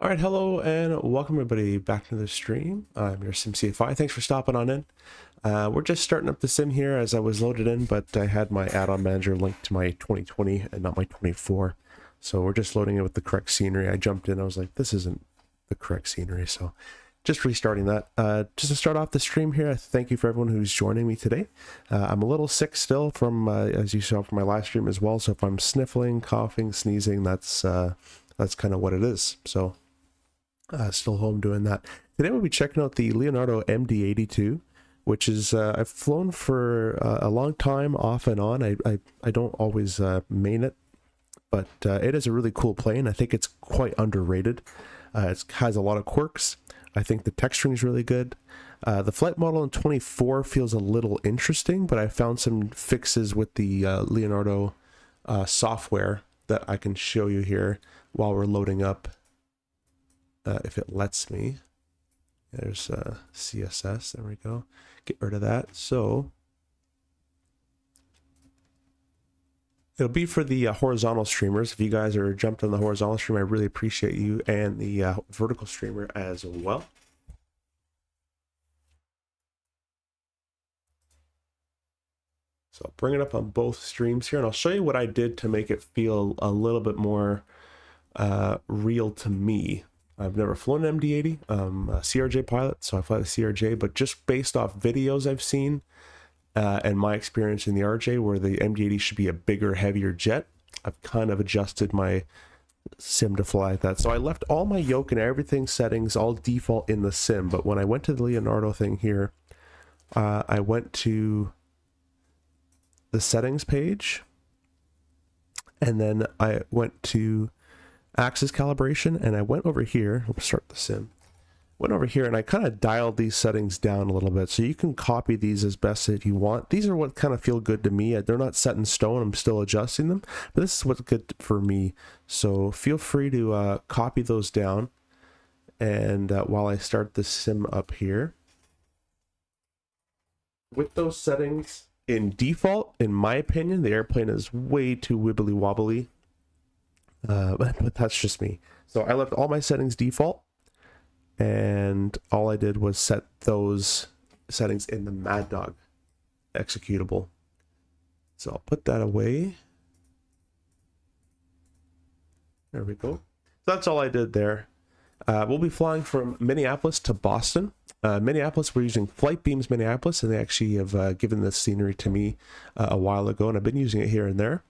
All right, hello and welcome everybody back to the stream. I'm your SimCFI. Thanks for stopping on in. We're just starting up the sim here as I was loaded in, but I had my add-on manager linked to my 2020 and not my 24. So we're just loading it with the correct scenery. I jumped in, I was like, this isn't the correct scenery. So just restarting that. Just to start off the stream here, thank you for everyone who's joining me today. I'm a little sick still from, as you saw from my live stream as well. So if I'm sniffling, coughing, sneezing, that's kind of what it is. So still home doing that. Today we'll be checking out the Leonardo MD-82, which is I've flown for a long time off and on. I don't always main it, but it is a really cool plane. I think it's quite underrated. It has a lot of quirks. I think the texturing is really good. The flight model in 24 feels a little interesting, but I found some fixes with the Leonardo software that I can show you here while we're loading up. If it lets me. There's CSS, there we go. Get rid of that. So it'll be for the horizontal streamers. If you guys are jumped on the horizontal stream, I really appreciate you, and the vertical streamer as well. So I'll bring it up on both streams here, and I'll show you what I did to make it feel a little bit more real to me. I've never flown an MD-80. I'm a CRJ pilot, so I fly the CRJ, but just based off videos I've seen and my experience in the RJ, where the MD-80 should be a bigger, heavier jet, I've kind of adjusted my sim to fly like that. So I left all my yoke and everything settings all default in the sim, but when I went to the Leonardo thing here, I went to the settings page, and then I went to axis calibration, and I went over here. Let's start the sim. Went over here and I kind of dialed these settings down a little bit, so you can copy these as best as you want. These are what kind of feel good to me. They're not set in stone. I'm still adjusting them, but this is what's good for me. So feel free to copy those down. And while I start the sim up here, with those settings in default, in my opinion, the airplane is way too wibbly wobbly. But that's just me. So I left all my settings default, and all I did was set those settings in the Mad Dog executable. So I'll put that away. There we go. So that's all I did there. We'll be flying from Minneapolis to Boston. Minneapolis, we're using Flight Beams Minneapolis, and they actually have given this scenery to me a while ago, and I've been using it here and there.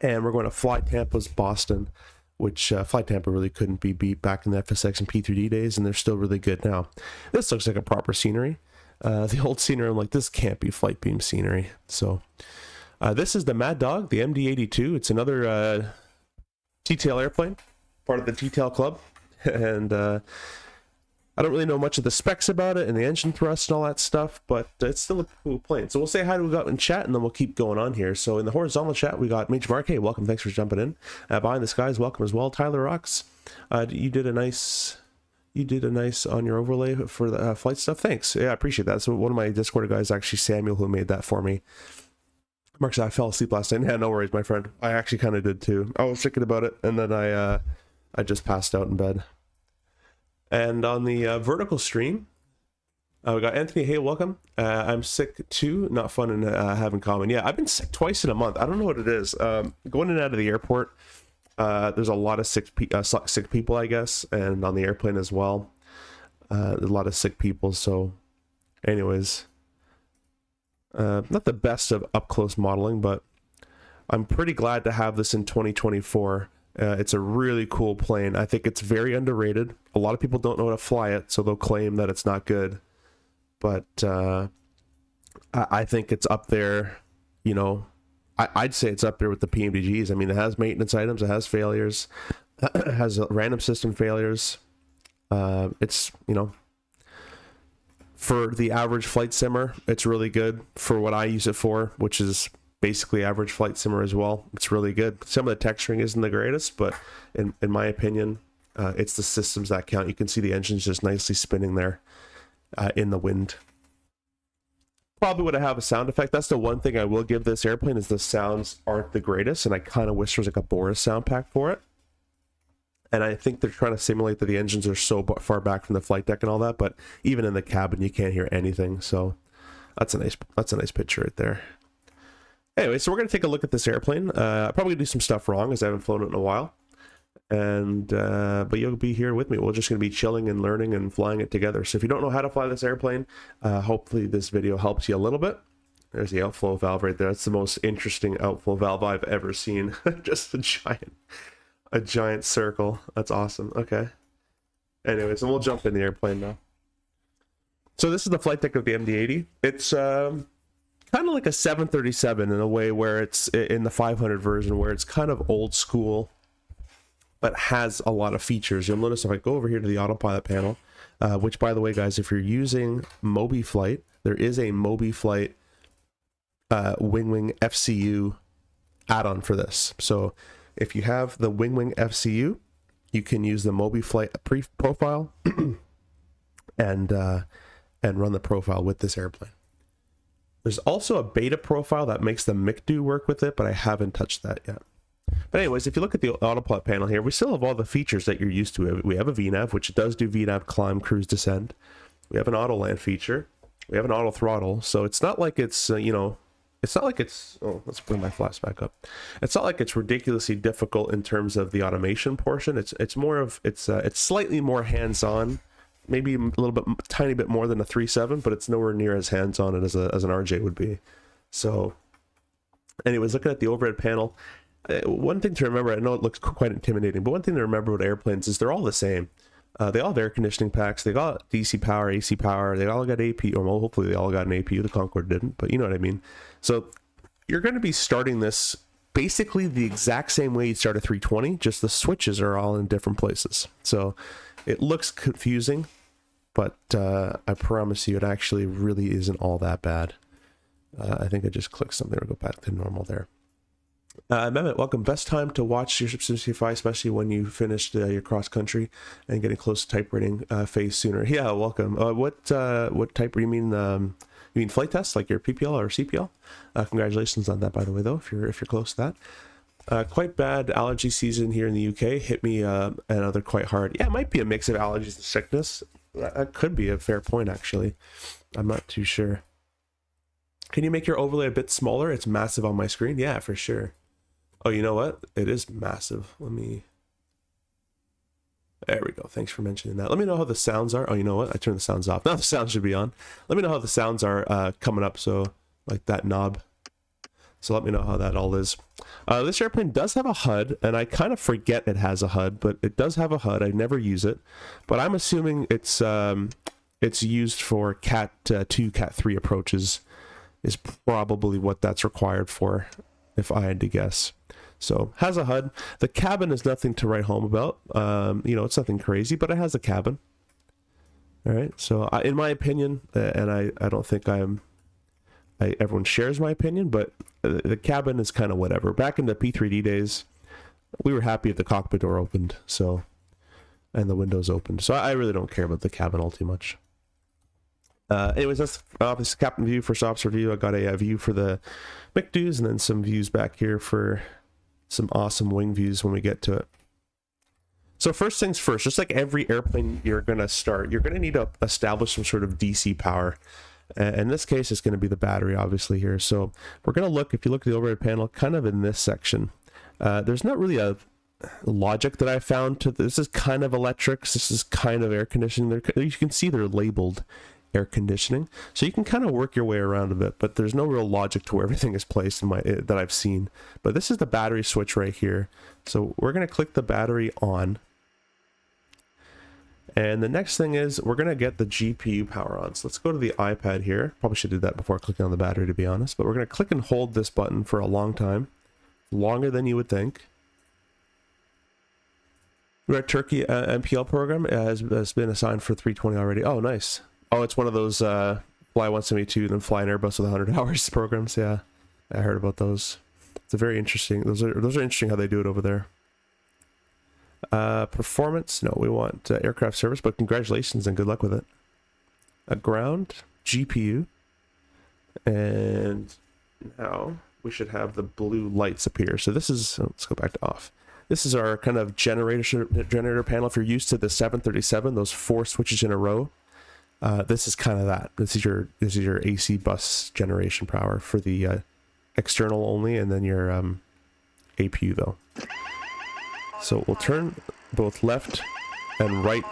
And we're going to Fly Tampa's Boston, which Fly Tampa really couldn't be beat back in the FSX and P3D days, and they're still really good now. This looks like a proper scenery. The old scenery, I'm like, this can't be Flight Beam scenery. So this is the Mad Dog, the MD-82. It's another T-tail airplane, part of the T-tail club. And I don't really know much of the specs about it and the engine thrust and all that stuff, but it's still a cool plane. So we'll say hi to we got in chat, and then we'll keep going on here. So in the horizontal chat, we got Major Mark. Hey, welcome. Thanks for jumping in. Behind the skies, welcome as well. Tyler Rocks, you did a nice on your overlay for the flight stuff. Thanks. Yeah, I appreciate that. So one of my Discord guys, actually Samuel, who made that for me. Mark said, I fell asleep last night. Yeah, no worries, my friend. I actually kind of did too. I was thinking about it, and then I just passed out in bed. And on the vertical stream, we got Anthony. Hey, welcome. I'm sick too. Not fun and have in common. Yeah, I've been sick twice in a month. I don't know what it is. Going in and out of the airport, there's a lot of sick people, I guess, and on the airplane as well. There's a lot of sick people. So, anyways, not the best of up close modeling, but I'm pretty glad to have this in 2024. It's a really cool plane. I think it's very underrated. A lot of people don't know how to fly it, so they'll claim that it's not good. But I think it's up there, you know, I'd say it's up there with the PMDGs. I mean, it has maintenance items, it has failures, it has random system failures. It's, you know, for the average flight simmer, it's really good for what I use it for, which is basically average flight simmer as well. It's really good. Some of the texturing isn't the greatest, but in my opinion, it's the systems that count. You can see the engine's just nicely spinning there in the wind. Probably would have a sound effect. That's the one thing I will give this airplane, is the sounds aren't the greatest, and I kind of wish there was like a Boris sound pack for it. And I think they're trying to simulate that the engines are so far back from the flight deck and all that, but even in the cabin, you can't hear anything. So that's a nice picture right there. Anyway, so we're going to take a look at this airplane. I'm probably going to do some stuff wrong as I haven't flown it in a while. And but you'll be here with me. We're just going to be chilling and learning and flying it together. So if you don't know how to fly this airplane, hopefully this video helps you a little bit. There's the outflow valve right there. That's the most interesting outflow valve I've ever seen. Just a giant circle. That's awesome. Okay. Anyways, and we'll jump in the airplane now. So this is the flight deck of the MD-80. It's kind of like a 737 in a way, where it's in the 500 version, where it's kind of old school, but has a lot of features. You'll notice if I go over here to the autopilot panel, which, by the way, guys, if you're using MobiFlight, there is a MobiFlight Wing FCU add-on for this. So if you have the Wing FCU, you can use the MobiFlight profile and run the profile with this airplane. There's also a beta profile that makes the MICDO work with it, but I haven't touched that yet. But anyways, if you look at the autopilot panel here, we still have all the features that you're used to. We have a VNAV, which does do VNAV climb, cruise, descend. We have an auto land feature. We have an auto throttle. So it's not like it's, it's not like it's, oh, let's bring my flaps back up. It's not like it's ridiculously difficult in terms of the automation portion. It's more of, it's slightly more hands-on, maybe a little bit, tiny bit more than a 3.7, but it's nowhere near as hands-on as an RJ would be. So anyways, looking at the overhead panel, one thing to remember, I know it looks quite intimidating, but one thing to remember with airplanes is they're all the same. They all have air conditioning packs. They got DC power, AC power. They all got AP, or well, hopefully they all got an APU. The Concorde didn't, but you know what I mean. So you're going to be starting this basically the exact same way you start a 320, just the switches are all in different places. So it looks confusing, but I promise you it actually really isn't all that bad. I think I just clicked something to go back to normal there. Mehmet, welcome. Best time to watch your Simplify, especially when you finished your cross country and getting close to type rating phase sooner. Yeah, welcome. What type do you mean? You mean flight test, like your PPL or CPL? Congratulations on that, by the way, though, if you're close to that. Quite bad allergy season here in the UK. Hit me another quite hard. Yeah, it might be a mix of allergies and sickness. That could be a fair point, actually. I'm not too sure. Can you make your overlay a bit smaller? It's massive on my screen. Yeah, for sure. Oh, you know what? It is massive. Let me... There we go. Thanks for mentioning that. Let me know how the sounds are. Oh, you know what? I turned the sounds off. Now the sounds should be on. Let me know how the sounds are coming up. So, like that knob. So let me know how that all is. This airplane does have a HUD, and I kind of forget it has a HUD, but it does have a HUD. I never use it. But I'm assuming it's used for Cat 2, Cat 3 approaches is probably what that's required for, if I had to guess. So has a HUD. The cabin is nothing to write home about. It's nothing crazy, but it has a cabin. All right. So in my opinion, and I don't think everyone shares my opinion, but the cabin is kind of whatever. Back in the P3D days, we were happy if the cockpit door opened, and the windows opened. So I really don't care about the cabin all too much. Anyways, that's this captain view, first officer view. I got a view for the MICDOs, and then some views back here for some awesome wing views when we get to it. So first things first, just like every airplane you're going to start, you're going to need to establish some sort of DC power. In this case, it's going to be the battery, obviously, here. So we're going to look, if you look at the overhead panel, kind of in this section. There's not really a logic that I found to this. Is kind of electrics. This is kind of air conditioning. You can see they're labeled air conditioning, so you can kind of work your way around a bit, but there's no real logic to where everything is placed in that I've seen. But this is the battery switch right here, so we're going to click the battery on, and the next thing is we're going to get the GPU power on. So let's go to the iPad here. Probably should do that before clicking on the battery, to be honest, but we're going to click and hold this button for a long time, longer than you would think. Our Turkey MPL program has been assigned for 320 already. Oh, nice. Oh, it's one of those fly 172 and then fly an Airbus with 100 hours programs. Yeah, I heard about those. It's a very interesting. Those are interesting how they do it over there. Performance. No, we want aircraft service, but congratulations and good luck with it. A ground GPU, and now we should have the blue lights appear. So this is. Let's go back to off. This is our kind of generator panel. If you're used to the 737, those 4 switches in a row, this is kind of that. This is your AC bus generation power for the external only, and then your APU though. So we'll turn both left and right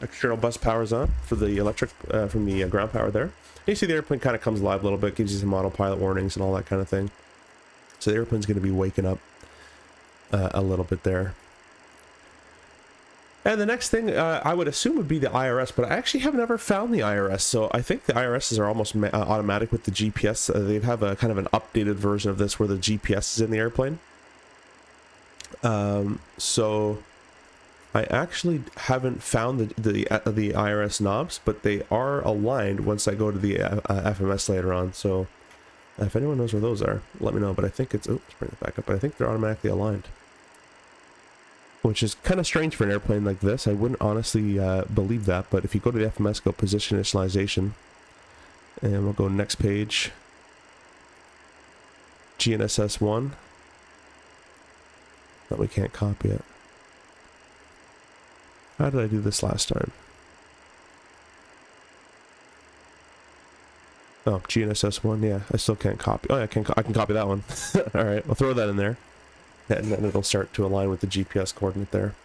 external bus powers on for the electric from the ground power there. And you see the airplane kind of comes alive a little bit, gives you some autopilot warnings and all that kind of thing. So the airplane's going to be waking up a little bit there. And the next thing I would assume would be the IRS, but I actually have never found the IRS. So I think the IRSs are almost automatic with the GPS. They have a kind of an updated version of this where the GPS is in the airplane. So I actually haven't found the IRS knobs, but they are aligned once I go to the FMS later on. So if anyone knows where those are, let me know. But I think it's, let's bring it back up. But I think they're automatically aligned, which is kind of strange for an airplane like this. I wouldn't honestly believe that. But if you go to the FMS, go position initialization, and we'll go next page, GNSS1. That we can't copy it. How did I do this last time? Oh, GNSS1, yeah, I still can't copy. Oh, yeah, I can copy that one. All right, I'll throw that in there. And then it'll start to align with the GPS coordinate there.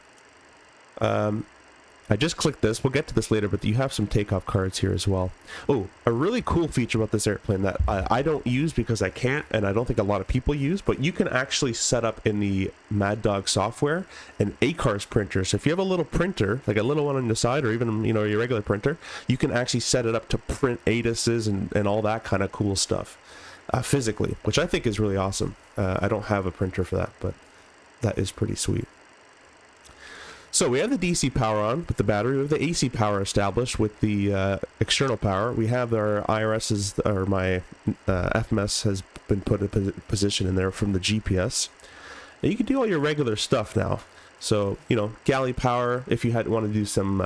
I just clicked this. We'll get to this later, but you have some takeoff cards here as well. Oh, a really cool feature about this airplane that I don't use because I can't, and I don't think a lot of people use, but you can actually set up in the Mad Dog software an ACARS printer. So if you have a little printer, like a little one on the side, or even, you know, your regular printer, you can actually set it up to print ATISs and all that kind of cool stuff physically, which I think is really awesome. I don't have a printer for that, but that is pretty sweet. So we have the DC power on with the battery. We have the AC power established with the external power. We have our IRS's, or my FMS has been put in position in there from the GPS. And you can do all your regular stuff now. So, you know, galley power, if you want to do some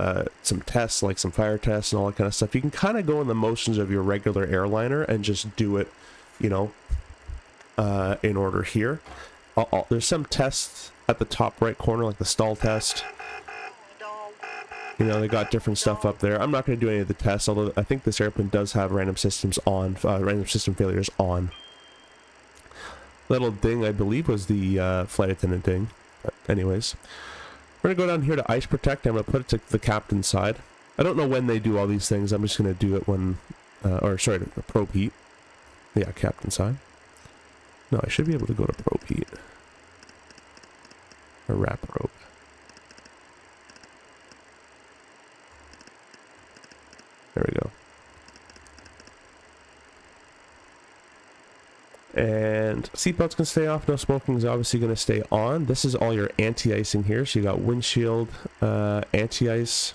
tests, like some fire tests and all that kind of stuff, you can kind of go in the motions of your regular airliner and just do it, you know, in order here. There's some tests at the top right corner, like the stall test. You know, they got different stuff up there. I'm not going to do any of the tests, although I think this airplane does have random systems on, random system failures on. Little ding, I believe, was the flight attendant ding. But anyways, we're going to go down here to ice protect. I'm going to put it to the captain's side. I don't know when they do all these things. I'm just going to do it when, or sorry, probe heat. Yeah, captain side. No, I should be able to go to probe heat. Or wrap probe. There we go. And seatbelts can stay off. No smoking is obviously going to stay on. This is all your anti-icing here. So you got windshield anti-ice,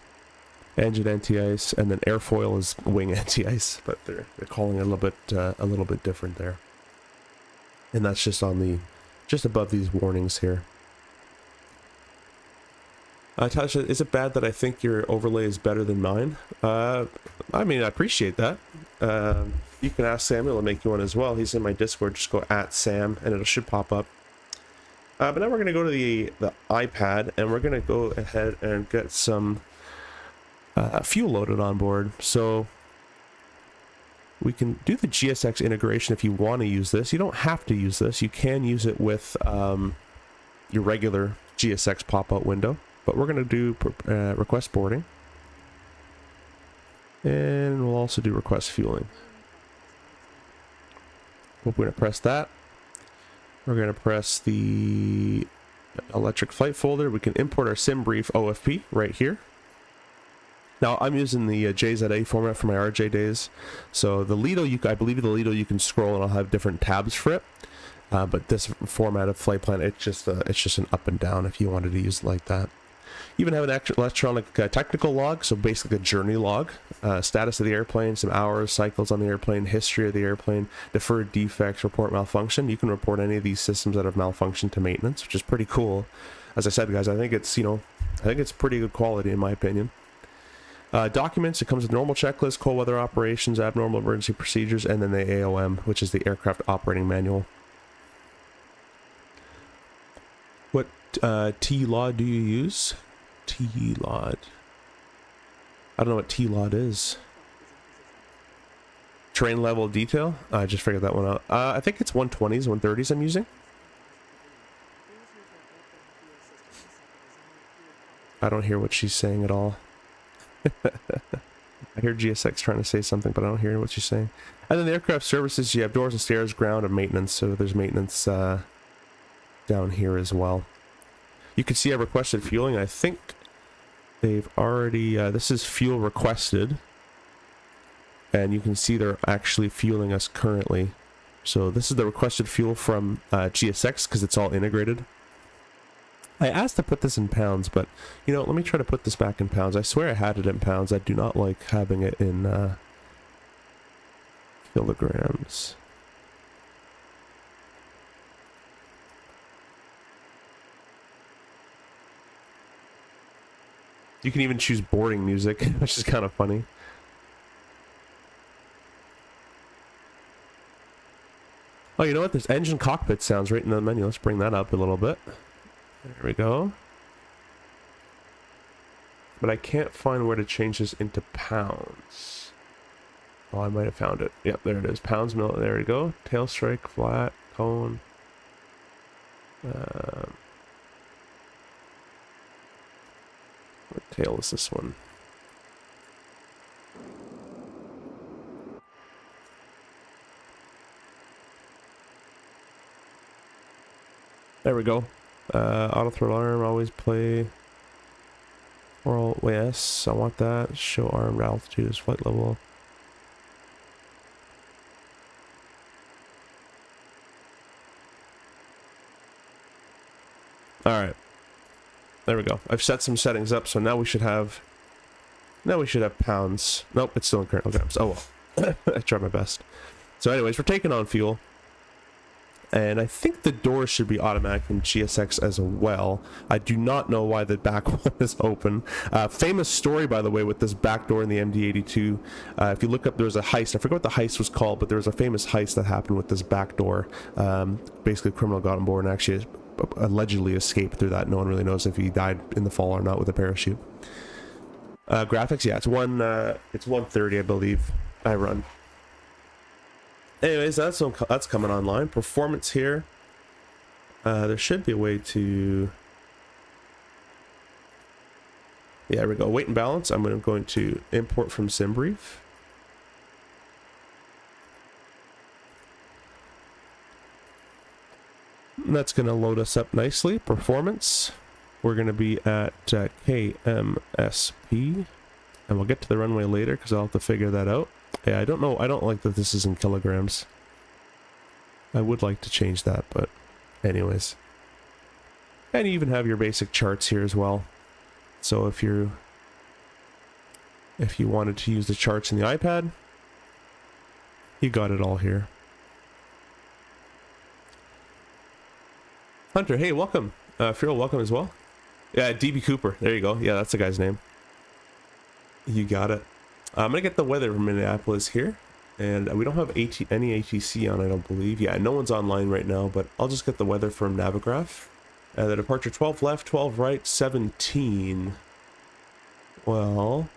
engine anti-ice, and then airfoil is wing anti-ice. But they're calling it a little bit different there. And that's just on the above these warnings here. Tasha, is it bad that I think your overlay is better than mine? I mean, I appreciate that. You can ask Samuel to make you one as well. He's in my Discord. Just go @Sam and it should pop up. But now we're going to go to the iPad and we're going to go ahead and get some fuel loaded on board. So we can do the GSX integration if you want to use this. You don't have to use this. You can use it with your regular GSX pop-out window. But we're going to do request boarding. And we'll also do request fueling. We're going to press that. We're going to press the electric flight folder. We can import our SimBrief OFP right here. Now I'm using the JZA format for my RJ days. So the Lido, I believe the Lido you can scroll and I'll have different tabs for it. But this format of flight plan, it's just an up and down if you wanted to use it like that. You even have an electronic technical log, so basically a journey log, status of the airplane, some hours, cycles on the airplane, history of the airplane, deferred defects, report malfunction. You can report any of these systems that have malfunctioned to maintenance, which is pretty cool. As I said, guys, I think it's, I think it's pretty good quality in my opinion. Documents, it comes with normal checklist, cold weather operations, abnormal emergency procedures, and then the AOM, which is the aircraft operating manual. T-Lod do you use? T-Lod. I don't know what T-Lod is. Terrain level detail? I just figured that one out. I think it's 120s, 130s I'm using. I don't hear what she's saying at all. I hear GSX trying to say something, but I don't hear what she's saying. And then the aircraft services, you have doors and stairs, ground, and maintenance. So there's maintenance down here as well. You can see I've requested fueling. I think they've already... this is fuel requested. And you can see they're actually fueling us currently. So this is the requested fuel from GSX because it's all integrated. I asked to put this in pounds, but, you know, let me try to put this back in pounds. I swear I had it in pounds. I do not like having it in kilograms. You can even choose boarding music, which is kind of funny. Oh, you know what? There's engine cockpit sounds right in the menu. Let's bring that up a little bit. There we go. But I can't find where to change this into pounds. Oh, I might have found it. Yep, there it is. Pounds, mil. There we go. Tail strike, flat, cone. What tail is this one? There we go. Auto throttle arm, always play. Oral, yes, I want that. Show arm altitude is flight level. Alright. There we go. I've set some settings up, so now we should have... Now we should have pounds. Nope, it's still in current grams. Oh well. I tried my best. So anyways, we're taking on fuel. And I think the doors should be automatic in GSX as well. I do not know why the back one is open. Famous story, by the way, with this back door in the MD-82. If you look up, there was a heist. I forget what the heist was called, but there was a famous heist that happened with this back door. Basically, a criminal got on board and actually allegedly escaped through that. No one really knows if he died in the fall or not with a parachute. Graphics, yeah, it's 130, I believe. I run. Anyways, that's coming online. Performance here. There should be a way to... Yeah, there we go. Weight and balance. I'm going to import from SimBrief. And that's going to load us up nicely. Performance. We're going to be at KMSP. And we'll get to the runway later because I'll have to figure that out. Yeah, I don't know. I don't like that this is in kilograms. I would like to change that, but anyways. And you even have your basic charts here as well. So if you wanted to use the charts in the iPad, you got it all here. Hunter, hey, welcome. Feral, welcome as well. Yeah, DB Cooper. There you go. Yeah, that's the guy's name. You got it. I'm gonna get the weather from Minneapolis here, and we don't have any ATC on, I don't believe. Yeah, no one's online right now, but I'll just get the weather from Navigraph. The departure 12 left, 12 right, 17. Well,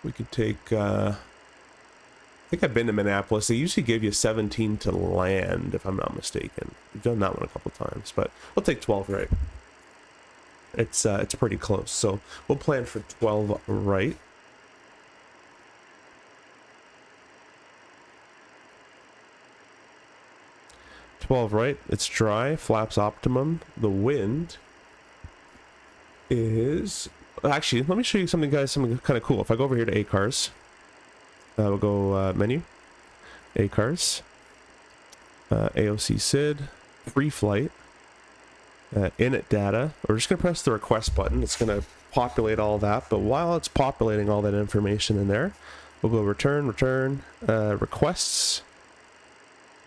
we could take. I think I've been to Minneapolis. They usually give you 17 to land, if I'm not mistaken. We've done that one a couple times, but we'll take 12 right. It's pretty close, so we'll plan for 12 right. It's dry, flaps optimum. The wind is... Actually, let me show you something, guys, something kind of cool. If I go over here to ACARS, we'll go menu, ACARS, AOC SID, free flight. Init data. We're just going to press the request button. It's going to populate all that, but while it's populating all that information in there, we'll go return, requests,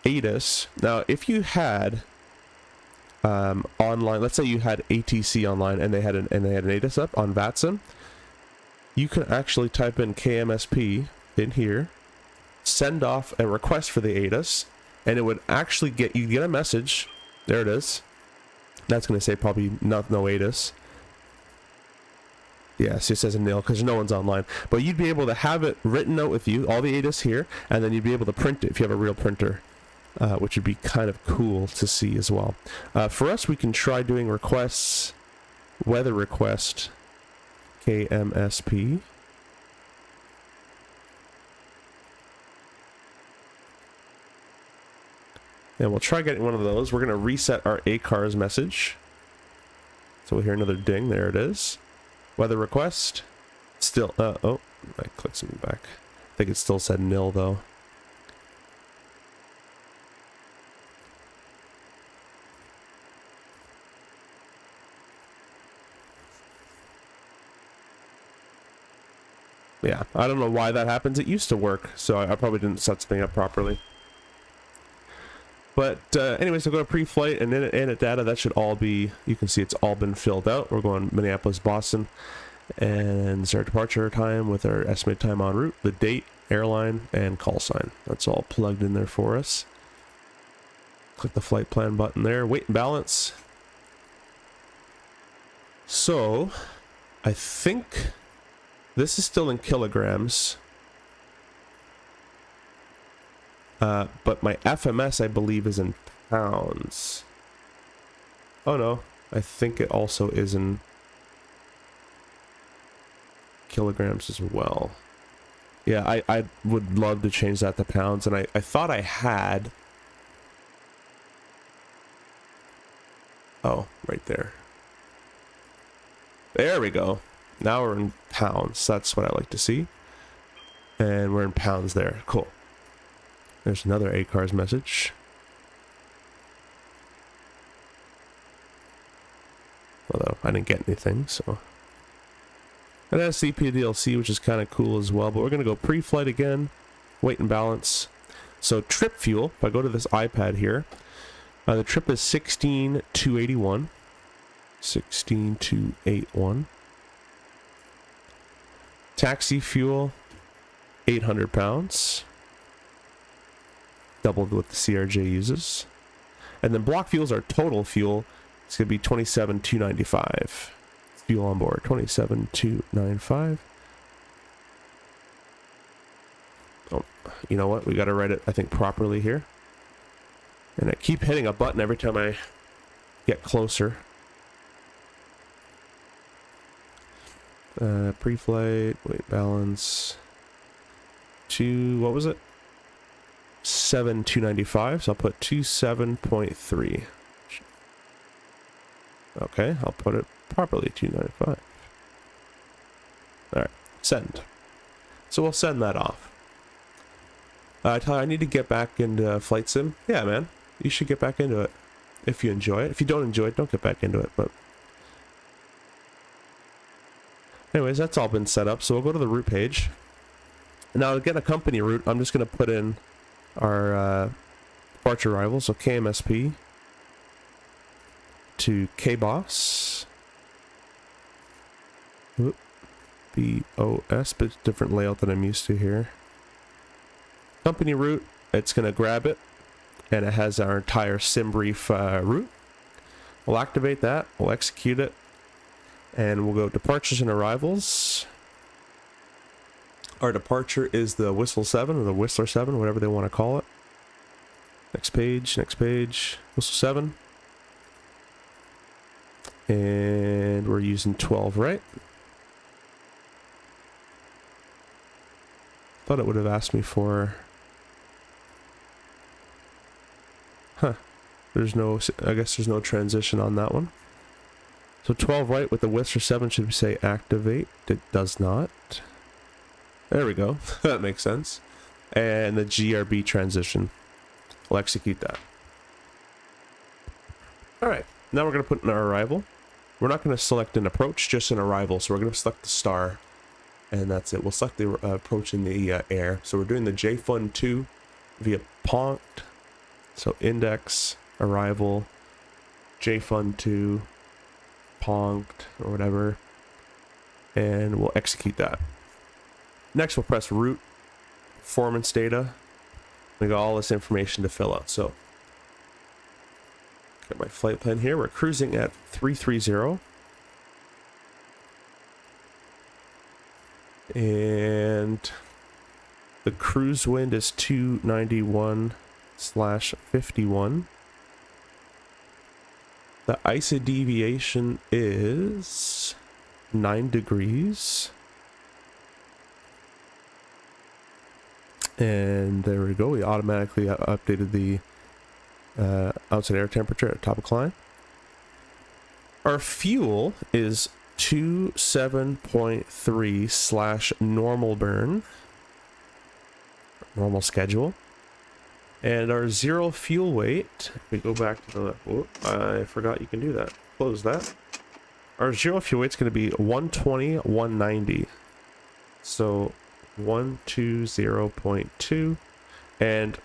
ATIS. Now, if you had online, let's say you had ATC online and they had an ATIS up on VATSIM, you can actually type in KMSP in here, send off a request for the ATIS, and it would actually you get a message. There it is. That's going to say probably not no ATIS. Yes, it says a nil because no one's online. But you'd be able to have it written out with you, all the ATIS here, and then you'd be able to print it if you have a real printer, which would be kind of cool to see as well. For us, we can try doing requests, weather request, KMSP. And we'll try getting one of those. We're going to reset our ACARS message. So we'll hear another ding. There it is. Weather request. Still, oh, I clicked something back. I think it still said nil though. Yeah, I don't know why that happens. It used to work, so I probably didn't set something up properly. But anyways, I'll go to pre-flight and init data. That should all be, you can see it's all been filled out. We're going Minneapolis, Boston. And it's our departure time with our estimated time en route, the date, airline, and call sign. That's all plugged in there for us. Click the flight plan button there. Weight and balance. So, I think this is still in kilograms. But my FMS, I believe, is in pounds. Oh no, I think it also is in kilograms as well. Yeah, I would love to change that to pounds, and I thought I had. Oh, right there. There we go. Now we're in pounds. That's what I like to see. And we're in pounds there. Cool. There's another ACARS message. Although I didn't get anything, so. And that's CPDLC, which is kind of cool as well. But we're going to go pre-flight again. Weight and balance. So trip fuel, if I go to this iPad here, the trip is 16,281. 16,281. Taxi fuel, 800 pounds. Doubled what the CRJ uses. And then block fuels are total fuel. It's going to be 27,295. Fuel on board, 27,295. Oh, you know what? We got to write it, I think, properly here. And I keep hitting a button every time I get closer. Pre-flight, weight balance. What was it? 7,295. So I'll put 27.3. Okay, I'll put it properly, 295. Alright, send. So we'll send that off. Tyler, I need to get back into flight sim. Yeah, man, you should get back into it if you enjoy it. If you don't enjoy it, don't get back into it. But anyways, that's all been set up. So we'll go to the route page. Now to get a company route, I'm just going to put in our departure arrival. So KMSP to KBOS. Whoop. BOS, but it's different layout than I'm used to here. Company route, it's going to grab it, and it has our entire sim brief route. We'll activate that, we'll execute it, and we'll go departures and arrivals. Our departure is the Whistle 7 or the Whistler 7, whatever they want to call it. Next page, Whistle 7. And we're using 12, right? Thought it would have asked me for... Huh. There's no... I guess there's no transition on that one. So 12 right with the Whistler 7 should say activate. It does not. There we go. That makes sense. And the GRB transition. We'll execute that. Alright. Now we're going to put in our arrival. We're not going to select an approach, just an arrival. So we're going to select the star. And that's it. We'll select the approach in the air. So we're doing the JFUN 2 via PONCT. So index, arrival, JFUN 2, PONCT, or whatever. And we'll execute that. Next, we'll press route, performance data. We got all this information to fill out. So got my flight plan here. We're cruising at 330. And the cruise wind is 291/51. The ISA deviation is 9 degrees. And there we go. We automatically updated the outside air temperature at top of climb. Our fuel is 27.3/normal burn. Normal schedule. And our zero fuel weight, if we go back to the, oh, I forgot you can do that. Close that. Our zero fuel weight is going to be 120/190. So 120.2. And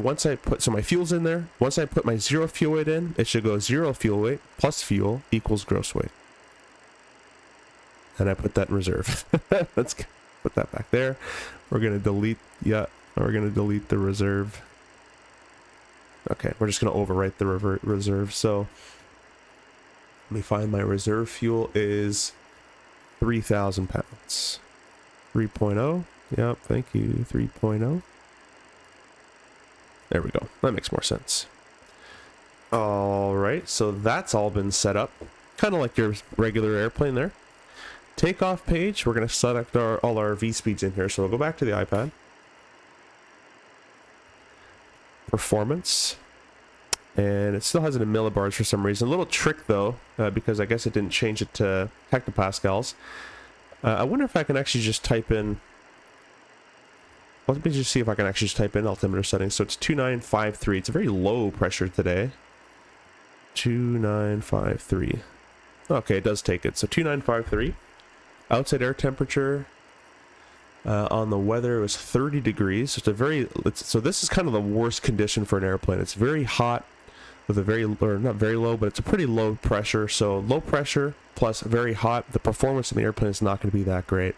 once I put, so my fuel's in there. Once I put my zero fuel weight in, it should go zero fuel weight plus fuel equals gross weight. And I put that in reserve. Let's put that back there. We're going to delete, yeah, we're going to delete the reserve. Okay, we're just going to overwrite the reserve. So let me find my reserve fuel is 3,000 pounds. 3.0. Yep, thank you. 3.0. There we go. That makes more sense. All right, so that's all been set up. Kind of like your regular airplane there. Takeoff page, we're going to select all our V speeds in here. So we'll go back to the iPad. Performance. And it still has it in millibars for some reason. A little trick though, because I guess it didn't change it to hectopascals. I wonder if I can actually just type in... Let me just see if I can actually just type in altimeter settings. So it's 2953. It's a very low pressure today. 2953. Okay, it does take it. So 2953. Outside air temperature on the weather was 30 degrees. So it's a very, so this is kind of the worst condition for an airplane. It's very hot with a very, or not very low, but it's a pretty low pressure. So low pressure plus very hot. The performance in the airplane is not going to be that great.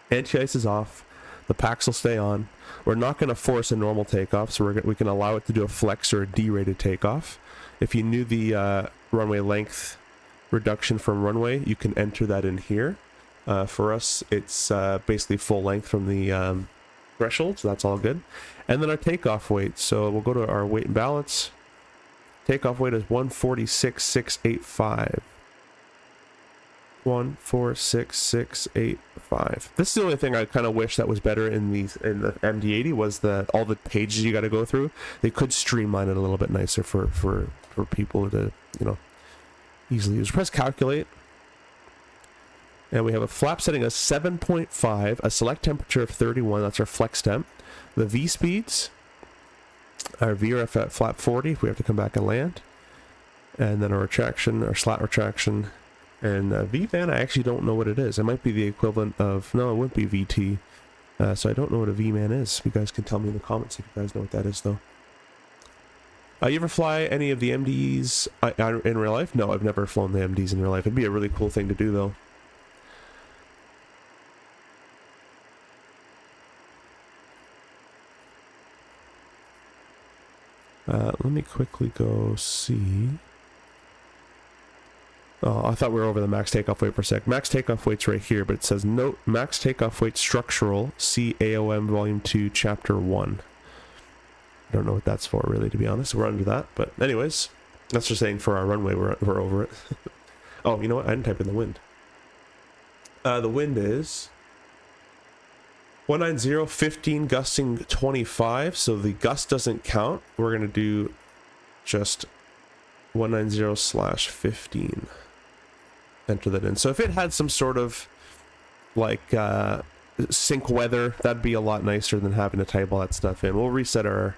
Anti-ice is off. The packs will stay on. We're not going to force a normal takeoff, so we can allow it to do a flex or a D-rated takeoff. If you knew the runway length reduction from runway, you can enter that in here. For us, it's basically full length from the threshold, so that's all good. And then our takeoff weight. So we'll go to our weight and balance. Takeoff weight is 146,685. 146,685. This is the only thing I kind of wish that was better in the MD-80 was all the pages you got to go through. They could streamline it a little bit nicer for people to, you know, easily use. Press calculate, and we have a flap setting of 7.5, a select temperature of 31. That's our flex temp. The V speeds, our V are at flap 40 if we have to come back and land, and then our retraction, our slat retraction. And V-man, I actually don't know what it is. It might be the equivalent of... No, it wouldn't be VT. So I don't know what a V-man is. You guys can tell me in the comments if you guys know what that is, though. You ever fly any of the MDs in real life? No, I've never flown the MDs in real life. It'd be a really cool thing to do, though. Let me quickly go see... Oh, I thought we were over the max takeoff weight for a sec. Max takeoff weight's right here, but it says note max takeoff weight structural. See AOM volume 2 chapter 1. I don't know what that's for, really, to be honest. We're under that, but anyways, that's just saying for our runway we're over it. Oh, you know what? I didn't type in the wind. The wind is 190, 15, gusting 25. So the gust doesn't count. We're gonna do just 190/15. Enter that in. So if it had some sort of like sync weather, that'd be a lot nicer than having to type all that stuff in. We'll reset our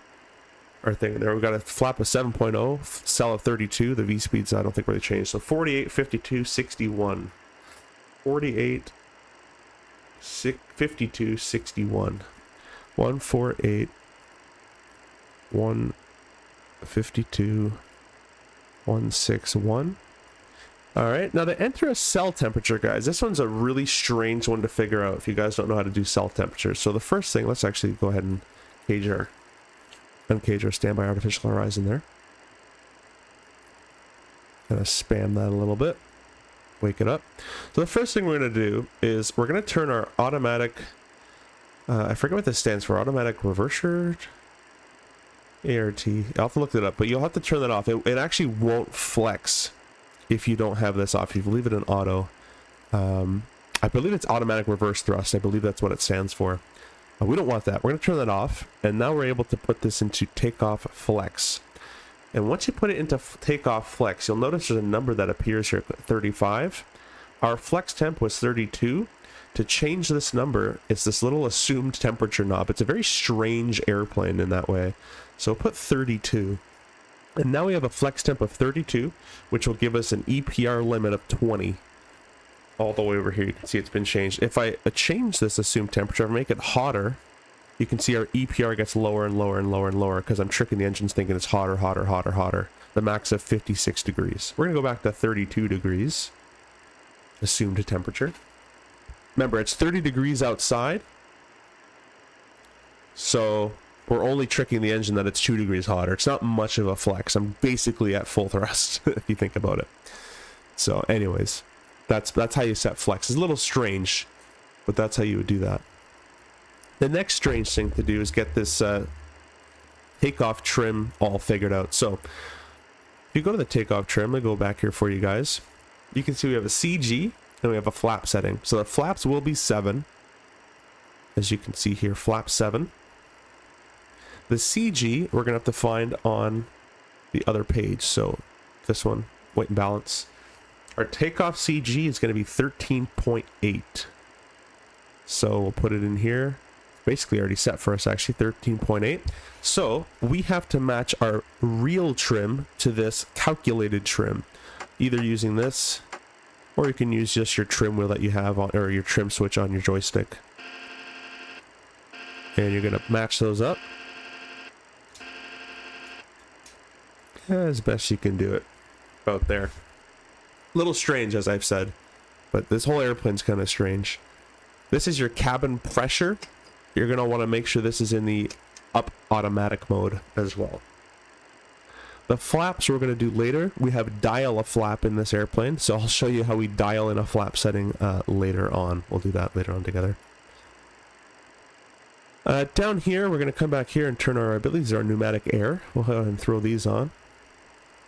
thing there. We've got a flap of 7.0, cell of 32. The V speeds I don't think really changed. So 48, 52, 61. 48, 52, 61. 148, 152, 161. All right, now to enter a cell temperature, guys, this one's a really strange one to figure out if you guys don't know how to do cell temperature. So the first thing, let's actually go ahead and uncage our standby artificial horizon there. Gonna spam that a little bit, wake it up. So the first thing we're gonna do is we're gonna turn our automatic, I forget what this stands for, automatic reverser, ART. I'll have to look it up, but you'll have to turn that off. It actually won't flex if you don't have this off. If you leave it in auto, I believe it's automatic reverse thrust. I believe that's what it stands for. We don't want that. We're going to turn that off, and now we're able to put this into takeoff flex. And once you put it into takeoff flex, you'll notice there's a number that appears here, 35. Our flex temp was 32. To change this number, it's this little assumed temperature knob. It's a very strange airplane in that way. So put 32. And now we have a flex temp of 32, which will give us an EPR limit of 20. All the way over here, you can see it's been changed. If I change this assumed temperature, if I make it hotter, you can see our EPR gets lower and lower and lower and lower because I'm tricking the engines thinking it's hotter, hotter, hotter, hotter. The max of 56 degrees. We're going to go back to 32 degrees. Assumed temperature. Remember, it's 30 degrees outside. So we're only tricking the engine that it's 2 degrees hotter. It's not much of a flex. I'm basically at full thrust, if you think about it. So anyways, that's how you set flex. It's a little strange, but that's how you would do that. The next strange thing to do is get this takeoff trim all figured out. So if you go to the takeoff trim, I'll go back here for you guys. You can see we have a CG and we have a flap setting. So the flaps will be 7. As you can see here, flap 7. The CG we're going to have to find on the other page. So this one, weight and balance. Our takeoff CG is going to be 13.8. So we'll put it in here. Basically already set for us, actually 13.8. So we have to match our real trim to this calculated trim, either using this, or you can use just your trim wheel that you have on, or your trim switch on your joystick. And you're gonna match those up as best you can do it. About there. A little strange, as I've said, but this whole airplane's kind of strange. This is your cabin pressure. You're going to want to make sure this is in the up automatic mode as well. The flaps we're going to do later. We have dial a flap in this airplane, so I'll show you how we dial in a flap setting later on. We'll do that later on together. Down here, we're going to come back here and turn our abilities. These are our pneumatic air. We'll go ahead and throw these on.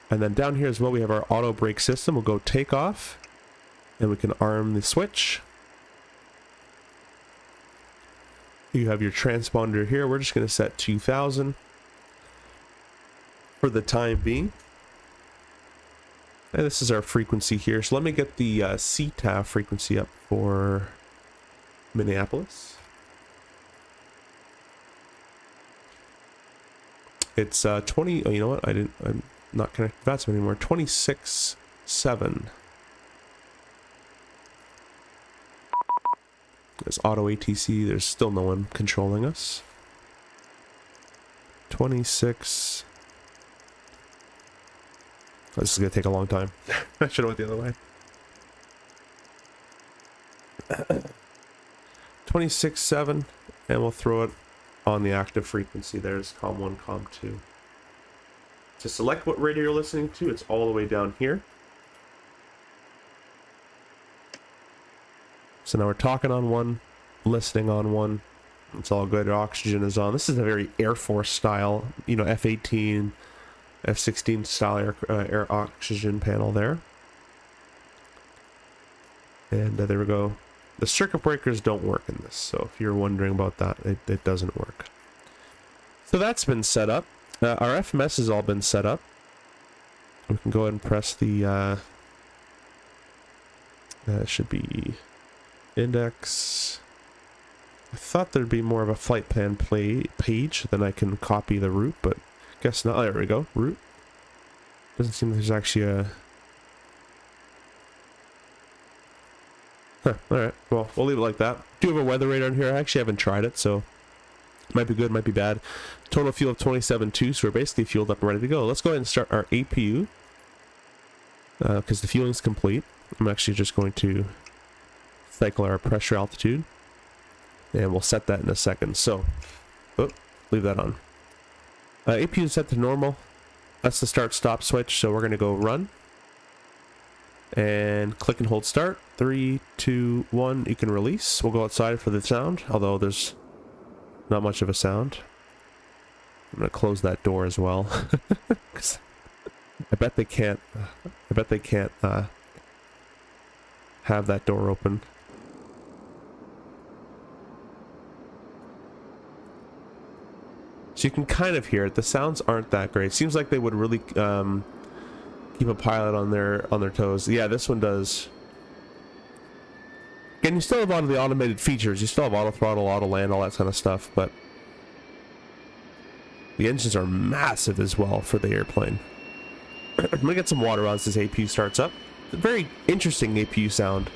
And then down here as well, we have our auto brake system. We'll go takeoff, and we can arm the switch. You have your transponder here. We're just going to set 2000 for the time being. And this is our frequency here. So let me get the CTAF frequency up for Minneapolis. It's 20. Oh, you know what? I'm not connected to VATSIM anymore. 26.7. There's auto ATC. There's still no one controlling us. 26. This is going to take a long time. I should have went the other way. 26.7. And we'll throw it on the active frequency. There's COM1, COM2. To select what radio you're listening to, it's all the way down here. So now we're talking on one, listening on one. It's all good. Our oxygen is on. This is a very Air Force style, you know, F-18, F-16 style air oxygen panel there. And there we go. The circuit breakers don't work in this, so if you're wondering about that, it doesn't work. So that's been set up. Our FMS has all been set up. We can go ahead and press the should be index. I thought there'd be more of a flight plan page, then I can copy the route, but guess not. Oh, there we go, route. Doesn't seem like there's actually a... Huh, alright, well, we'll leave it like that. Do have a weather radar in here. I actually haven't tried it, so might be good, might be bad. Total fuel of 27.2, so we're basically fueled up and ready to go. Let's go ahead and start our APU, because the fueling's complete. I'm actually just going to cycle our pressure altitude, and we'll set that in a second. So, leave that on. APU is set to normal. That's the start stop switch. So we're going to go run and click and hold start. 3, 2, 1. You can release. We'll go outside for the sound, although there's not much of a sound. I'm going to close that door as well. I bet they can't have that door open. So you can kind of hear it. The sounds aren't that great. Seems like they would really keep a pilot on their toes. Yeah, this one does. And you still have all of the automated features. You still have auto throttle, auto land, all that kind of stuff, but the engines are massive as well for the airplane. I'm gonna get some water as this APU starts up. It's a very interesting APU sound.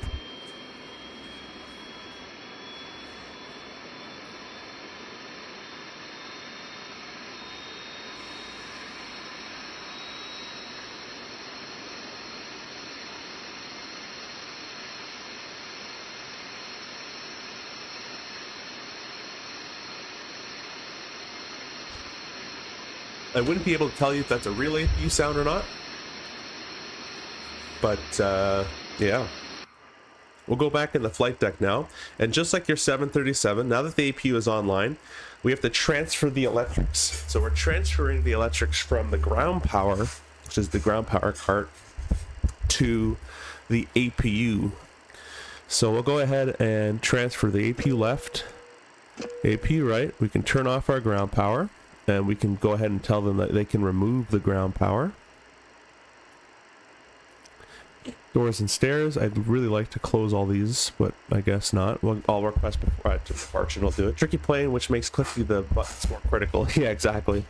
I wouldn't be able to tell you if that's a real APU sound or not. But, yeah. We'll go back in the flight deck now. And just like your 737, now that the APU is online, we have to transfer the electrics. So we're transferring the electrics from the ground power, which is the ground power cart, to the APU. So we'll go ahead and transfer the APU left, APU right. We can turn off our ground power. And we can go ahead and tell them that they can remove the ground power. Doors and stairs. I'd really like to close all these, but I guess not. Well, I'll request before departure and I'll do it. Tricky plane, which makes clicking the buttons more critical. Yeah, exactly.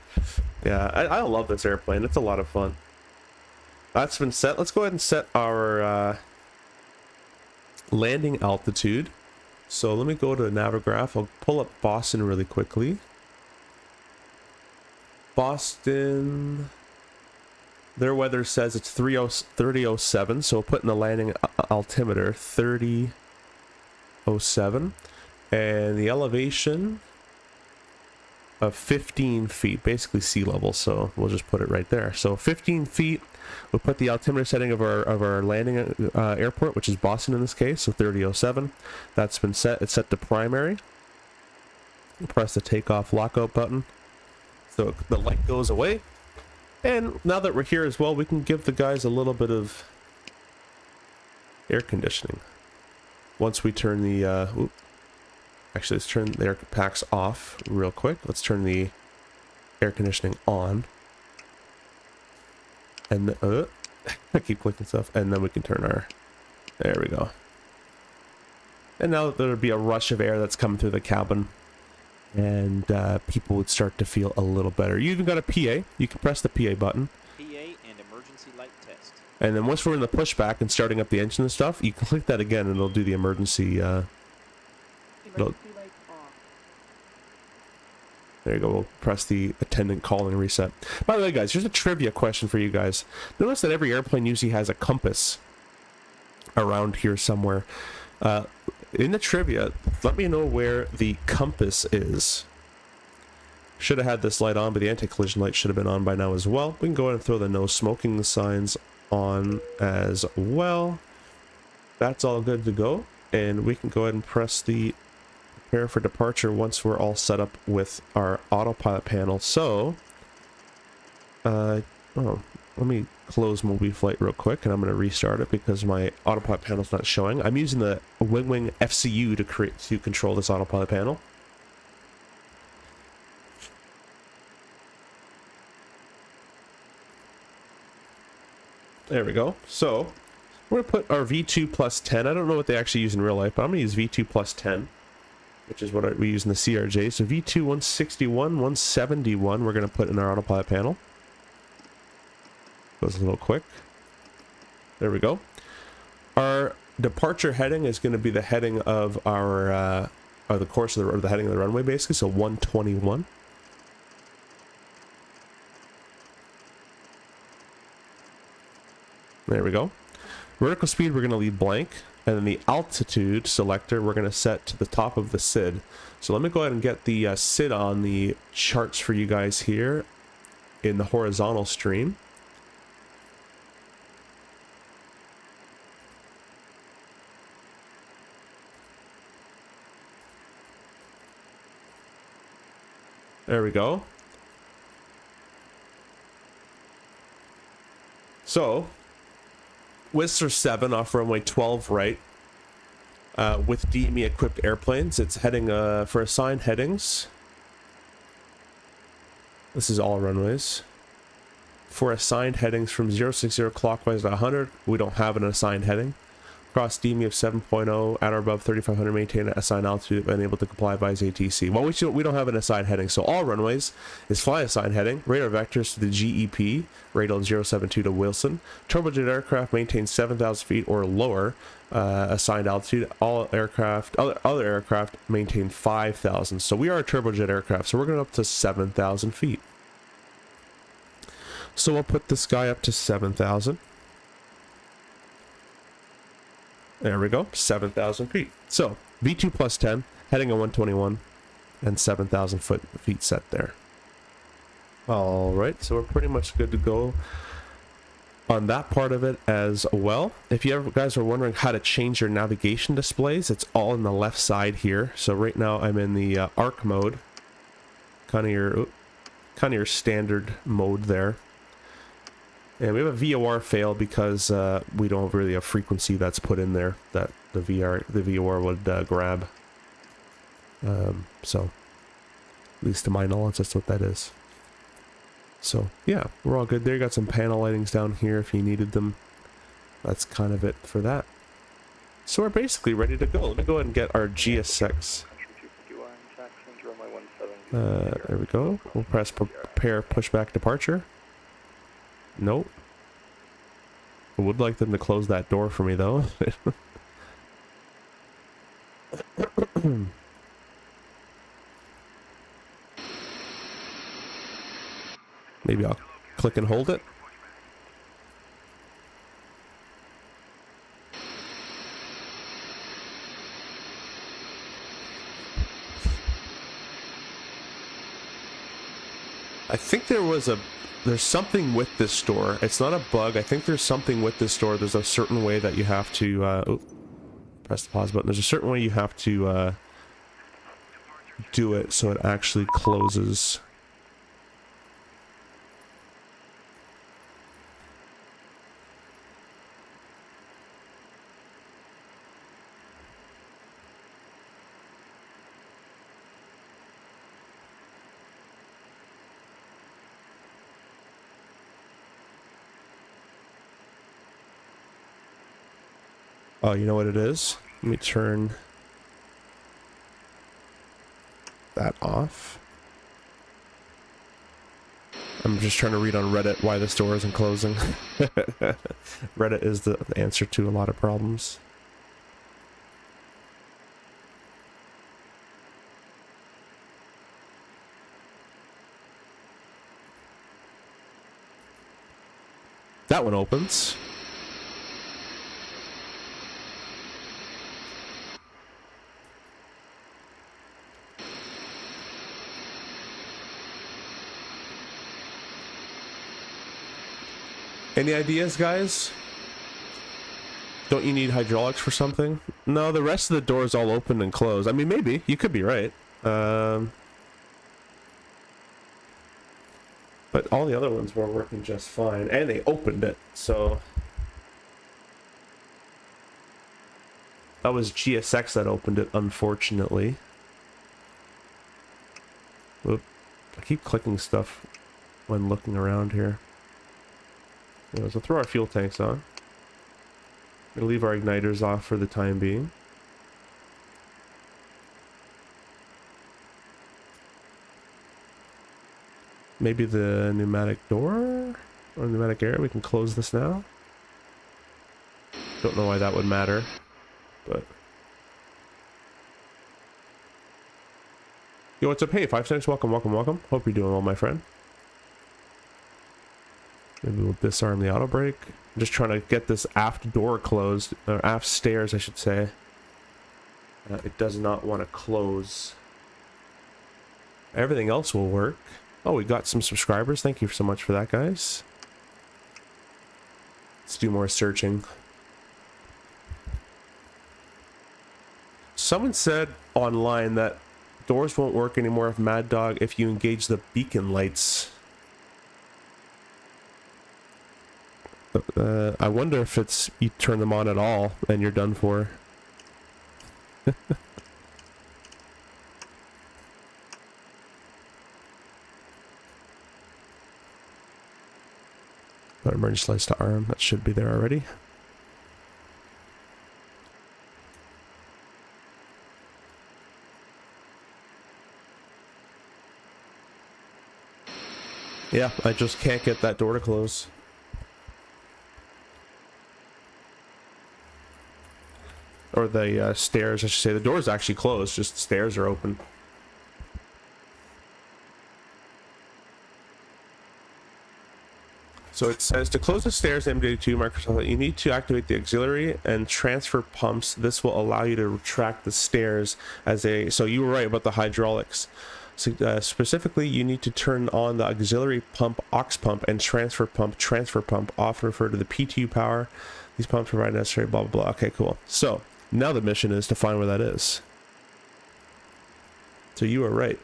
Yeah, I love this airplane. It's a lot of fun. That's been set. Let's go ahead and set our landing altitude. So let me go to Navigraph. I'll pull up Boston really quickly. Boston, their weather says it's 3007, so we'll put in the landing altimeter 3007, and the elevation of 15 feet, basically sea level, so we'll just put it right there. So 15 feet, we'll put the altimeter setting of our landing airport, which is Boston in this case, so 3007. That's been set. It's set to primary. We'll press the takeoff lockout button. So the light goes away, and now that we're here as well, we can give the guys a little bit of air conditioning. Once we turn the, actually let's turn the air packs off real quick. Let's turn the air conditioning on. And, I keep clicking stuff, and then we can turn our, there we go. And now there'll be a rush of air that's coming through the cabin. And people would start to feel a little better. You even got a PA. You can press the PA button. PA and emergency light test. And then once we're in the pushback and starting up the engine and stuff, you can click that again and it'll do the emergency. Emergency light off. There you go. We'll press the attendant calling reset. By the way, guys, here's a trivia question for you guys. Notice that every airplane usually has a compass around here somewhere. In the trivia, let me know where the compass is. Should have had this light on, but the anti-collision light should have been on by now as well. We can go ahead and throw the no smoking signs on as well. That's all good to go. And we can go ahead and press the prepare for departure once we're all set up with our autopilot panel. So, let me close Mobi Flight real quick, and I'm going to restart it because my autopilot panel's not showing. I'm using the Wing FCU to control this autopilot panel. There we go. So we're going to put our V2 plus 10. I don't know what they actually use in real life, but I'm going to use V2 plus 10, which is what we use in the CRJ. So V2 161, 171 we're going to put in our autopilot panel. Goes a little quick. There we go. Our departure heading is going to be the heading of our, or the course of the heading of the runway, basically. So 121. There we go. Vertical speed we're going to leave blank. And then the altitude selector, we're going to set to the top of the SID. So let me go ahead and get the SID on the charts for you guys here in the horizontal stream. There we go. So, Whistler 7 off runway 12 right. With DME equipped airplanes, it's heading for assigned headings. This is all runways. For assigned headings from 060 clockwise to 100, we don't have an assigned heading. Cross DME of 7.0 at or above 3500, maintain assigned altitude and able to comply by ATC. Well, we don't have an assigned heading, so all runways is fly assigned heading. Radar vectors to the GEP, radial 072 to Wilson. Turbojet aircraft maintain 7,000 feet or lower assigned altitude. All aircraft, other aircraft maintain 5,000. So we are a turbojet aircraft, so we're going up to 7,000 feet. So we'll put this guy up to 7,000. There we go, 7,000 feet. So V2 plus 10, heading at 121, and 7,000 feet set there. All right, so we're pretty much good to go on that part of it as well. If you ever guys are wondering how to change your navigation displays, it's all in the left side here. So right now I'm in the arc mode, kind of your standard mode there. And we have a VOR fail because we don't really have frequency that's put in there that the VOR would grab. So, at least to my knowledge, that's what that is. So, yeah, we're all good there. You got some panel lightings down here if you needed them. That's kind of it for that. So we're basically ready to go. Let me go ahead and get our GSX. There we go. We'll press prepare pushback departure. Nope. I would like them to close that door for me though. Maybe I'll click and hold it. I think there's something with this door. It's not a bug. I think there's something with this door. There's a certain way that you have to press the pause button. There's a certain way you have to do it so it actually closes. Oh, you know what it is? Let me turn that off. I'm just trying to read on Reddit why this door isn't closing. Reddit is the answer to a lot of problems. That one opens. Any ideas, guys? Don't you need hydraulics for something? No, the rest of the doors all open and closed. I mean, maybe. You could be right. But all the other ones were working just fine. And they opened it, so... That was GSX that opened it, unfortunately. Oop. I keep clicking stuff when looking around here. Yeah, so throw our fuel tanks on. We'll leave our igniters off for the time being. Maybe the pneumatic door or pneumatic air. We can close this now. Don't know why that would matter, but yo, what's up? Hey, 5 cents. Welcome, welcome, welcome. Hope you're doing well, my friend. Maybe we'll disarm the auto brake. I'm just trying to get this aft door closed, or aft stairs, I should say. It does not want to close. Everything else will work. Oh, we got some subscribers. Thank you so much for that, guys. Let's do more searching. Someone said online that doors won't work anymore if Mad Dog if you engage the beacon lights. I wonder if it's you turn them on at all and you're done for. Got emergency lights to arm. That should be there already. Yeah, I just can't get that door to close. Or the stairs, I should say. The door's actually closed, just the stairs are open. So it says to close the stairs in MD-82 Microsoft, you need to activate the auxiliary and transfer pumps. This will allow you to retract the stairs as a... So you were right about the hydraulics. So, specifically, you need to turn on the auxiliary pump, aux pump, and transfer pump off, refer to the P2 power. These pumps provide necessary blah, blah, blah. Okay, cool. So now the mission is to find where that is. So you were right.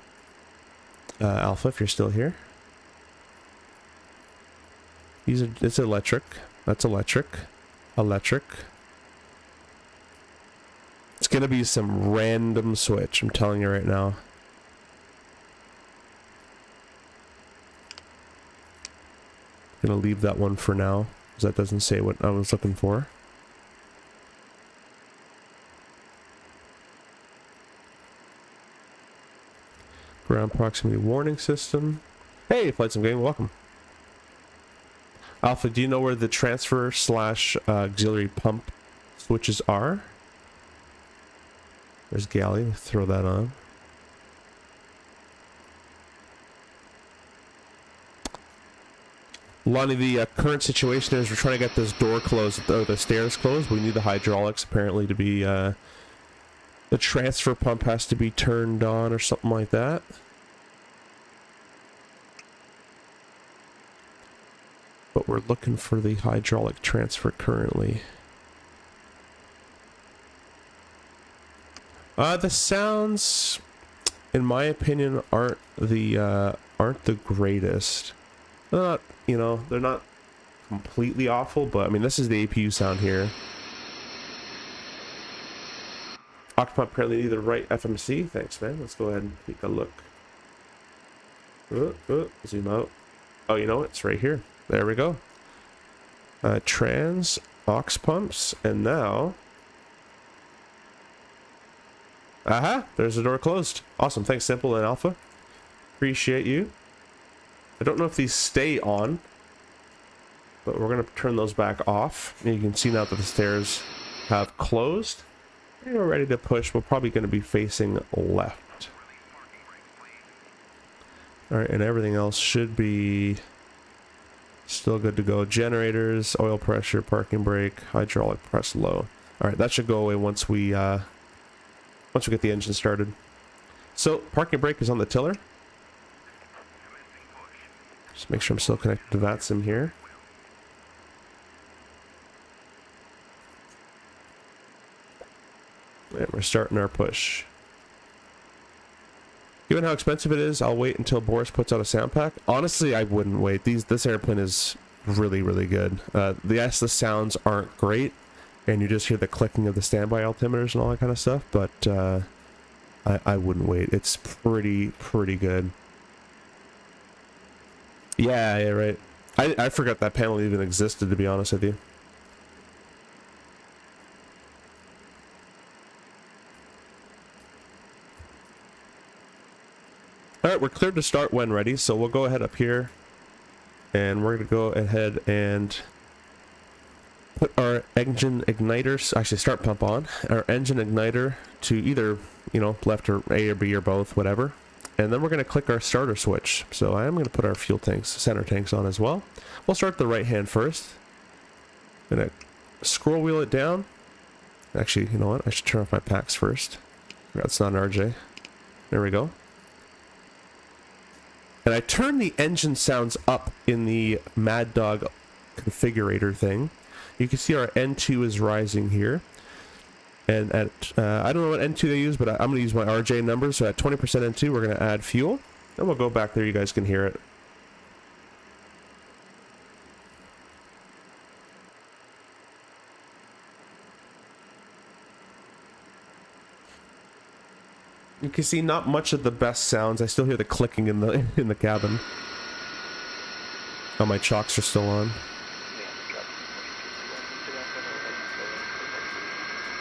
Alpha, if you're still here. It's electric. That's electric. Electric. It's gonna be some random switch, I'm telling you right now. Gonna leave that one for now, because that doesn't say what I was looking for. Ground proximity warning system. Hey, FlightSim Gang, welcome. Alpha, do you know where the transfer slash auxiliary pump switches are? There's Galley, throw that on. Lonnie, the current situation is we're trying to get this door closed, or the stairs closed. We need the hydraulics apparently to be, the transfer pump has to be turned on or something like that. But we're looking for the hydraulic transfer currently. The sounds, in my opinion, aren't the greatest. They're not, you know, they're not completely awful, but I mean, this is the APU sound here. Octopop apparently need the right FMC. Thanks, man. Let's go ahead and take a look. Zoom out. Oh, you know what? It's right here. There we go. Trans, aux pumps, and now... Aha! There's the door closed. Awesome. Thanks, Simple and Alpha. Appreciate you. I don't know if these stay on, but we're going to turn those back off. And you can see now that the stairs have closed. And we're ready to push. We're probably going to be facing left. Alright, and everything else should be still good to go. Generators, oil pressure, parking brake, hydraulic press low. Alright, that should go away once we get the engine started. So, parking brake is on the tiller. Just make sure I'm still connected to VATSIM here. And we're starting our push. Given how expensive it is, I'll wait until Boris puts out a sound pack. Honestly, I wouldn't wait. This airplane is really, really good. The sounds aren't great, and you just hear the clicking of the standby altimeters and all that kind of stuff, but I wouldn't wait. It's pretty good. Yeah, right. I forgot that panel even existed, to be honest with you. Alright, we're cleared to start when ready, so we'll go ahead up here and we're going to go ahead and put our engine igniters, actually start pump on, our engine igniter to either, you know, left or A or B or both, whatever. And then we're going to click our starter switch. So I am going to put our fuel tanks, center tanks on as well. We'll start the right hand first. gonna scroll wheel it down. Actually, you know what? I should turn off my packs first. That's not an RJ. There we go. And I turn the engine sounds up in the Mad Dog configurator thing. You can see our N2 is rising here. And at, I don't know what N2 they use, but I'm going to use my RJ number. So at 20% N2, we're going to add fuel. And we'll go back there. You guys can hear it. You can see not much of the best sounds. I still hear the clicking in the cabin. Oh, my chocks are still on.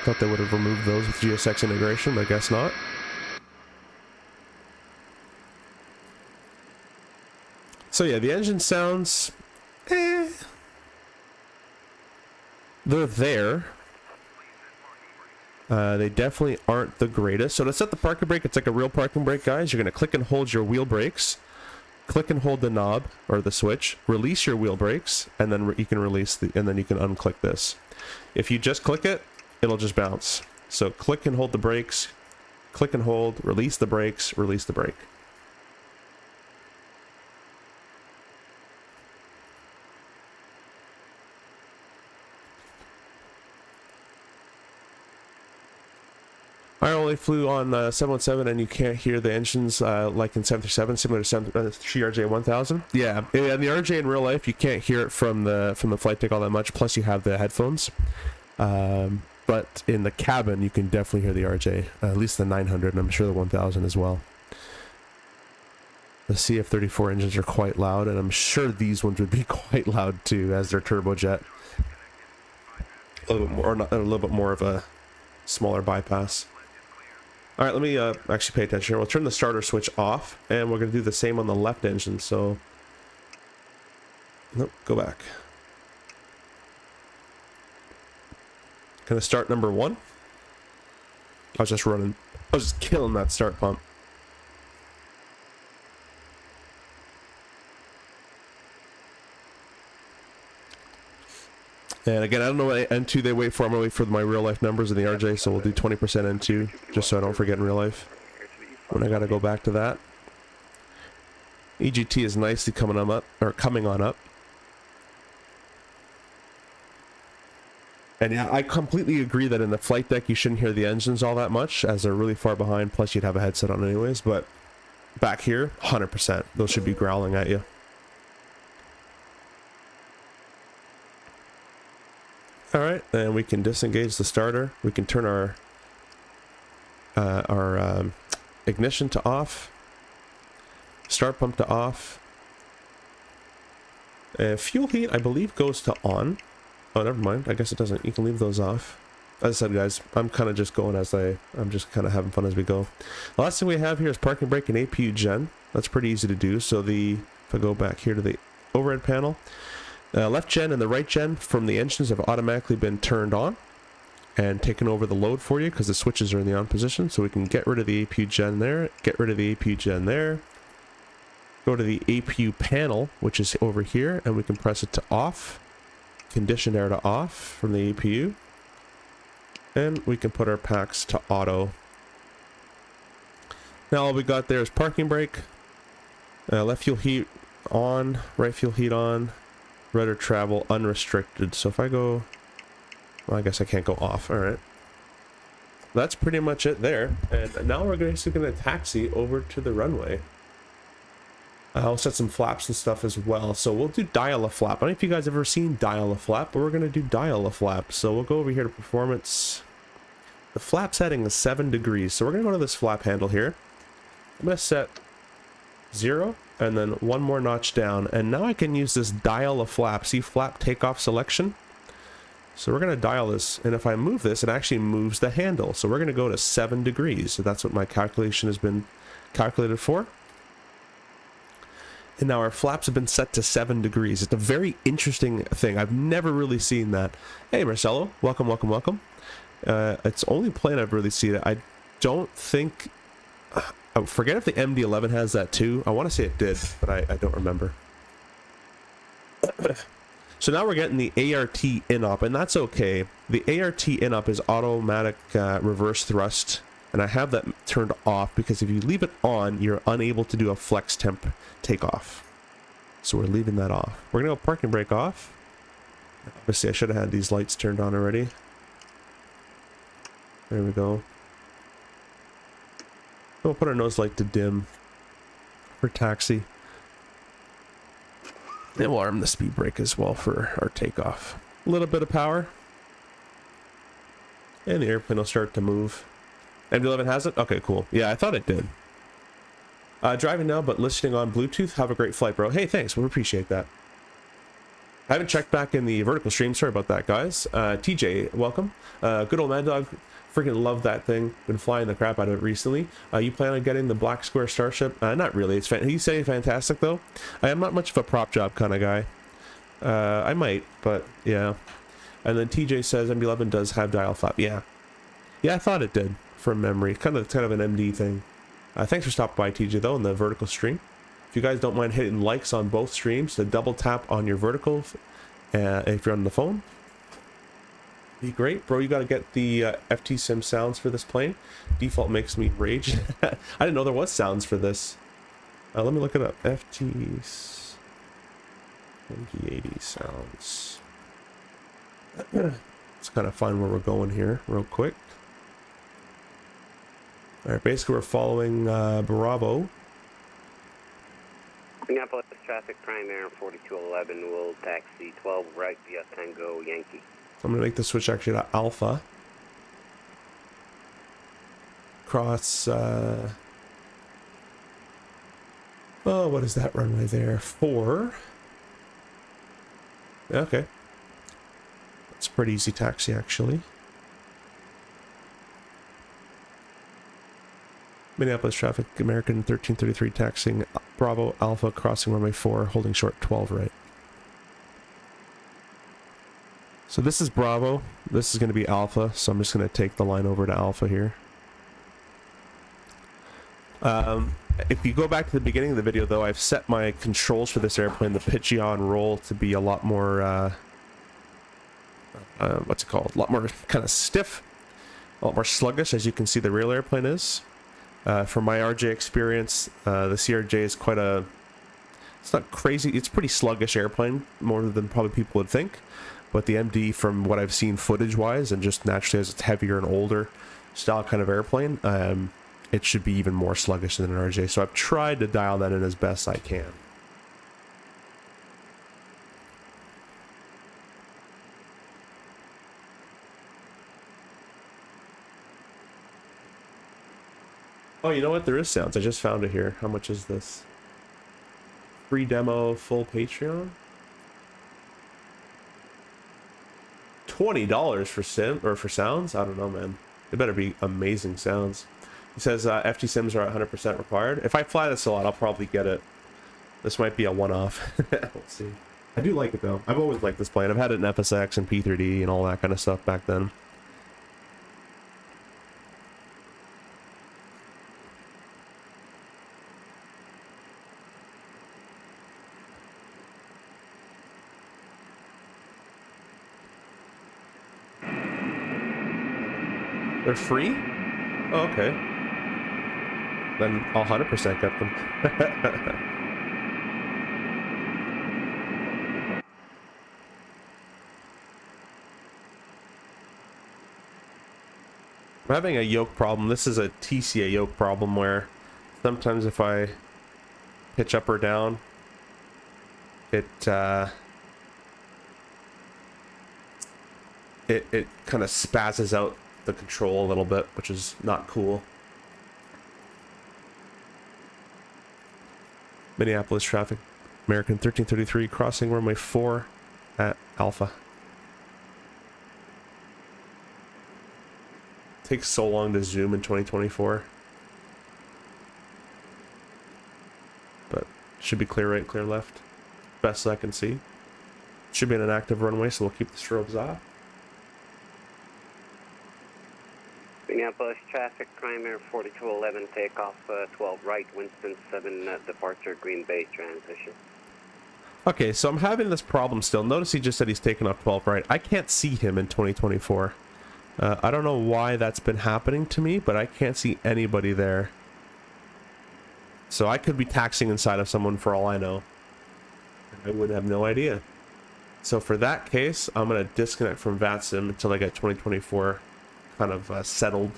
Thought they would have removed those with GSX integration, but I guess not. So yeah, the engine sounds, they're there. They definitely aren't the greatest. So to set the parking brake, it's like a real parking brake, guys. You're going to click and hold your wheel brakes. Click and hold the knob or the switch. Release your wheel brakes, and then you can release the, and then you can unclick this. If you just click it, it'll just bounce. So click and hold the brakes. Click and hold. Release the brakes. Release the brake. I only flew on 717 and you can't hear the engines like in 737, similar to CRJ 1000. Yeah, and the RJ in real life, you can't hear it from the flight deck all that much, plus you have the headphones. But in the cabin, you can definitely hear the RJ, at least the 900, and I'm sure the 1000 as well. The CF34 engines are quite loud, and I'm sure these ones would be quite loud too, as they're turbojet. A little bit more, or not, a little bit more of a smaller bypass. All right, let me actually pay attention here. We'll turn the starter switch off, and we're going to do the same on the left engine. So, nope, go back. Gonna start number 1. I was just running. I was just killing that start pump. And again, I don't know what N2 they wait for. I'm going to wait for my real life numbers in the RJ, so we'll do 20% N2, just so I don't forget in real life when I got to go back to that. EGT is nicely coming on up, or coming on up. And yeah, I completely agree that in the flight deck, you shouldn't hear the engines all that much, as they're really far behind, plus you'd have a headset on anyways, but back here, 100%. Those should be growling at you. Alright, and we can disengage the starter. We can turn our ignition to off. Start pump to off. Fuel heat, I believe, goes to on. Oh, never mind. I guess it doesn't. You can leave those off. As I said, guys, I'm kind of just going as I'm just kind of having fun as we go. The last thing we have here is parking brake and APU gen. That's pretty easy to do. So if I go back here to the overhead panel, left gen and the right gen from the engines have automatically been turned on and taken over the load for you because the switches are in the on position. So we can get rid of the APU gen there, get rid of the APU gen there, go to the APU panel, which is over here, and we can press it to off, condition air to off from the APU, and we can put our packs to auto. Now all we got there is parking brake, left fuel heat on, right fuel heat on, rudder travel unrestricted. So if I go, well, I guess I can't go off. All right, that's pretty much it there. And now we're basically going to taxi over to the runway. I'll set some flaps and stuff as well. So we'll do dial a flap. I don't know if you guys have ever seen dial a flap, but we're going to do dial a flap. So we'll go over here to performance. The flap setting is 7 degrees. So we're going to go to this flap handle here. I'm going to set 0 and then 1 more notch down. And now I can use this dial a flap. See flap takeoff selection? So we're going to dial this. And if I move this, it actually moves the handle. So we're going to go to 7 degrees. So that's what my calculation has been calculated for. And now our flaps have been set to 7 degrees. It's a very interesting thing. I've never really seen that. Hey, Marcelo. Welcome, welcome, welcome. It's the only plane I've really seen it. I don't think... I forget if the MD-11 has that too. I want to say it did, but I don't remember. So now we're getting the ART in-up, and that's okay. The ART in-up is automatic reverse thrust, and I have that turned off because if you leave it on, you're unable to do a flex temp takeoff. So we're leaving that off. We're gonna go parking brake off. Obviously, I should have had these lights turned on already. There we go. We'll put our nose light to dim for taxi. And we'll arm the speed brake as well for our takeoff. A little bit of power. And the airplane will start to move. MD-11 has it? Okay, cool. Yeah, I thought it did. Driving now, but listening on Bluetooth. Have a great flight, bro. Hey, thanks. We appreciate that. I haven't checked back in the vertical stream. Sorry about that, guys. TJ, welcome. Good old Mad Dog. Freaking love that thing. Been flying the crap out of it recently. You plan on getting the Black Square Starship? Not really. It's he's saying fantastic though. I am not much of a prop job kind of guy. I might, but yeah. And then TJ says MD-11 does have dial flap. Yeah, I thought it did from memory. Kind of an MD thing. Thanks for stopping by, TJ, though, in the vertical stream. If you guys don't mind hitting likes on both streams, to double tap on your vertical if you're on the phone. Be great. Bro, you got to get the FT-Sim sounds for this plane. Default makes me rage. I didn't know there was sounds for this. Let me look it up. MD-80 sounds. Let's kind of find where we're going here real quick. All right, basically we're following Bravo. Minneapolis traffic primary 4211 will taxi 12 right via Tango Yankee. I'm going to make the switch actually to Alpha. Cross, oh, what is that runway there? 4. Okay. It's a pretty easy taxi, actually. Minneapolis traffic, American 1333 taxiing Bravo Alpha, crossing runway 4, holding short 12 right. So this is Bravo, this is going to be Alpha, so I'm just going to take the line over to Alpha here. If you go back to the beginning of the video though, I've set my controls for this airplane, the pitch yaw and roll, to be a lot more, what's it called? A lot more kind of stiff, a lot more sluggish, as you can see the real airplane is. From my RJ experience, the CRJ is quite a, it's not crazy, it's pretty sluggish airplane, more than probably people would think. But the MD, from what I've seen footage-wise, and just naturally as it's heavier and older style kind of airplane, it should be even more sluggish than an RJ. So I've tried to dial that in as best I can. Oh, you know what? There is sounds. I just found it here. How much is this? Free demo, full Patreon? $20 for sim or for sounds? I don't know, man. It better be amazing sounds. He says FT sims are 100% required. If I fly this a lot, I'll probably get it. This might be a one-off. Let's see. I do like it though. I've always liked this plane. I've had it in FSX and P3D and all that kind of stuff back then. They're free? Oh, okay. Then I'll 100% get them. I'm having a yoke problem. This is a TCA yoke problem where sometimes if I pitch up or down, it kind of spazzes out the control a little bit, which is not cool. Minneapolis traffic, American 1333 crossing runway 4 at Alpha. Takes so long to zoom in 2024, but should be clear right, clear left, best I can see. Should be in an active runway, so we'll keep the strobes off. Minneapolis traffic primary 4211 takeoff 12 right Winston 7 departure Green Bay transition. Okay, so I'm having this problem still. Notice he just said he's taken off 12 right. I can't see him in 2024. I don't know why that's been happening to me, but I can't see anybody there. So I could be taxiing inside of someone for all I know. I would have no idea. So for that case, I'm going to disconnect from VATSIM until I get 2024 kind of settled,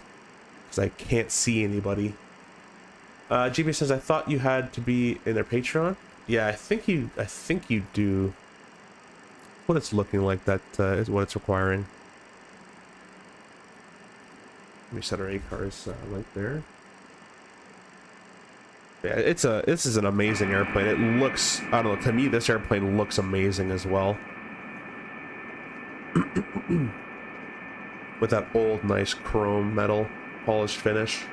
because I can't see anybody. GB says, I thought you had to be in their Patreon. Yeah, I think you do. What it's looking like, that is what it's requiring. Let me set our ACARS link there. Yeah, this is an amazing airplane. It looks, I don't know, to me this airplane looks amazing as well. With that old nice chrome metal polished finish.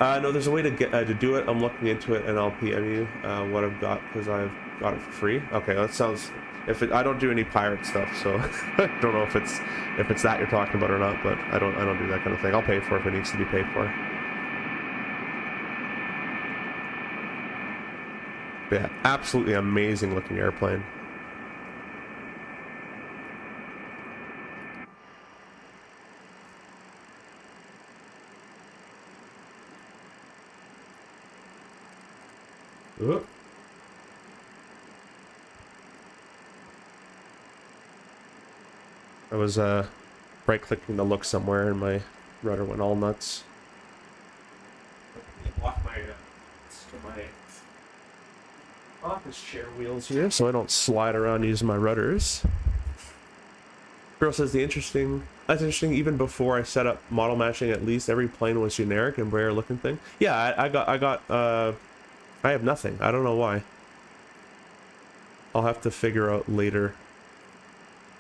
No, there's a way to get to do it. I'm looking into it, and I'll PM you what I've got, because I've got it for free. Okay, that sounds. I don't do any pirate stuff, so I don't know if it's that you're talking about or not. But I don't do that kind of thing. I'll pay for it if it needs to be paid for. But yeah, absolutely amazing looking airplane. Ooh. I was right clicking to look somewhere and my rudder went all nuts. Block my office chair wheels here so I don't slide around using my rudders. Girl says that's interesting. Even before I set up model matching, at least every plane was generic and rare looking thing. Yeah, I have nothing. I don't know why. I'll have to figure out later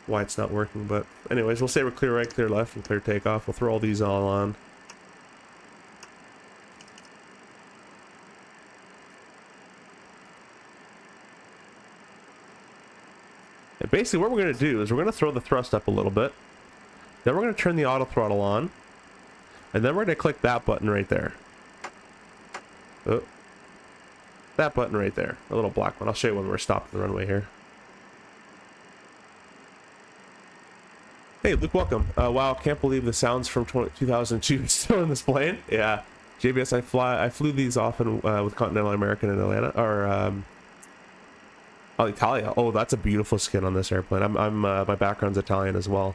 why it's not working, but anyways, we'll say we're clear right, clear left, and clear takeoff. We'll throw all these all on. And basically what we're going to do is we're going to throw the thrust up a little bit. Then we're going to turn the auto throttle on. And then we're going to click that button right there. Oh. That button right there. A little black one. I'll show you when we're stopping the runway here. Hey, Luke, welcome. Wow, can't believe the sounds from 2002 still in this plane. Yeah. JBS, I flew these often with Continental American in Atlanta. Or, Italia. Oh, that's a beautiful skin on this airplane. My background's Italian as well.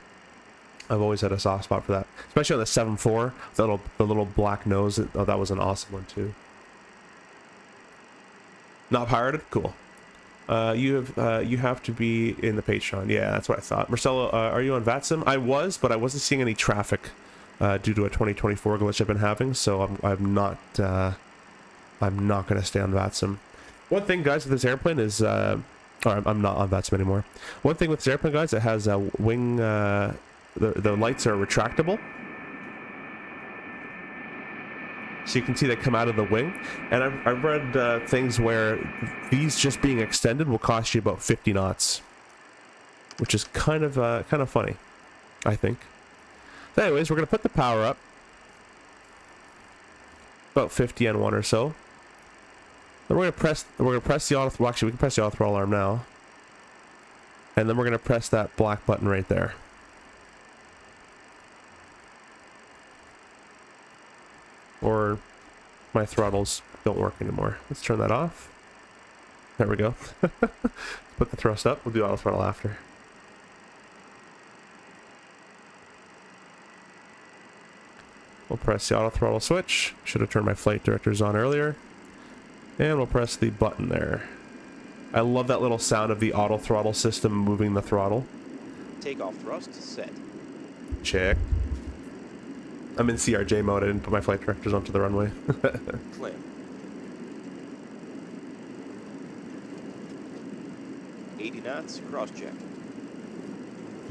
I've always had a soft spot for that, especially on the 7.4. The little black nose. Oh, that was an awesome one too. Not pirated? Cool. You have to be in the Patreon. Yeah, that's what I thought. Marcelo, are you on VATSIM? I was, but I wasn't seeing any traffic due to a 2024 glitch I've been having. So I'm not going to stay on VATSIM. One thing, guys, with this airplane is, I'm not on VATSIM anymore. One thing with this airplane, guys, it has a wing. The lights are retractable. So you can see they come out of the wing. And I've read things where these just being extended will cost you about 50 knots. Which is kind of funny, I think. So anyways, we're going to put the power up. About 50 N1 or so. Then we're going to press the auto, well, actually we can press the auto throttle arm now. And then we're going to press that black button right there. Or my throttles don't work anymore. Let's turn that off. There we go. Put the thrust up. We'll do auto throttle after. We'll press the auto throttle switch. Should have turned my flight directors on earlier. And we'll press the button there. I love that little sound of the auto throttle system moving the throttle. Takeoff thrust set. Check. I'm in CRJ mode. I didn't put my flight directors onto the runway. Clear. $80 knots, cross check.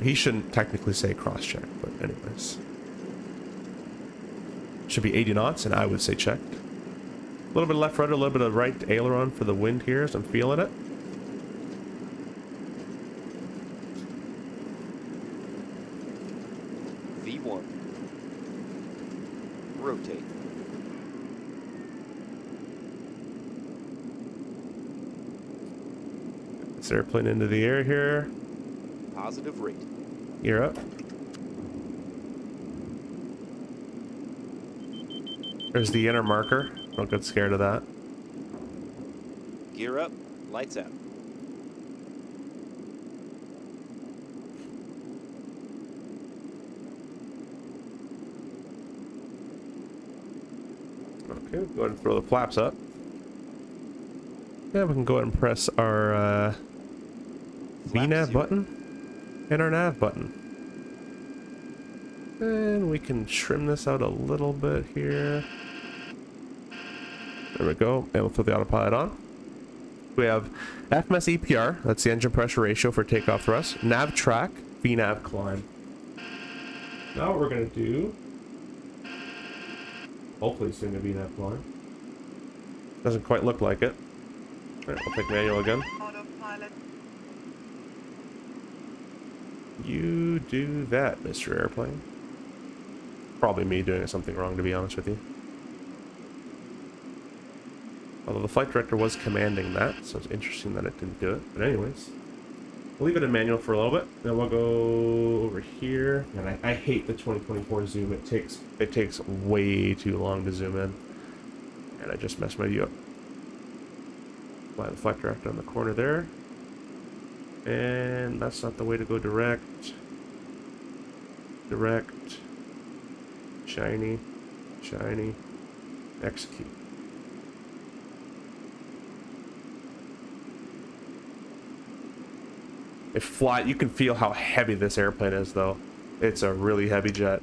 He shouldn't technically say cross check, but anyways. Should be 80 knots, and I would say checked. A little bit of left rudder, a little bit of right aileron for the wind here, as I'm feeling it. V1. Rotate. this airplane into the air here. Positive rate. Gear up. There's the inner marker. Don't get scared of that. Gear up. Lights out. Okay, go ahead and throw the flaps up. Yeah, we can go ahead and press our VNAV button and our nav button. And we can trim this out a little bit here. There we go. And we'll throw the autopilot on. We have FMS EPR, that's the engine pressure ratio for takeoff thrust. Nav track, VNAV climb. Now what we're going to do, hopefully it's going to be VNAV climb. Doesn't quite look like it. Alright, we'll take manual again. Autopilot. You do that, Mr. Airplane. Probably me doing something wrong, to be honest with you. Although the flight director was commanding that, so it's interesting that it didn't do it. But anyways, we'll leave it in manual for a little bit. Then we'll go over here. And I hate the 2024 zoom. It takes way too long to zoom in. And I just messed my view up. Apply the flight director on the corner there. And that's not the way to go. Direct. Direct. Shiny. Shiny. Execute. If flat, you can feel how heavy this airplane is, though. It's a really heavy jet.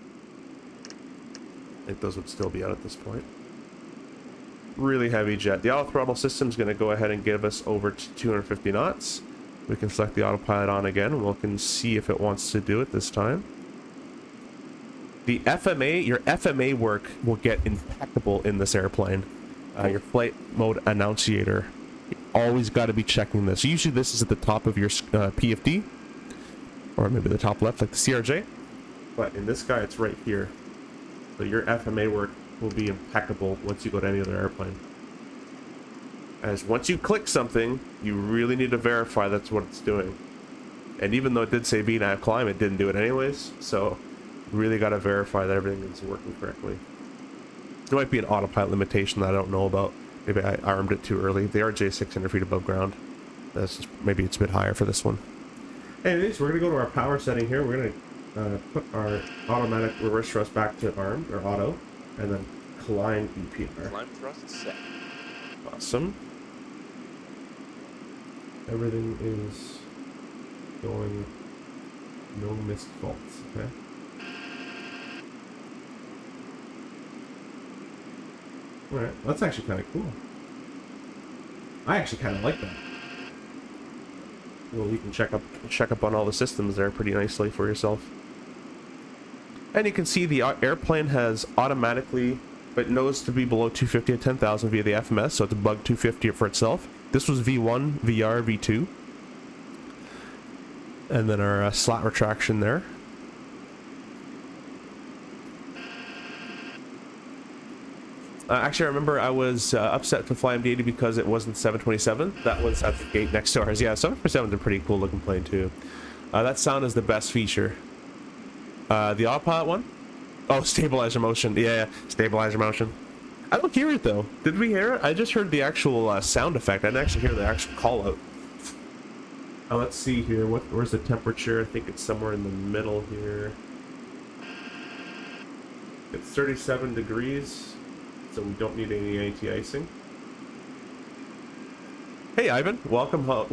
I think those would still be out at this point. Really heavy jet. The auto throttle system is going to go ahead and give us over to 250 knots. We can select the autopilot on again, and we can see if it wants to do it this time. The FMA, your FMA work will get impeccable in this airplane. Your flight mode annunciator. You always got to be checking this. Usually this is at the top of your PFD, or maybe the top left, like the CRJ. But in this guy, it's right here. So your FMA work will be impeccable once you go to any other airplane. As once you click something, you really need to verify that's what it's doing. And even though it did say VNAV climb, it didn't do it anyways. So you really got to verify that everything is working correctly. There might be an autopilot limitation that I don't know about. Maybe I armed it too early. They are J600 feet above ground. Maybe it's a bit higher for this one. Anyways, we're going to go to our power setting here. We're going to put our automatic reverse thrust back to armed, or auto, and then climb EPR. Climb thrust set. Awesome. Everything is going, no missed faults, okay? Alright, that's actually kind of cool. I actually kind of like that. Well, you can check up on all the systems there pretty nicely for yourself. And you can see the airplane has automatically, but knows to be below 250 at 10,000 via the FMS, so it's bugged 250 for itself. This was V1, VR, V2. And then our slat retraction there. Actually, I remember I was upset to fly MD-82 because it wasn't 727. That was at the gate next to ours. Yeah, 747 is a pretty cool looking plane too. That sound is the best feature. The autopilot one? Oh, stabilizer motion. Yeah, stabilizer motion. I don't hear it though. Did we hear it? I just heard the actual sound effect. I didn't actually hear the actual call out. Let's see here. Where's the temperature? I think it's somewhere in the middle here. It's 37 degrees, so we don't need any anti-icing. Hey Ivan, welcome. Hope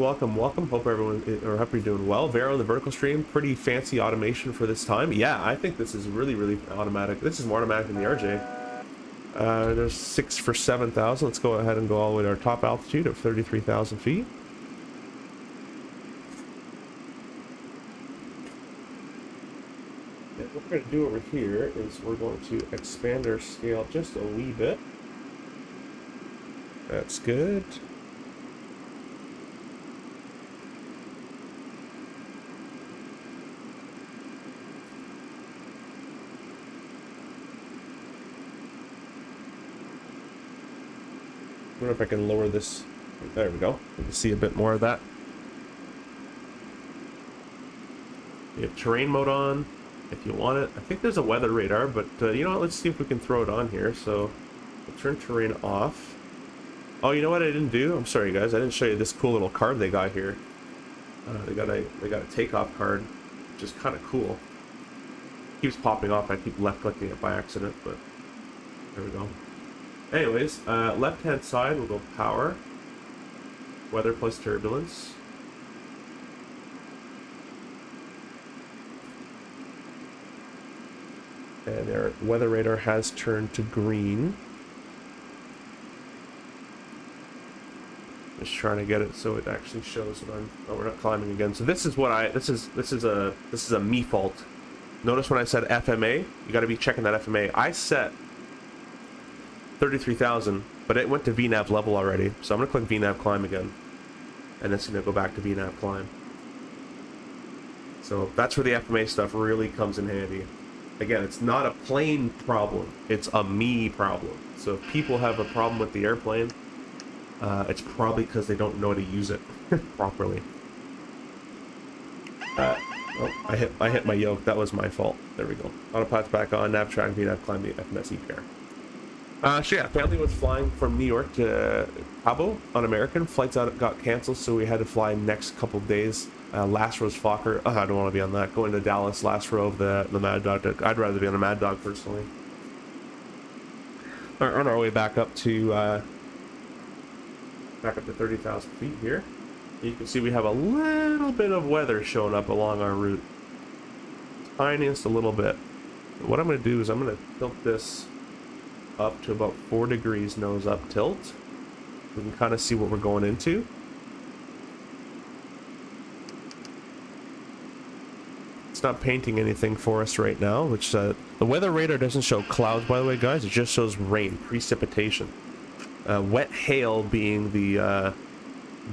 everyone, or hope you're doing well. Vero, the vertical stream, pretty fancy automation for this time. Yeah, I think this is really automatic. This is more automatic than the RJ. There's 6 for 7,000. Let's go ahead and go all the way to our top altitude of 33,000 feet. And what we're going to do over here is we're going to expand our scale just a wee bit. That's good. I wonder if I can lower this. There we go. You can see a bit more of that. You have terrain mode on if you want it. I think there's a weather radar, but you know what? Let's see if we can throw it on here. So we'll turn terrain off. Oh, you know what I didn't do? I'm sorry, guys. I didn't show you this cool little card they got here. They got a takeoff card, which is kind of cool. Keeps popping off. I keep left clicking it by accident, but there we go. Anyways, left hand side we'll go power, weather plus turbulence. And our weather radar has turned to green. Just trying to get it so it actually shows that we're not climbing again. So this is what this is a me fault. Notice when I said FMA, you got to be checking that FMA. I set 33,000, but it went to VNAV level already. So I'm gonna click VNAV climb again, and it's gonna go back to VNAV climb. So that's where the FMA stuff really comes in handy. Again, it's not a plane problem, it's a me problem. So if people have a problem with the airplane, it's probably because they don't know how to use it properly. Oh, I hit my yoke. That was my fault. There we go. Autopilot's back on. Nav track, VNAV climb the FMS pair. So yeah, family was flying from New York to Cabo on American. Flights out got canceled, so we had to fly next couple days. Last row's Fokker. I don't want to be on that. Going to Dallas, last row of the Mad Dog. I'd rather be on the Mad Dog personally. On our way back up to 30,000 feet here. You can see we have a little bit of weather showing up along our route. Tiniest a little bit. What I'm going to do is I'm going to tilt this up to about 4 degrees nose up tilt. We can kind of see what we're going into. It's not painting anything for us right now, which the weather radar doesn't show clouds, by the way, guys. It just shows rain, precipitation. Wet hail being the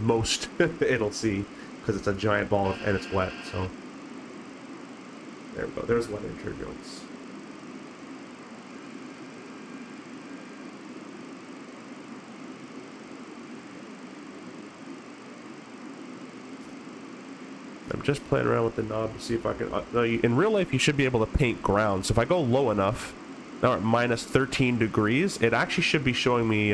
most it'll see, because it's a giant ball and it's wet. So there we go. There's weather turbulence. I'm just playing around with the knob to see if I can. In real life, you should be able to paint ground. So if I go low enough, now at minus 13 degrees, it actually should be showing me.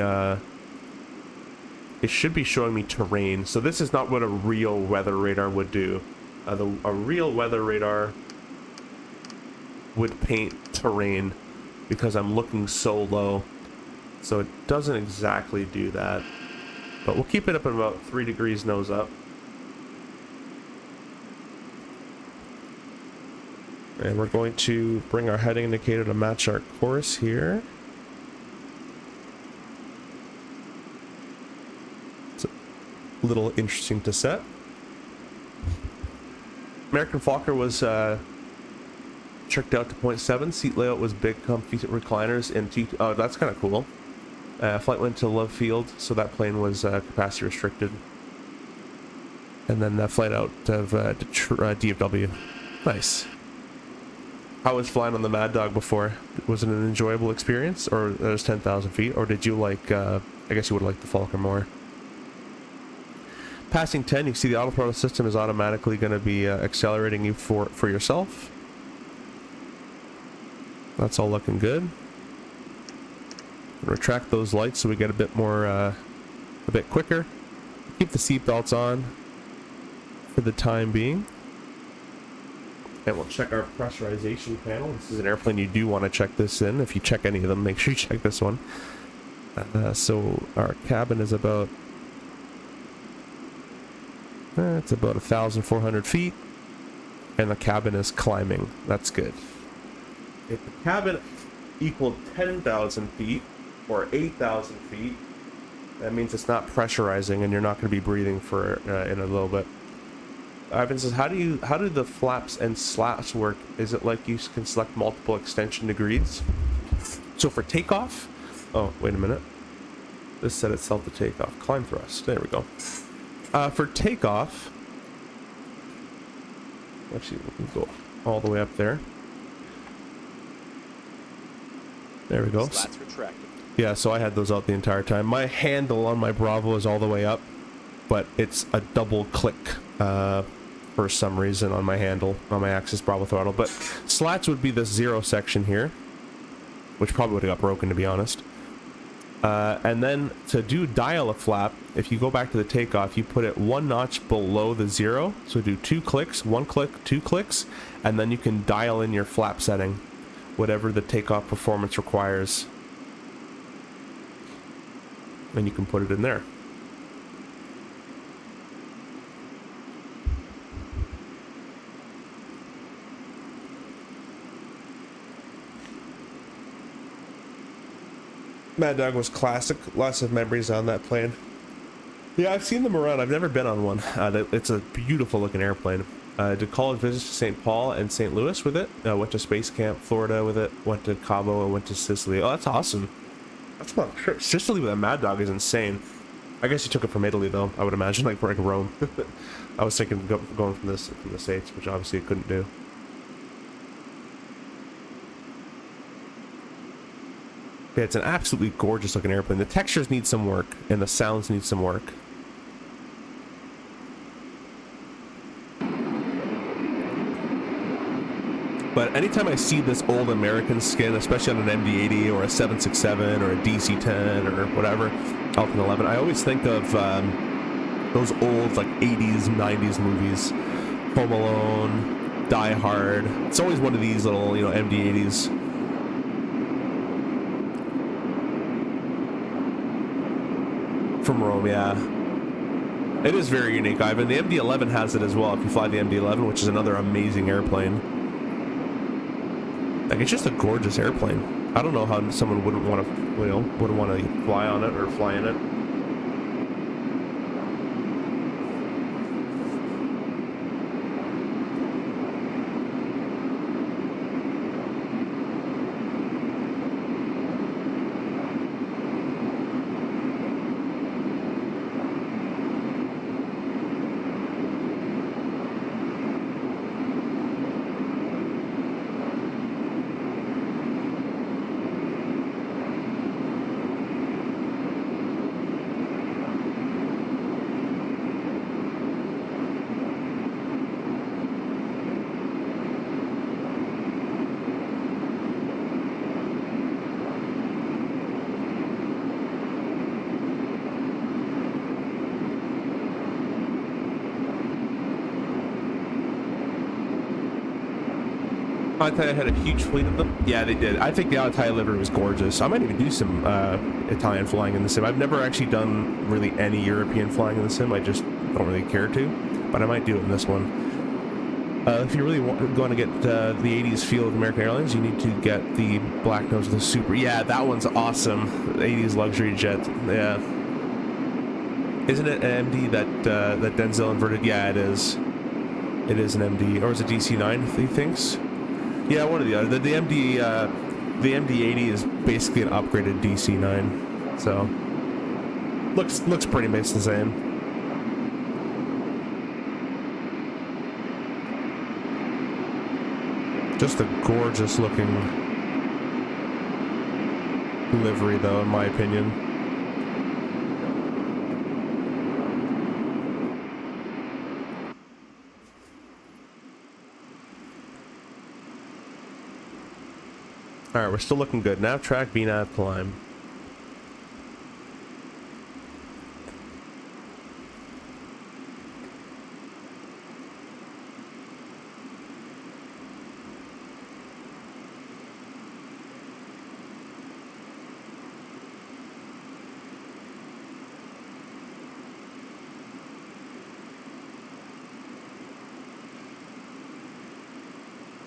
It should be showing me terrain. So this is not what a real weather radar would do. A real weather radar would paint terrain because I'm looking so low. So it doesn't exactly do that. But we'll keep it up at about 3 degrees nose up. And we're going to bring our heading indicator to match our course here. It's a little interesting to set. American Fokker was tricked out to 0.7. Seat layout was big, comfy recliners, and oh, that's kind of cool. Flight went to Love Field, so that plane was capacity restricted. And then that flight out of DFW. Nice. How was flying on the Mad Dog before? Was it an enjoyable experience, or it was 10,000 feet, or did you like, I guess you would like the Fokker more? Passing 10, you can see the autothrottle system is automatically going to be accelerating you for yourself. That's all looking good. Retract those lights so we get a bit more, a bit quicker. Keep the seat belts on for the time being. And we'll check our pressurization panel. This is an airplane you do want to check this in. If you check any of them, make sure you check this one. So our cabin is about... it's about 1,400 feet. And the cabin is climbing. That's good. If the cabin equaled 10,000 feet or 8,000 feet, that means it's not pressurizing and you're not going to be breathing for in a little bit. Ivan says, how do the flaps and slats work? Is it like you can select multiple extension degrees? So for takeoff, oh wait a minute, this set itself to takeoff. Climb thrust. There we go. For takeoff, actually we can go all the way up there. There we go. Slats retracted. Yeah, so I had those out the entire time. My handle on my Bravo is all the way up, but it's a double click for some reason on my handle, on my axis bravo throttle. But slats would be this 0 section here, which probably would have got broken, to be honest. And then to do dial a flap, if you go back to the takeoff, you put it 1 notch below the 0. So do 2 clicks, 1 click, 2 clicks, and then you can dial in your flap setting, whatever the takeoff performance requires. And you can put it in there. Mad Dog was classic. Lots of memories on that plane. Yeah, I've seen them around. I've never been on one. It's a beautiful looking airplane. Did college visits to St. Paul and St. Louis with it. Went to Space Camp, Florida with it. Went to Cabo and went to Sicily. Oh, that's awesome. That's fun. Sure. Sicily with a Mad Dog is insane. I guess you took it from Italy though. I would imagine, like Rome. I was thinking going from the States, which obviously it couldn't do. Yeah, it's an absolutely gorgeous looking airplane. The textures need some work, and the sounds need some work. But anytime I see this old American skin, especially on an MD-80 or a 767 or a DC-10 or whatever, Falcon 11, I always think of those old like 80s, 90s movies. Home Alone, Die Hard. It's always one of these little, you know, MD-80s. From Rome, yeah. It is very unique, Ivan. The MD-11 has it as well, if you fly the MD-11, which is another amazing airplane. Like, it's just a gorgeous airplane. I don't know how someone wouldn't want to, you know, wouldn't want to fly on it or fly in it. Alitalia had a huge fleet of them. Yeah, they did. I think the Alitalia livery was gorgeous. I might even do some Italian flying in the sim. I've never actually done really any European flying in the sim. I just don't really care to, but I might do it in this one. If you really going to get the 80s feel of American Airlines, you need to get the Black Nose with the Super. Yeah, that one's awesome. The 80s luxury jet. Yeah. Isn't it an MD that Denzel inverted? Yeah, it is. It is an MD, or is it DC-9? He thinks. Yeah, one of the other. The MD-80 is basically an upgraded DC-9, so looks pretty much the same. Just a gorgeous looking livery, though, in my opinion. Alright, we're still looking good. Nav track, VNAV climb.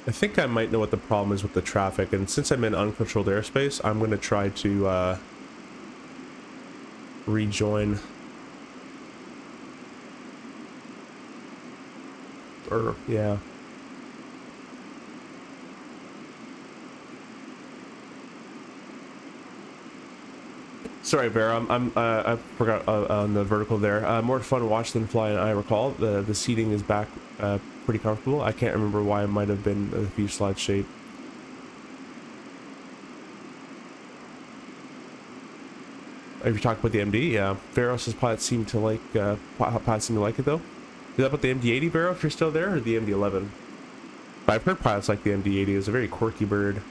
I think I might know what the problem is with the traffic, and since I'm in uncontrolled airspace, I'm going to try to rejoin. Or, yeah. Sorry, Bear. I forgot on the vertical there. More fun to watch than fly, and I recall the seating is back pretty comfortable. I can't remember why it might have been a fuselage shape. If you're talking about the MD, yeah, Veros' pilots seem to like it though. Is that about the MD-80 Vero if you're still there, or the MD-11? I've heard pilots like the MD-80. It's a very quirky bird.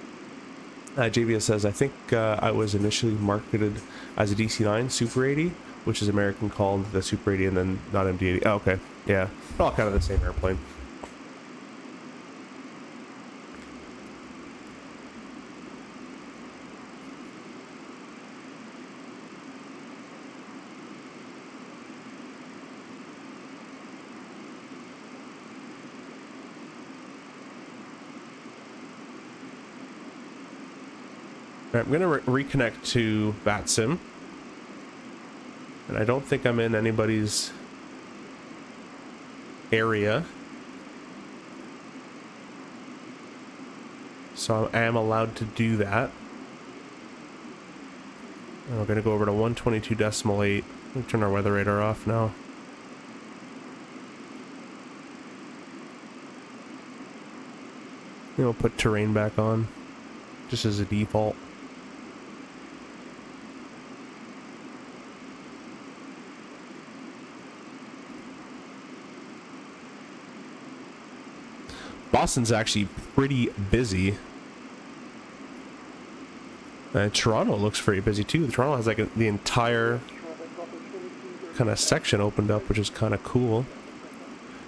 JBS says, I think I was initially marketed as a DC-9 Super 80, which is American called the Super 80 and then not MD-80. Oh, okay. Yeah. All kind of the same airplane. I'm going to reconnect to VATSIM. And I don't think I'm in anybody's area. So I am allowed to do that. And we're going to go over to 122.8. Let me turn our weather radar off now. We'll put terrain back on, just as a default. Boston's actually pretty busy. Toronto looks pretty busy too. Toronto has like the entire kind of section opened up, which is kind of cool.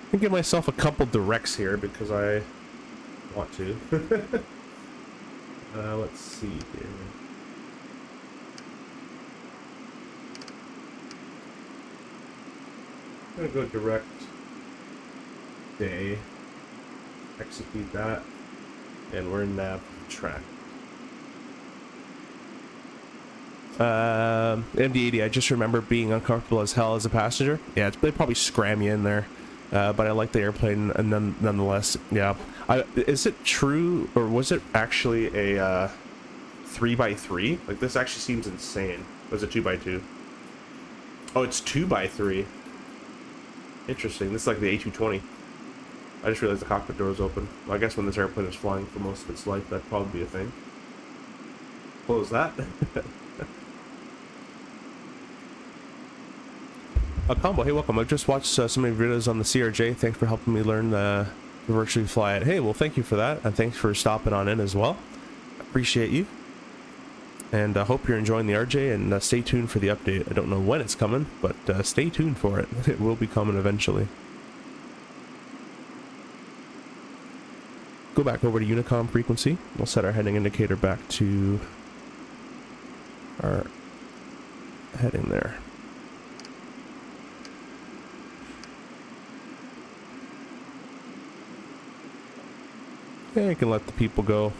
I can give myself a couple directs here because I want to. Let's see here. I'm gonna go direct day. Execute that, and we're in nav track. MD-80, I just remember being uncomfortable as hell as a passenger. Yeah, they probably scram you in there, but I like the airplane nonetheless. Yeah, is it true, or was it actually a 3x3? Like, this actually seems insane. Was it 2x2? Oh, it's 2x3. Interesting. This is like the A220. I just realized the cockpit door was open. Well, I guess when this airplane is flying for most of its life, that'd probably be a thing. Close that. Combo, hey, welcome. I've just watched so many videos on the CRJ. Thanks for helping me learn to virtually fly it. Hey, well, thank you for that, and thanks for stopping on in as well. Appreciate you. And I hope you're enjoying the RJ, and stay tuned for the update. I don't know when it's coming, but stay tuned for it. It will be coming eventually. Go back over to Unicom frequency. We'll set our heading indicator back to our heading there. Yeah, you can let the people go.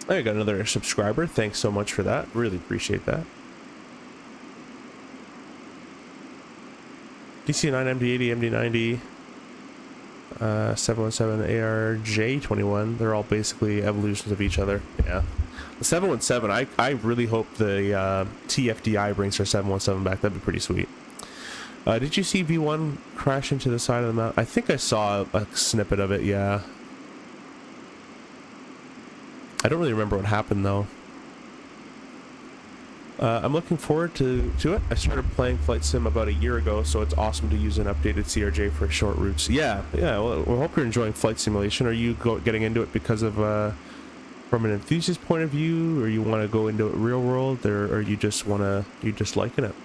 I got another subscriber. Thanks so much for that. Really appreciate that. DC-9, MD-80, MD-90, 717, ARJ21. They're all basically evolutions of each other. Yeah. The 717, I really hope the TFDI brings their 717 back. That'd be pretty sweet. Did you see V1 crash into the side of the mountain? I think I saw a snippet of it, yeah. I don't really remember what happened though. I'm looking forward to it. I started playing Flight Sim about a year ago, so it's awesome to use an updated CRJ for short routes. Yeah. Well, I hope you're enjoying flight simulation. Are you getting into it because of from an enthusiast point of view, or you want to go into it real world, or you just liking it?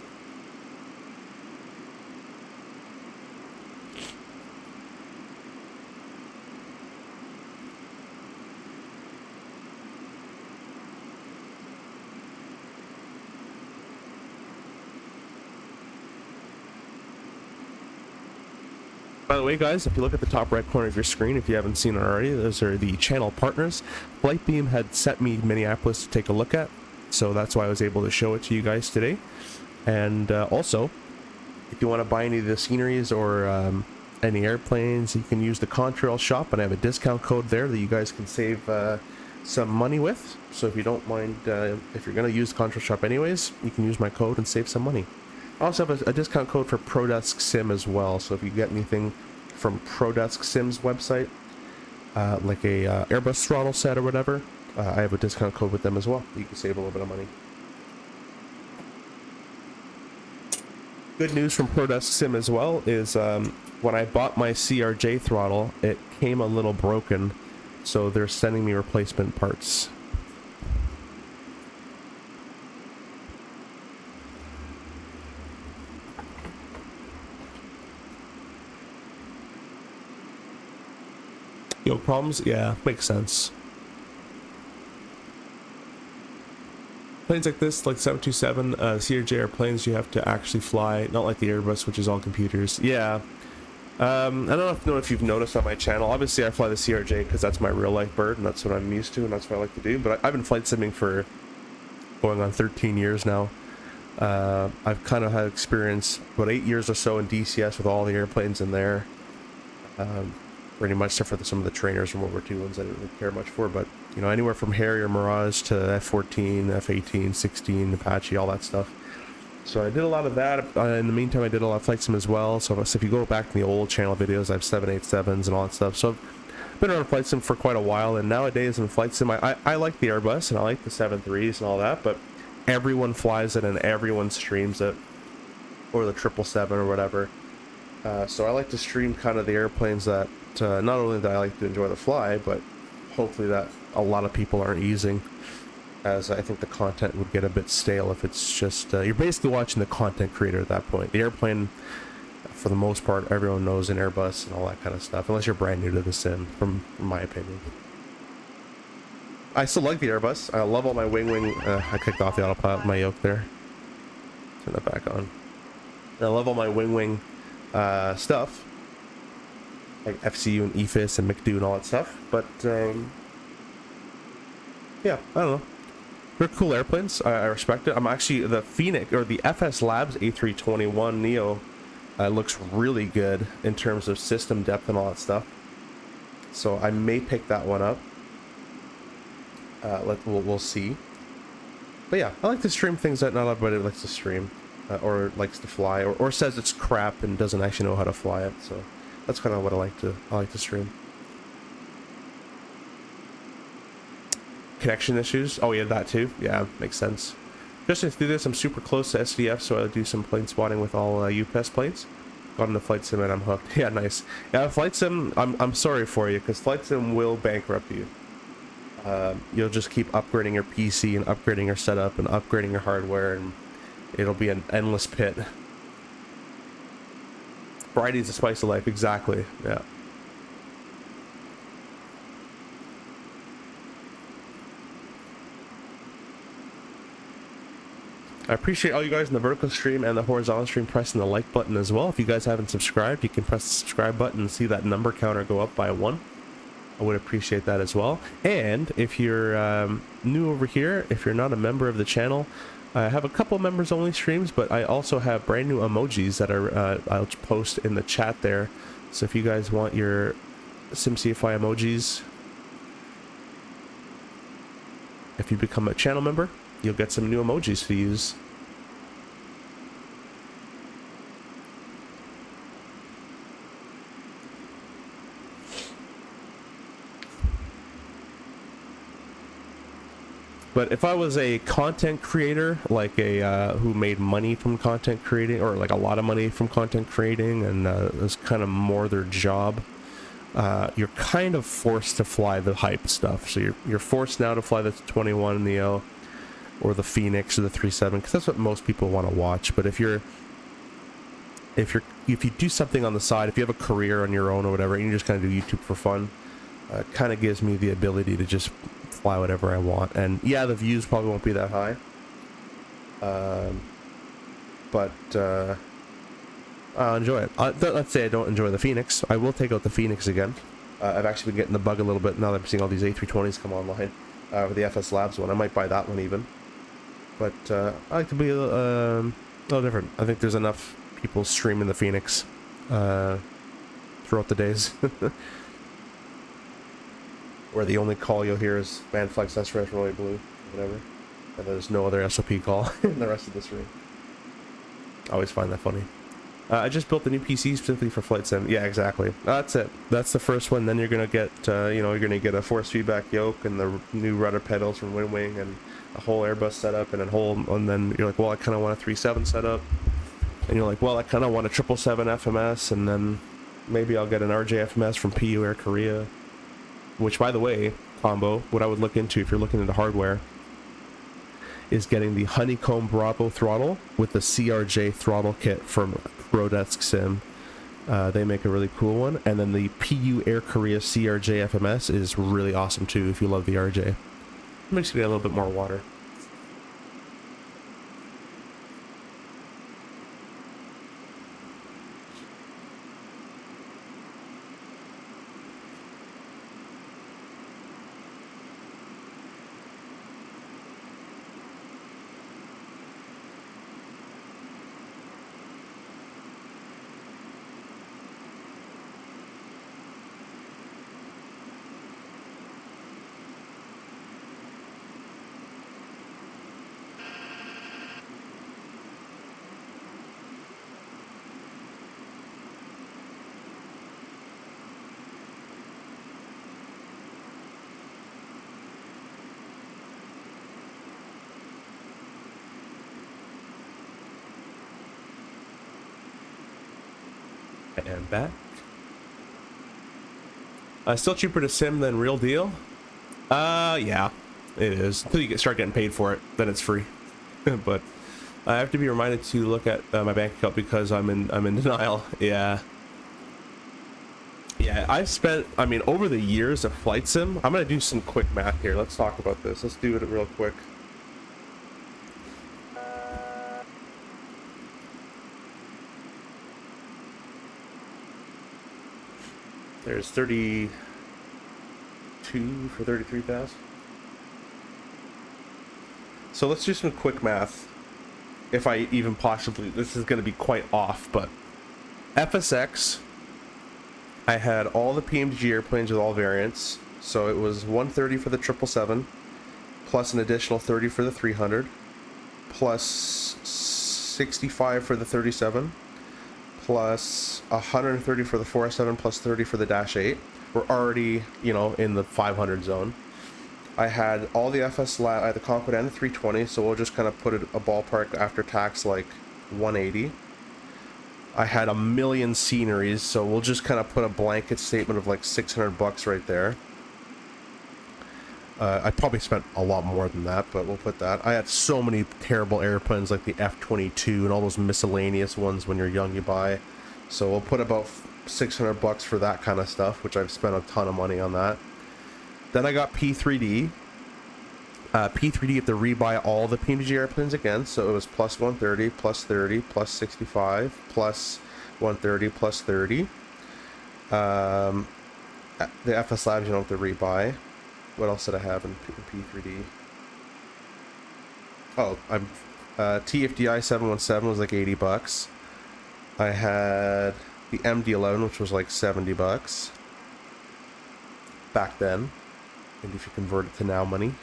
By the way, guys, if you look at the top right corner of your screen, if you haven't seen it already, those are the channel partners. Flightbeam had sent me Minneapolis to take a look at, so that's why I was able to show it to you guys today. And also, if you want to buy any of the sceneries or any airplanes, you can use the Contrail shop, and I have a discount code there that you guys can save some money with. So if you don't mind, if you're going to use the Contrail shop anyways, you can use my code and save some money. I also have a discount code for ProDesk Sim as well, so if you get anything from ProDesk Sim's website, like a Airbus throttle set or whatever, I have a discount code with them as well. You can save a little bit of money. Good news from ProDesk Sim as well is when I bought my CRJ throttle, it came a little broken, so they're sending me replacement parts. Yoke problems? Yeah, makes sense. Planes like this, like 727, CRJ airplanes, you have to actually fly, not like the Airbus, which is all computers. Yeah. I don't know if you've noticed on my channel. Obviously, I fly the CRJ because that's my real life bird, and that's what I'm used to, and that's what I like to do. But I've been flight simming for going on 13 years now. I've kind of had experience, about 8 years or so in DCS with all the airplanes in there. Pretty much, except for some of the trainers from World War II ones I didn't really care much for, but you know, anywhere from Harrier, Mirage to F-14, F-18, 16, Apache, all that stuff. So I did a lot of that. In the meantime, I did a lot of flight sim as well. So if you go back to the old channel videos, I have 787s and all that stuff. So I've been around flight sim for quite a while, and nowadays in flight sim, I like the Airbus and I like the 7.3s and all that, but everyone flies it and everyone streams it, or the 777 or whatever. So I like to stream kind of the airplanes that not only that I like to enjoy the fly, but hopefully that a lot of people aren't using, as I think the content would get a bit stale if it's just you're basically watching the content creator at that point. The airplane, for the most part, everyone knows an Airbus and all that kind of stuff, unless you're brand new to the sim, from my opinion. I still like the Airbus. I love all my wing. I kicked off the autopilot with my yoke there. Turn that back on. And I love all my wing stuff, like FCU and EFIS and McDo and all that stuff, but yeah, I don't know, they're cool airplanes. I respect it. I'm actually, the Phoenix, or the FS Labs A321 Neo looks really good in terms of system depth and all that stuff, so I may pick that one up. We'll see. But yeah, I like to stream things that not everybody likes to stream, or likes to fly, or says it's crap and doesn't actually know how to fly it. So that's kind of what I like to stream. Connection issues. Oh yeah, that too. Yeah, makes sense. Just to do this, I'm super close to SDF, so I'll do some plane spotting with all UPS planes. Got into flight sim and I'm hooked. Yeah, nice. Yeah, flight sim. I'm sorry for you, because flight sim will bankrupt you. You'll just keep upgrading your PC and upgrading your setup and upgrading your hardware, and it'll be an endless pit. Variety's the spice of life. Exactly. Yeah. I appreciate all you guys in the vertical stream and the horizontal stream pressing the like button as well. If you guys haven't subscribed, you can press the subscribe button and see that number counter go up by 1. I would appreciate that as well. And if you're new over here, if you're not a member of the channel, I have a couple members only streams, but I also have brand new emojis that are I'll post in the chat there. So if you guys want your SimCFI emojis, if you become a channel member, you'll get some new emojis to use. But if I was a content creator, like a who made money from content creating, or like a lot of money from content creating, and it was kind of more their job, you're kind of forced to fly the hype stuff. So you're forced now to fly the 21 Neo, or the Phoenix, or the 37, because that's what most people want to watch. But if you do something on the side, if you have a career on your own or whatever, and you just kind of do YouTube for fun, kind of gives me the ability to just fly whatever I want. And yeah, the views probably won't be that high, but I'll enjoy it. Let's say I don't enjoy the Phoenix. I will take out the Phoenix again. I've actually been getting the bug a little bit now that I'm seeing all these A320s come online. With the FS Labs one. I might buy that one even. But I like to be a little different. I think there's enough people streaming the Phoenix throughout the days. Where the only call you'll hear is Manflex SRS Roy Blue, whatever. And there's no other SOP call in the rest of this room. I always find that funny. I just built a new PC specifically for flight sim. Yeah, exactly. That's it. That's the first one. Then you're gonna get, you know, you're gonna get a force feedback yoke and the new rudder pedals from Wing and a whole Airbus setup and then you're like, well, I kind of want a 3.7 setup, and you're like, well, I kind of want a 777 FMS, and then maybe I'll get an RJ FMS from PU Air Korea. Which, by the way, combo, what I would look into if you're looking into hardware is getting the Honeycomb Bravo throttle with the CRJ throttle kit from Rodesk Sim. They make a really cool one. And then the PU Air Korea CRJ FMS is really awesome too if you love the RJ. Makes you get a little bit more water. And back. Still cheaper to sim than real deal? Yeah, it is. Until you start getting paid for it, then it's free. But I have to be reminded to look at my bank account because I'm in denial. Yeah. Yeah, I've spent, I mean, over the years of flight sim, I'm gonna do some quick math here. Let's talk about this. Let's do it real quick. There's 32 for 33,000. So let's do some quick math. If I even possibly, this is going to be quite off, but FSX, I had all the PMG airplanes with all variants. So it was 130 for the 777, plus an additional 30 for the 300, plus 65 for the 37. Plus 130 for the 407, plus 30 for the Dash 8. We're already, you know, in the 500 zone. I had all the FS Lab, I had the Cockpit and the 320, so we'll just kind of put it a ballpark after tax like 180. I had a million sceneries, so we'll just kind of put a blanket statement of like 600 bucks right there. I probably spent a lot more than that, but we'll put that. I had so many terrible airplanes like the F-22 and all those miscellaneous ones when you're young you buy. So we'll put about 600 bucks for that kind of stuff, which I've spent a ton of money on that. Then I got P3D. P3D, you have to rebuy all the PMG airplanes again, so it was plus 130, plus 30, plus 65, plus 130, plus 30. The FS Labs you don't have to rebuy. What else did I have in P3D? Oh, I'm TFDI 717 was like 80 bucks. I had the MD-11, which was like 70 bucks back then, and if you convert it to now money.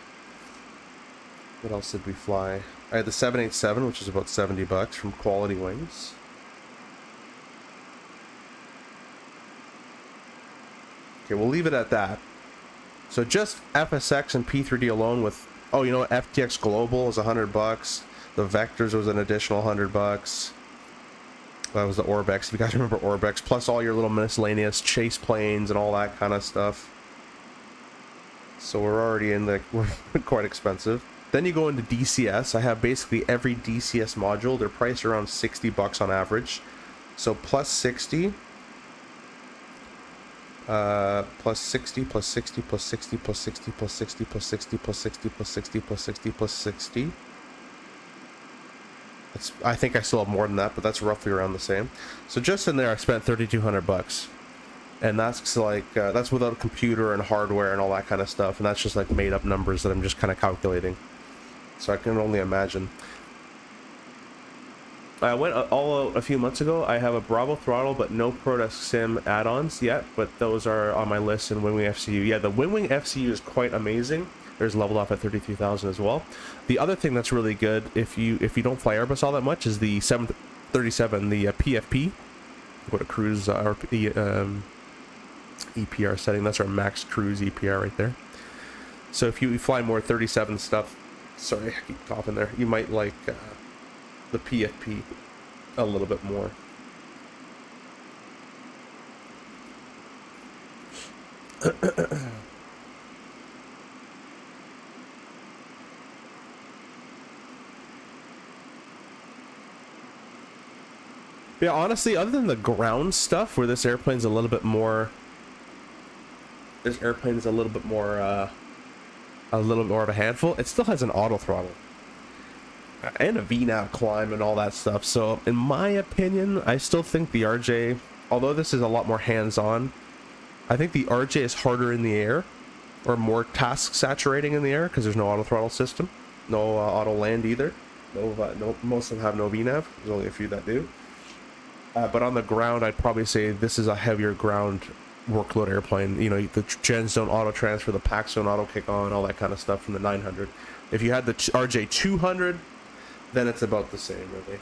What else did we fly? I had the 787, which is about 70 bucks from Quality Wings. Okay, we'll leave it at that. So just FSX and P3D alone with, oh, you know what, FTX Global was 100 bucks. The Vectors was an additional 100 bucks. That was the Orbex, if you guys remember Orbex, plus all your little miscellaneous chase planes and all that kind of stuff. So we're already in the, we're quite expensive. Then you go into DCS. I have basically every DCS module. They're priced around 60 bucks on average. So plus 60. Plus 60, plus 60, plus 60, plus 60, plus 60, plus 60, plus 60, plus 60, plus 60, plus 60. I think I still have more than that, but that's roughly around the same. So just in there, I spent 3,200 bucks, and that's like that's without a computer and hardware and all that kind of stuff, and that's just like made up numbers that I'm just kind of calculating. So I can only imagine. I went all out a few months ago. I have a Bravo throttle, but no Prodesk Sim add-ons yet, but those are on my list in Wingwing FCU. Yeah, the Wingwing FCU is quite amazing. There's leveled off at 33,000 as well. The other thing that's really good, if you don't fly Airbus all that much, is the 737, the PFP. Go to cruise EPR setting. That's our max cruise EPR right there. So if you fly more 37 stuff, sorry, I keep coughing there, you might like the PFP a little bit more. Yeah, honestly, other than the ground stuff, where this airplane's a little bit more, a little more of a handful, it still has an auto throttle and a VNAV climb and all that stuff. So in my opinion, I still think the RJ, although this is a lot more hands-on, I think the RJ is harder in the air, or more task saturating in the air, because there's no auto throttle system, no auto land either. No, most of them have no VNAV. There's only a few that do. But on the ground, I'd probably say this is a heavier ground workload airplane. You know, the gens don't auto transfer, the packs don't auto kick on, all that kind of stuff from the 900. If you had the RJ 200, then it's about the same, really.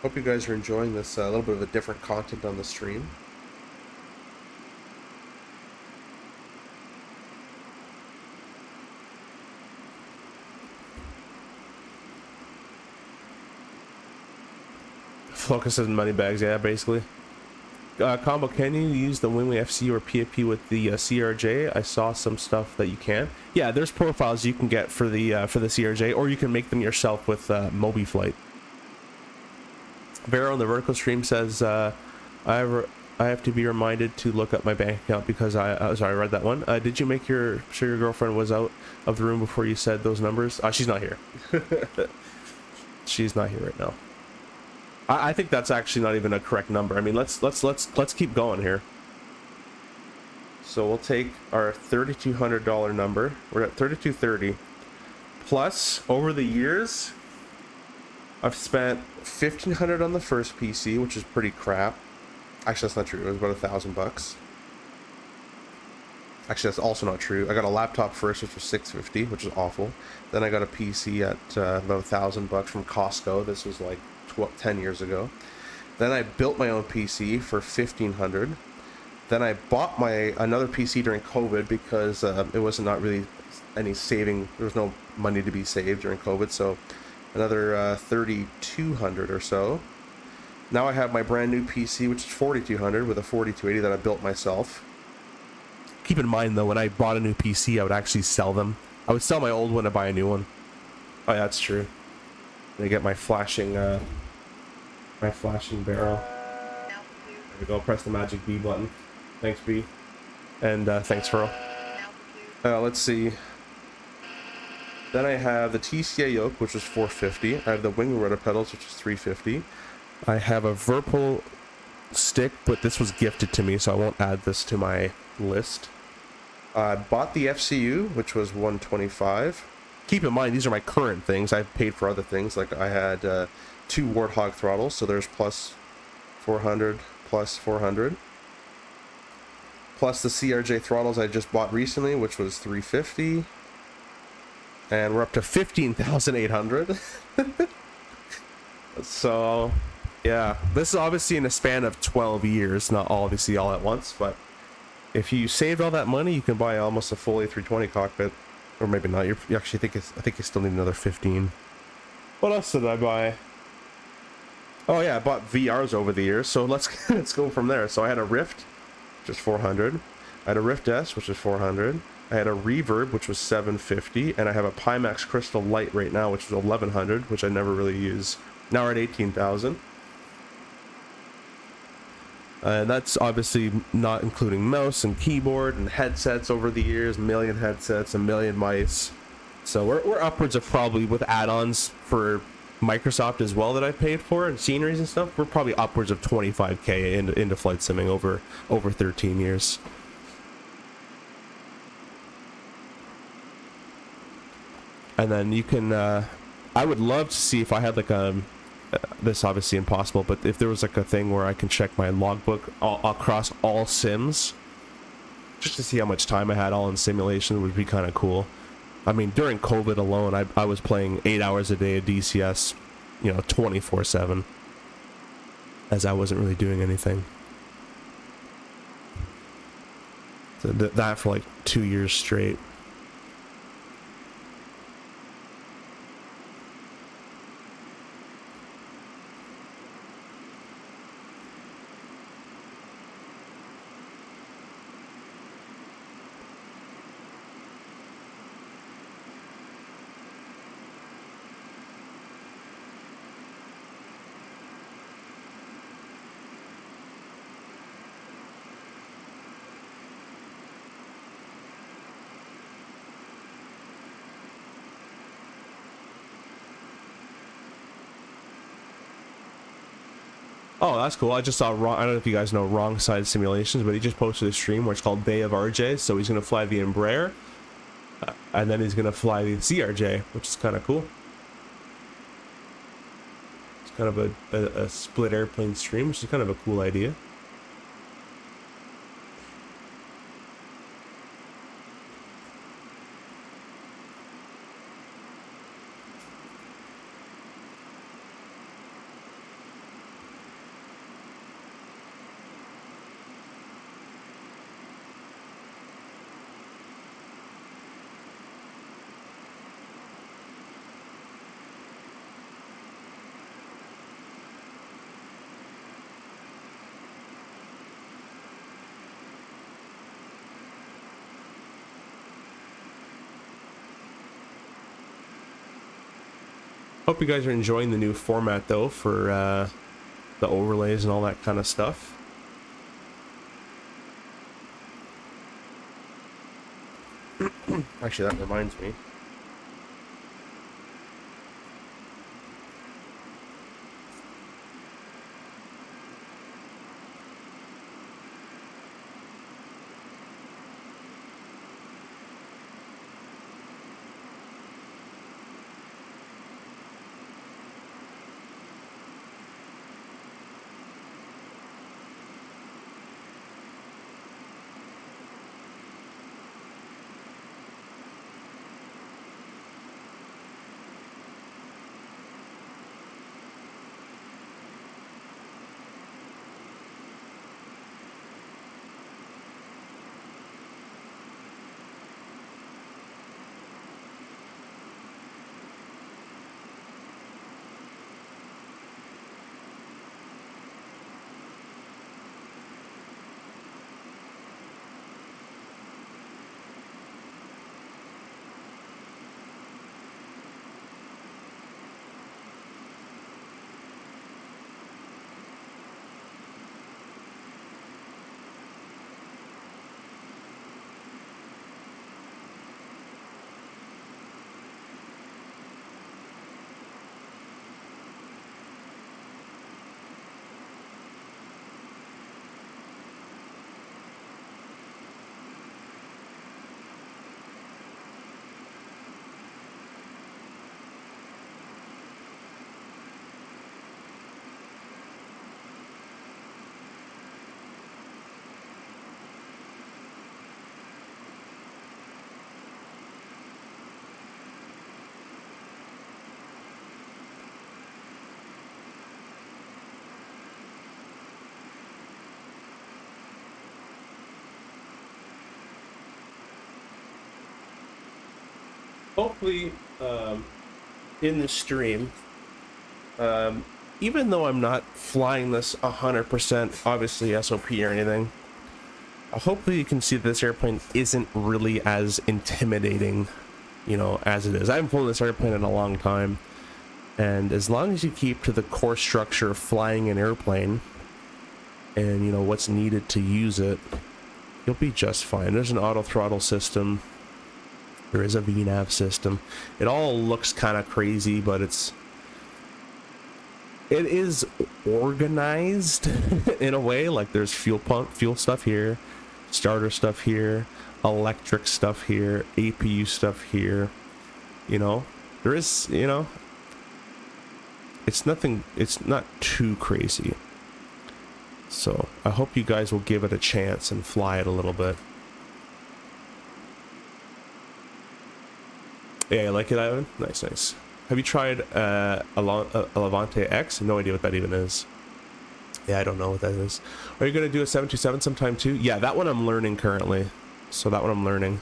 Hope you guys are enjoying this a little bit of a different content on the stream. Focus and money bags, yeah, basically. Combo, can you use the Wingway FC or PFP with the CRJ? I saw some stuff that you can. Yeah, there's profiles you can get for the CRJ, or you can make them yourself with MobiFlight. Vera on the vertical stream says, I have to be reminded to look up my bank account because sorry, I read that one. Did you make sure your girlfriend was out of the room before you said those numbers? She's not here. She's not here right now. I think that's actually not even a correct number. I mean, let's keep going here. So we'll take our $3,200 number. We're at $3,230. Plus, over the years, I've spent $1,500 on the first PC, which is pretty crap. Actually, that's not true. It was about $1,000. Actually, that's also not true. I got a laptop first, which was $650, which is awful. Then I got a PC at about $1,000 from Costco. This was like 10 years ago. Then I built my own PC for $1,500. Then I bought another PC during COVID because it was not really any saving. There was no money to be saved during COVID, so another $3,200 or so. Now I have my brand new PC, which is $4,200 with a 4280 that I built myself. Keep in mind though, when I bought a new PC, I would actually sell them. I would sell my old one to buy a new one. Oh yeah, that's true. I get my flashing barrel. There we go. Press the magic B button. Thanks, B. And thanks, Furl. Let's see. Then I have the TCA yoke, which is $450. I have the wing rotor pedals, which is $350. I have a Verpal stick, but this was gifted to me, so I won't add this to my list. I bought the FCU, which was $125. Keep in mind, these are my current things. I've paid for other things, like I had 2 Warthog throttles, so there's plus 400, plus 400. Plus the CRJ throttles I just bought recently, which was $350. And we're up to 15,800. So, yeah, this is obviously in a span of 12 years, not obviously all at once, but if you saved all that money, you can buy almost a full A320 cockpit. Or maybe not. You actually I think you still need another 15. What else did I buy? Oh yeah, I bought VRs over the years, so let's go from there. So I had a Rift, which is $400. I had a Rift S, which is $400. I I had a reverb, which was 750, and I have a Pimax Crystal Light right now, which is 1100, which I never really use. Now we're at 18,000. And that's obviously not including mouse and keyboard and headsets over the years, a million headsets, a million mice. So we're upwards of probably, with add-ons for Microsoft as well that I paid for, and sceneries and stuff, we're probably upwards of 25k into flight simming over 13 years. And then you can, I would love to see if I had like a, this obviously impossible, but if there was like a thing where I can check my logbook across all sims, just to see how much time I had all in simulation, would be kind of cool. I mean, during COVID alone, I was playing 8 hours a day of DCS, you know, 24/7, as I wasn't really doing anything. So that for like 2 years straight. Oh, that's cool. I just saw wrong. I don't know if you guys know Wrong Side Simulations, but he just posted a stream where it's called Day of RJ. So he's going to fly the Embraer, and then he's going to fly the CRJ, which is kind of cool. It's kind of a split airplane stream, which is kind of a cool idea. Hope you guys are enjoying the new format though for the overlays and all that kind of stuff. Actually, that reminds me. Hopefully, in the stream, even though I'm not flying this 100%, obviously SOP or anything, hopefully you can see that this airplane isn't really as intimidating, you know, as it is. I haven't flown this airplane in a long time, and as long as you keep to the core structure of flying an airplane and, you know, what's needed to use it, you'll be just fine. There's an auto throttle system. There is a VNAV system. It all looks kind of crazy, but it is organized in a way. Like there's fuel stuff here, starter stuff here, electric stuff here, APU stuff here. You know, there is, you know, it's not too crazy. So I hope you guys will give it a chance and fly it a little bit. Yeah, I like it, Ivan. Nice, nice. Have you tried a Levante X? No idea what that even is. Yeah, I don't know what that is. Are you going to do a 727 sometime too? Yeah, that one I'm learning currently. So that one I'm learning.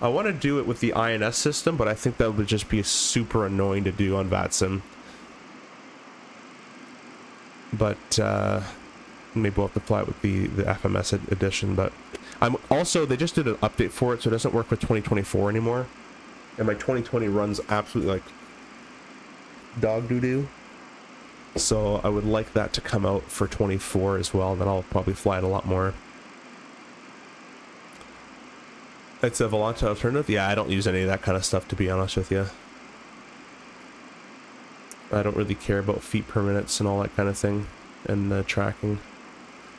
I want to do it with the INS system, but I think that would just be super annoying to do on VATSIM. But maybe we'll have to fly it with the FMS edition. But I'm also, they just did an update for it, so it doesn't work with 2024 anymore. And my 2020 runs absolutely like dog doo-doo. So I would like that to come out for 24 as well. Then I'll probably fly it a lot more. It's a Volante alternative. Yeah, I don't use any of that kind of stuff, to be honest with you. I don't really care about feet per minutes and all that kind of thing, and tracking.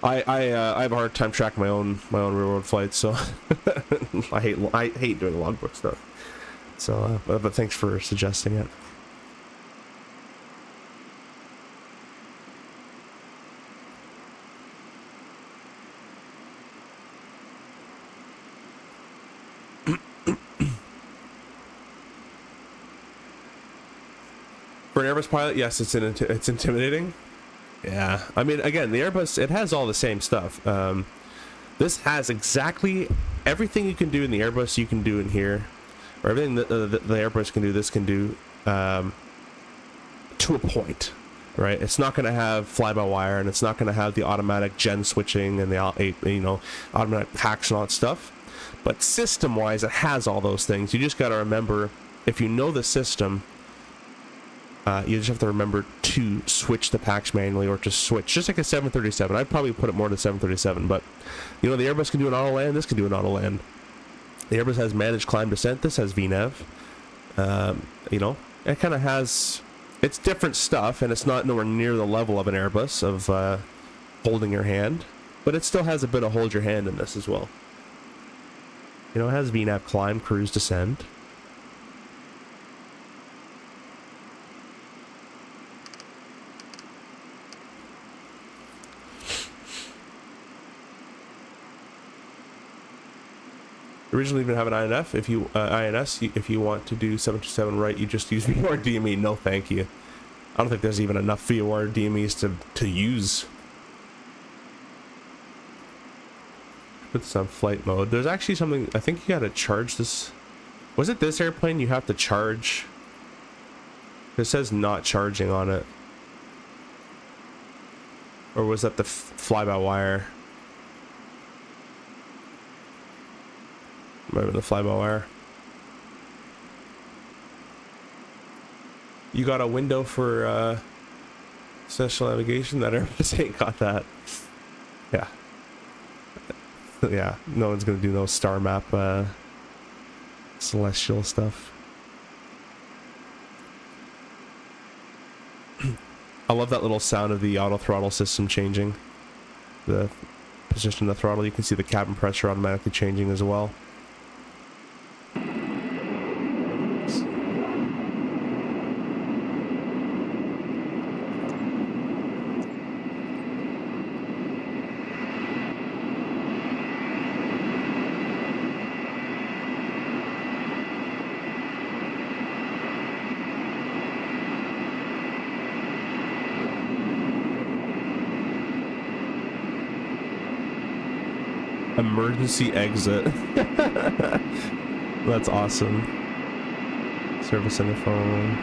I have a hard time tracking my own railroad flights, so I hate doing logbook stuff. So, but thanks for suggesting it. For an Airbus pilot, yes, it's intimidating. Yeah, I mean, again, the Airbus, it has all the same stuff. This has exactly everything you can do in the Airbus you can do in here. Or everything that the Airbus can do, this can do, to a point, right? It's not going to have fly-by-wire, and it's not going to have the automatic gen switching and the, you know, automatic packs and all that stuff. But system-wise, it has all those things. You just got to remember, if you know the system, you just have to remember to switch the packs manually, or to switch, just like a 737. I'd probably put it more to 737, but, you know, the Airbus can do an auto-land, this can do an auto-land. The Airbus has managed climb descent. This has VNAV. You know, it kind of has, it's different stuff, and it's not nowhere near the level of an Airbus of holding your hand, but it still has a bit of hold your hand in this as well. You know, it has VNAV climb, cruise, descent. Originally didn't have an INF. If you INS, if you want to do 727 right, you just use VOR DME. No, thank you. I don't think there's even enough VOR DMEs to use. Put this on flight mode. There's actually something. I think you got to charge this. Was it this airplane you have to charge? It says not charging on it. Or was that the fly-by-wire? Might have been the fly-by-wire. You got a window for special navigation? That Airbus ain't got that. Yeah. Yeah, no one's gonna do no star map celestial stuff. I love that little sound of the auto throttle system changing. The position of the throttle, you can see the cabin pressure automatically changing as well. Emergency exit. That's awesome. Service center phone.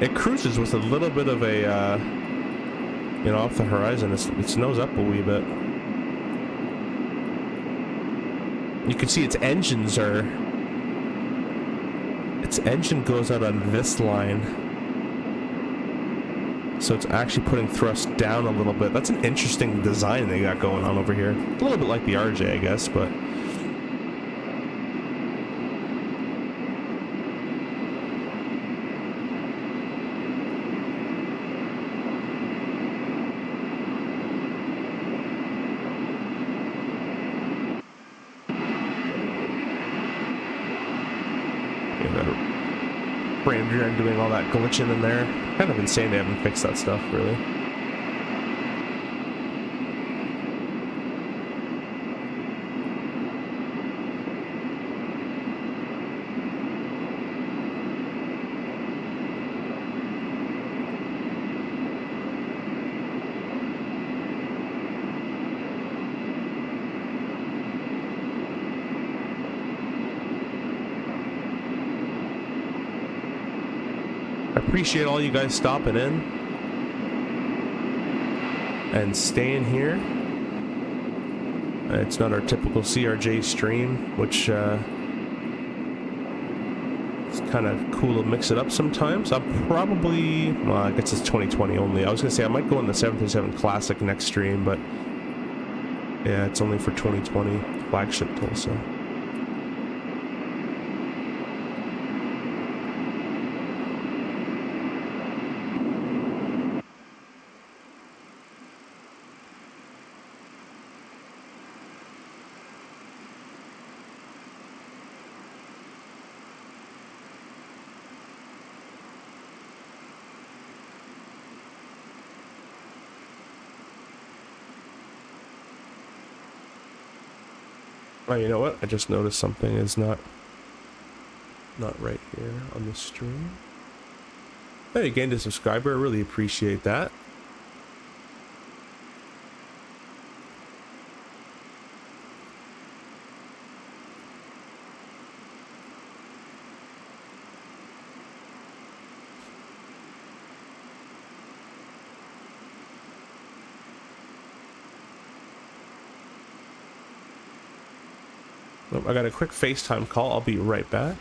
It cruises with a little bit of a, you know, off the horizon. Its nose up a wee bit. You can see its engine goes out on this line. So it's actually putting thrust down a little bit. That's an interesting design they got going on over here. A little bit like the RJ, I guess, but... Brand doing all that glitching in there. Kind of insane they haven't fixed that stuff, really. Appreciate all you guys stopping in and staying here. It's not our typical CRJ stream, which it's kind of cool to mix it up sometimes. I'll probably, well, I guess it's 2020 only. I was gonna say I might go on the 737 Classic next stream, but yeah, it's only for 2020 flagship Tulsa. Oh, you know what? I just noticed something is not right here on the stream. Hey, you gained a subscriber. I really appreciate that. Oh, I got a quick FaceTime call. I'll be right back.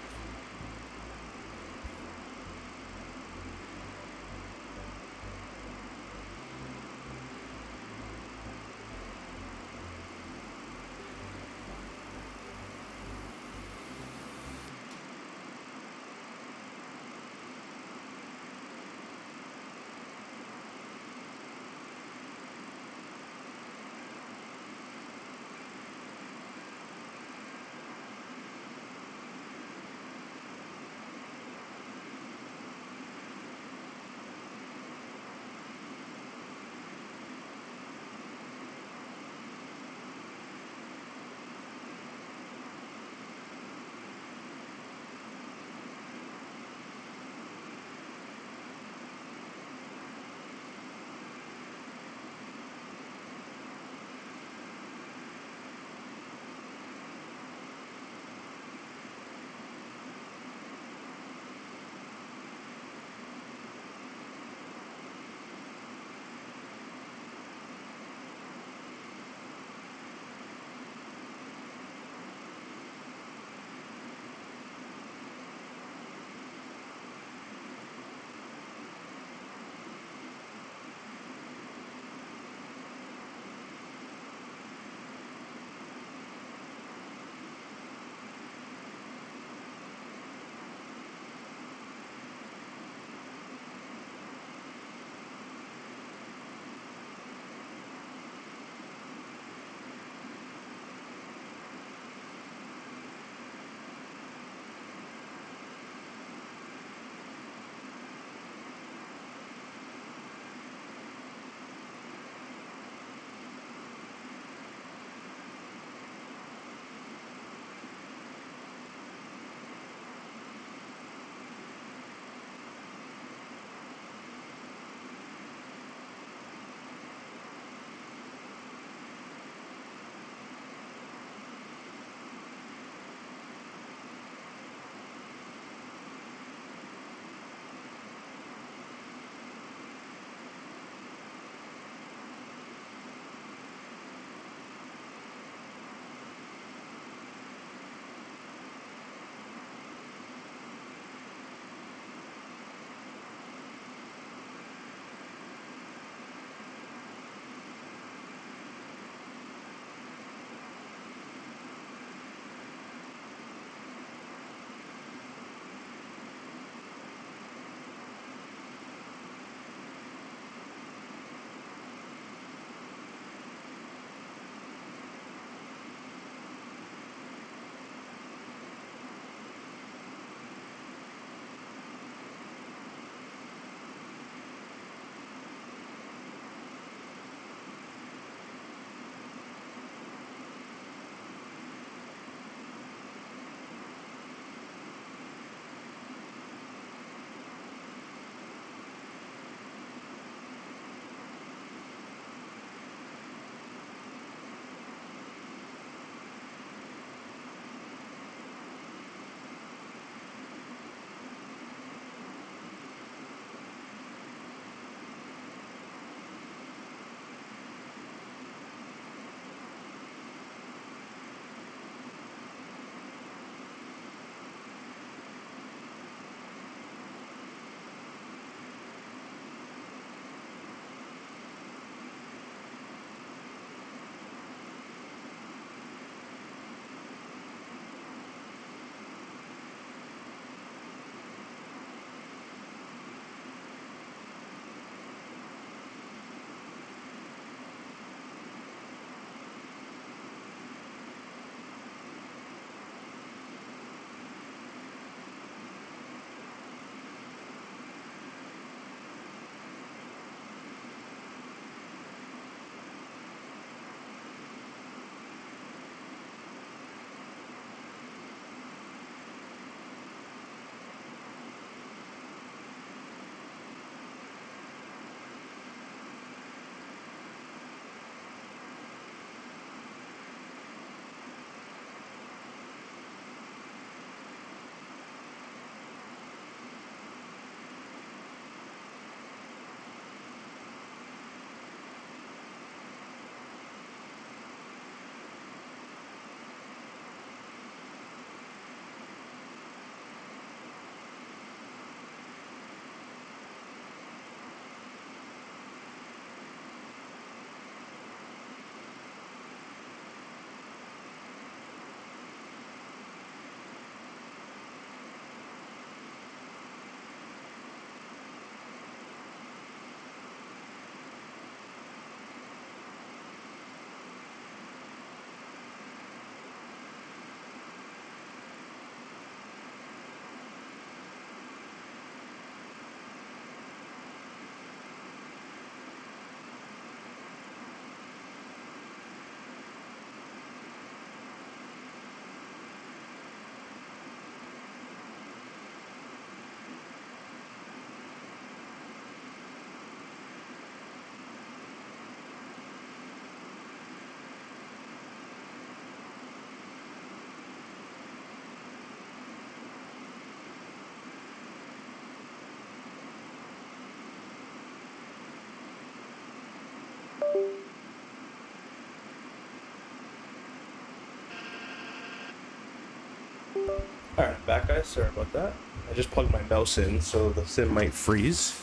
Alright, back guys, sorry about that. I just plugged my mouse in, so the sim might freeze,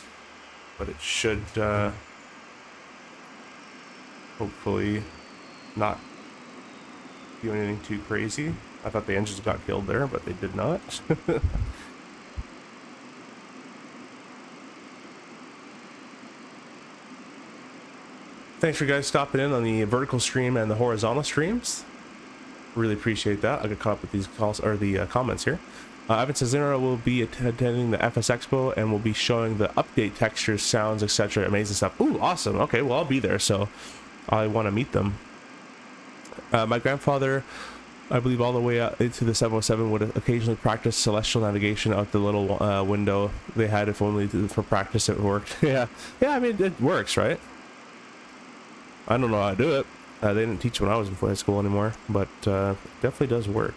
but it should hopefully not do anything too crazy. I thought the engines got killed there, but they did not. Thanks for you guys stopping in on the vertical stream and the horizontal streams. Really appreciate that. I got caught up with these calls or the comments here. Ivan says Leonardo will be attending the FS Expo and will be showing the update textures, sounds, etc. Amazing stuff. Ooh, awesome. Okay, well I'll be there, so I want to meet them. My grandfather, I believe, all the way out into the 707 would occasionally practice celestial navigation out the little window they had. If only for practice it worked. Yeah, I mean it works, right? I don't know how to do it. They didn't teach when I was in flight school anymore, but it definitely does work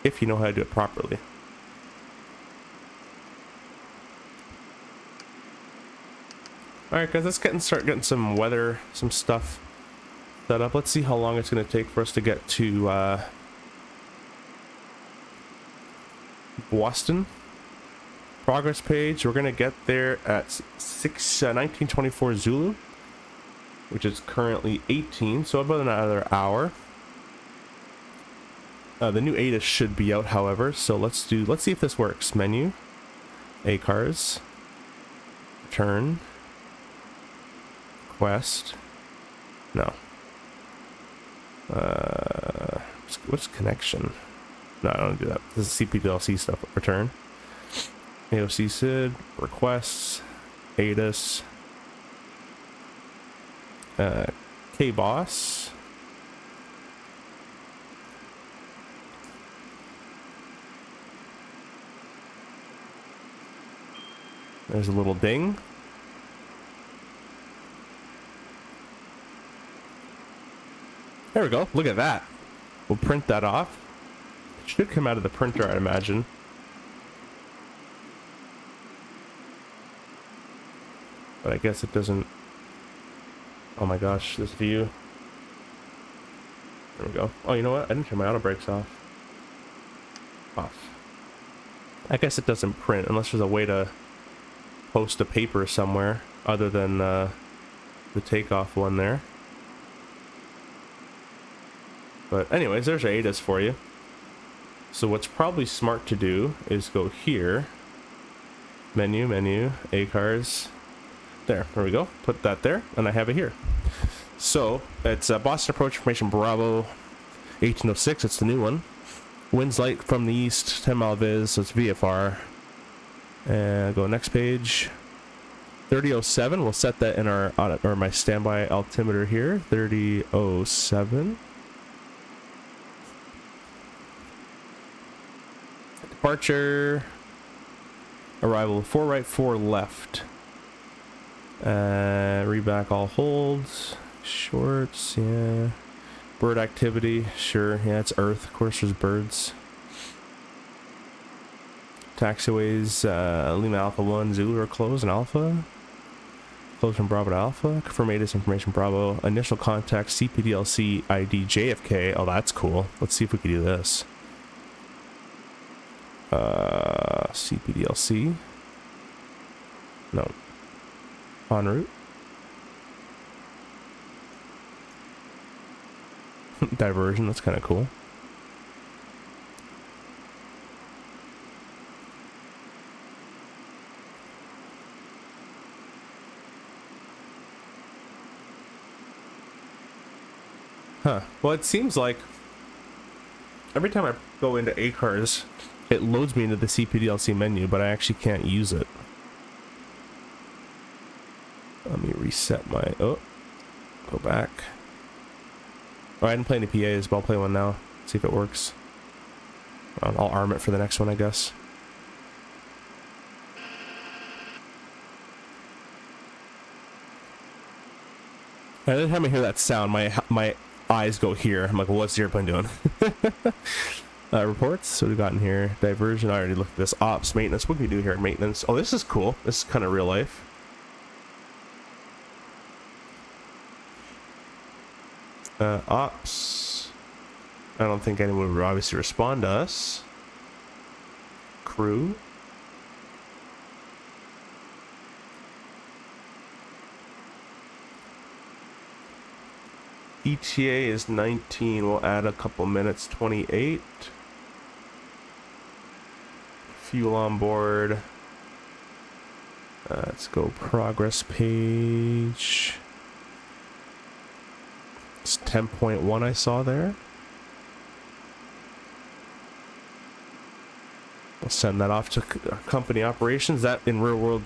if you know how to do it properly. All right, guys, let's start getting some weather, some stuff set up. Let's see how long it's going to take for us to get to Boston. Progress page. We're going to get there at 1924 Zulu, which is currently 18, so about another hour. The new ATIS should be out, however, so let's see if this works. Menu, ACARS, return, request, no. What's connection? No, I don't do that. This is CPDLC stuff. Return, AOC SID, requests, ATIS, K-BOS. There's a little ding. There we go. Look at that. We'll print that off. It should come out of the printer, I'd imagine. But I guess it doesn't. Oh my gosh, this view. There we go. Oh, you know what? I didn't turn my auto brakes off. Off. I guess it doesn't print unless there's a way to post a paper somewhere other than the Takeoff one there. But anyways, there's our ATIS for you. So what's probably smart to do is go here. Menu, ACARS. There we go. Put that there, and I have it here. So it's Boston Approach Information Bravo 1806. It's the new one. Winds light from the east, 10 mile viz. So it's VFR. And go next page. 3007. We'll set that in our or my standby altimeter here. 3007. Departure. Arrival 4 right, 4 left. Reback all holds. Shorts, yeah. Bird activity, sure. Yeah, it's Earth. Of course, there's birds. Taxiways, Lima Alpha 1, Zulu are closed, and Alpha. Closed from Bravo to Alpha. Confirm ATIS information Bravo. Initial contact, CPDLC ID JFK. Oh, that's cool. Let's see if we can do this. CPDLC. No. En route. Diversion, that's kind of cool. Huh. Well, it seems like every time I go into ACARS, it loads me into the CPDLC menu, but I actually can't use it. Let me reset my... Oh. Go back. Oh, I didn't play any PAs, but I'll play one now. See if it works. I'll arm it for the next one, I guess. Every time I hear that sound, my eyes go here. I'm like, well, what's the airplane doing? Reports. What do we got in here? Diversion. I already looked at this. Ops, maintenance. What can we do here in maintenance? Oh, this is cool. This is kind of real life. Ops. I don't think anyone would obviously respond to us. Crew. ETA is 19. We'll add a couple minutes. 28. Fuel on board. Let's go progress page. It's 10.1 I saw there. We'll send that off to company operations. That in real world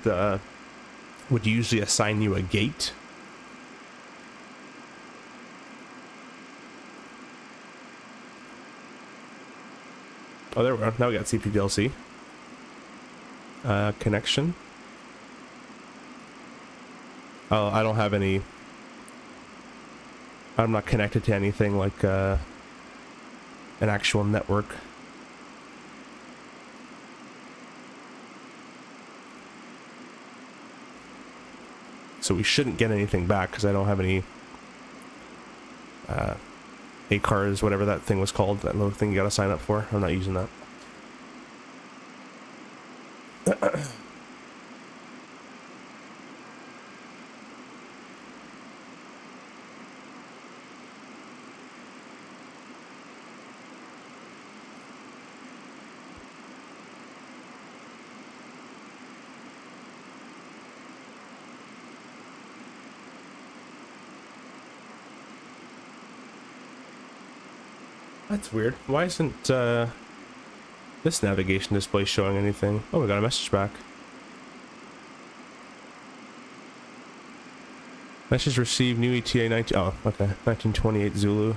would usually assign you a gate. Oh, there we go. Now we got CPDLC. Connection. Oh, I don't have any. I'm not connected to anything like an actual network. So we shouldn't get anything back because I don't have any ACARs, whatever that thing was called, that little thing you gotta sign up for. I'm not using that. That's weird. Why isn't this navigation display showing anything? Oh, we got a message back. Message received, new ETA 19. Oh, okay. 1928 Zulu.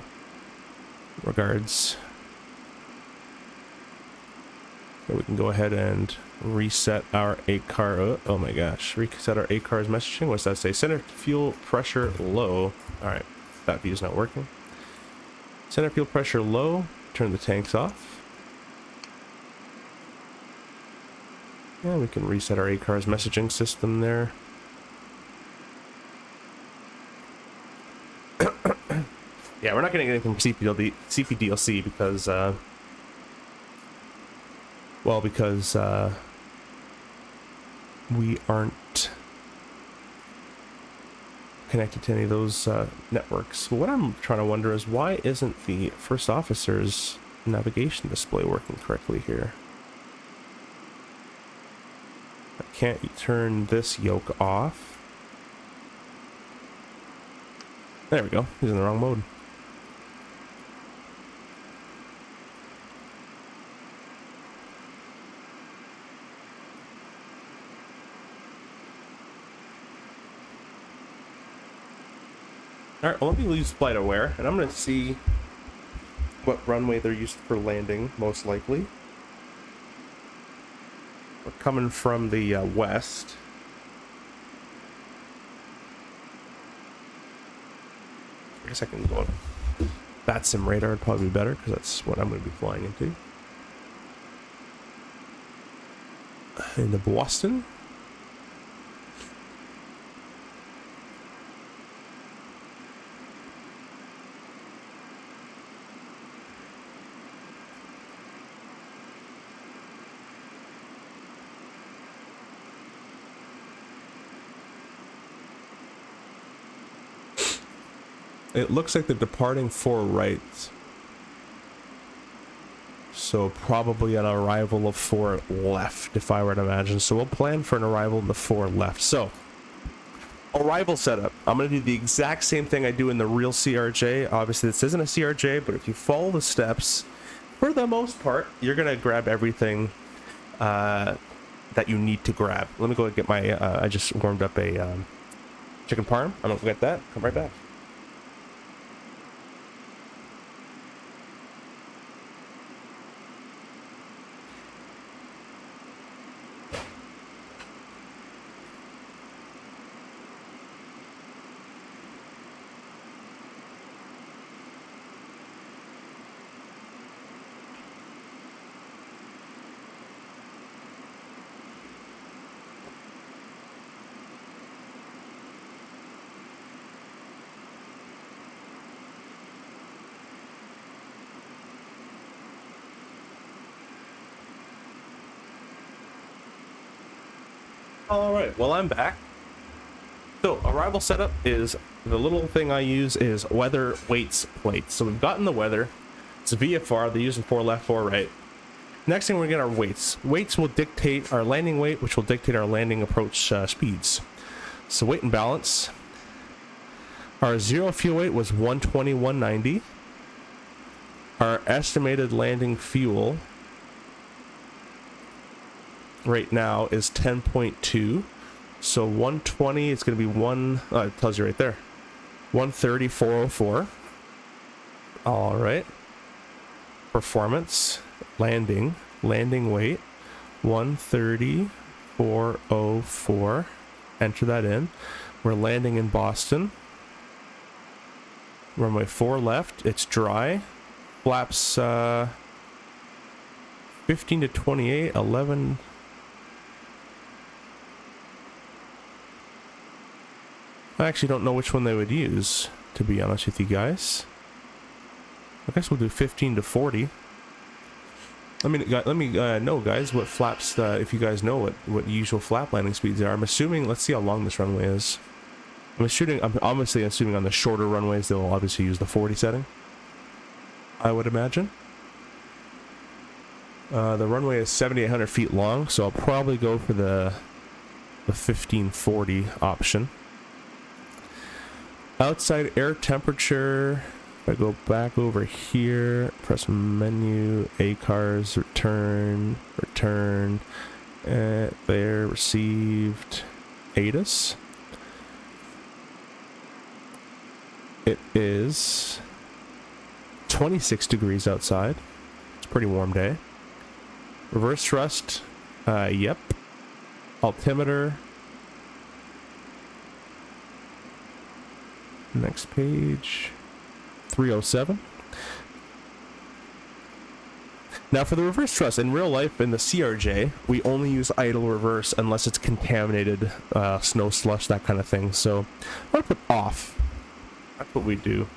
Regards. So we can go ahead and reset our ACAR. Oh my gosh. Reset our ACAR's messaging. What's that say? Center fuel pressure low. Alright. That view's not working. Center fuel pressure low. Turn the tanks off. Yeah, we can reset our ACAR's messaging system there. Yeah, we're not getting anything from CPDLC because, well, because we aren't connected to any of those networks. What I'm trying to wonder is why isn't the first officer's navigation display working correctly here? Can't you turn this yoke off? There we go. He's in the wrong mode. Alright, well, let me leave flight aware, and I'm going to see what runway they're used for landing, most likely. We're coming from the west. I guess I can go on VATSIM radar, would probably be better, because that's what I'm going to be flying into. Into Boston. It looks like they're departing 4 right. So probably an arrival of 4 left, if I were to imagine. So we'll plan for an arrival in the 4 left. So, arrival setup. I'm going to do the exact same thing I do in the real CRJ. Obviously, this isn't a CRJ, but if you follow the steps, for the most part, you're going to grab everything that you need to grab. Let me go and get my, I just warmed up a chicken parm. I'm going to get that. Come right back. All right, well, I'm back. So arrival setup is, the little thing I use is weather weights plates. So we've gotten the weather. It's a VFR. They're using 4 left, 4 right. Next thing, we're gonna get our weights. Weights will dictate our landing weight, which will dictate our landing approach speeds. So weight and balance. Our zero fuel weight was 120, 190. Our estimated landing fuel right now is 10.2. So 120, it's going to be it tells you right there. 130, 404. All right. Performance, landing weight, 130, 404. Enter that in. We're landing in Boston. Runway 4 left. It's dry. Flaps 15 to 28, 11. I actually don't know which one they would use, to be honest with you guys. I guess we'll do 15 to 40. Let me know, guys, what flaps, if you guys know what usual flap landing speeds are. I'm assuming, let's see how long this runway is. I'm obviously assuming on the shorter runways, they'll obviously use the 40 setting, I would imagine. The runway is 7,800 feet long, so I'll probably go for the 1540 option. Outside air temperature, if I go back over here, press menu, ACARS, return, there, received, ATIS. It is 26 degrees outside. It's a pretty warm day. Reverse thrust, yep. Altimeter. Next page, 307. Now for the reverse thrust, in real life, in the CRJ, we only use idle reverse unless it's contaminated, snow slush, that kind of thing. So I'm gonna put off. That's what we do.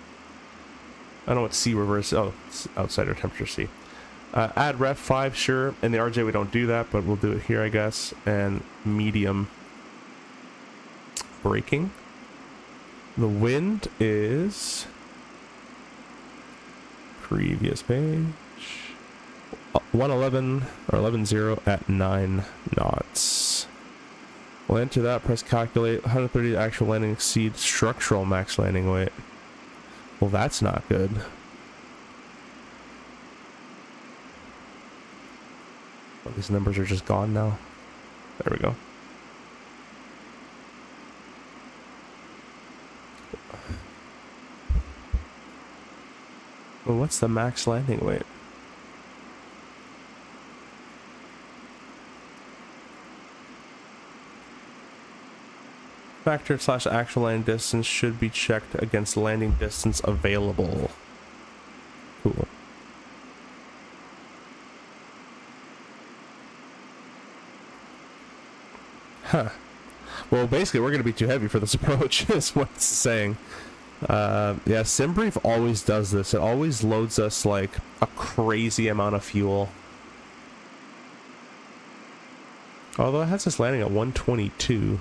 I don't know what C reverse, oh, it's outside our temperature C. Add ref 5, sure. In the RJ we don't do that, but we'll do it here, I guess. And medium braking. The wind is previous page 111 or 11.0 at 9 knots. We'll enter that, press calculate. 130 actual landing exceeds structural max landing weight. Well, that's not good. Well, these numbers are just gone now. There we go. Well, what's the max landing weight? Factor / actual landing distance should be checked against landing distance available. Cool. Huh. Well, basically, we're going to be too heavy for this approach, is what it's saying. Yeah, SimBrief always does this. It always loads us like a crazy amount of fuel. Although it has us landing at 122.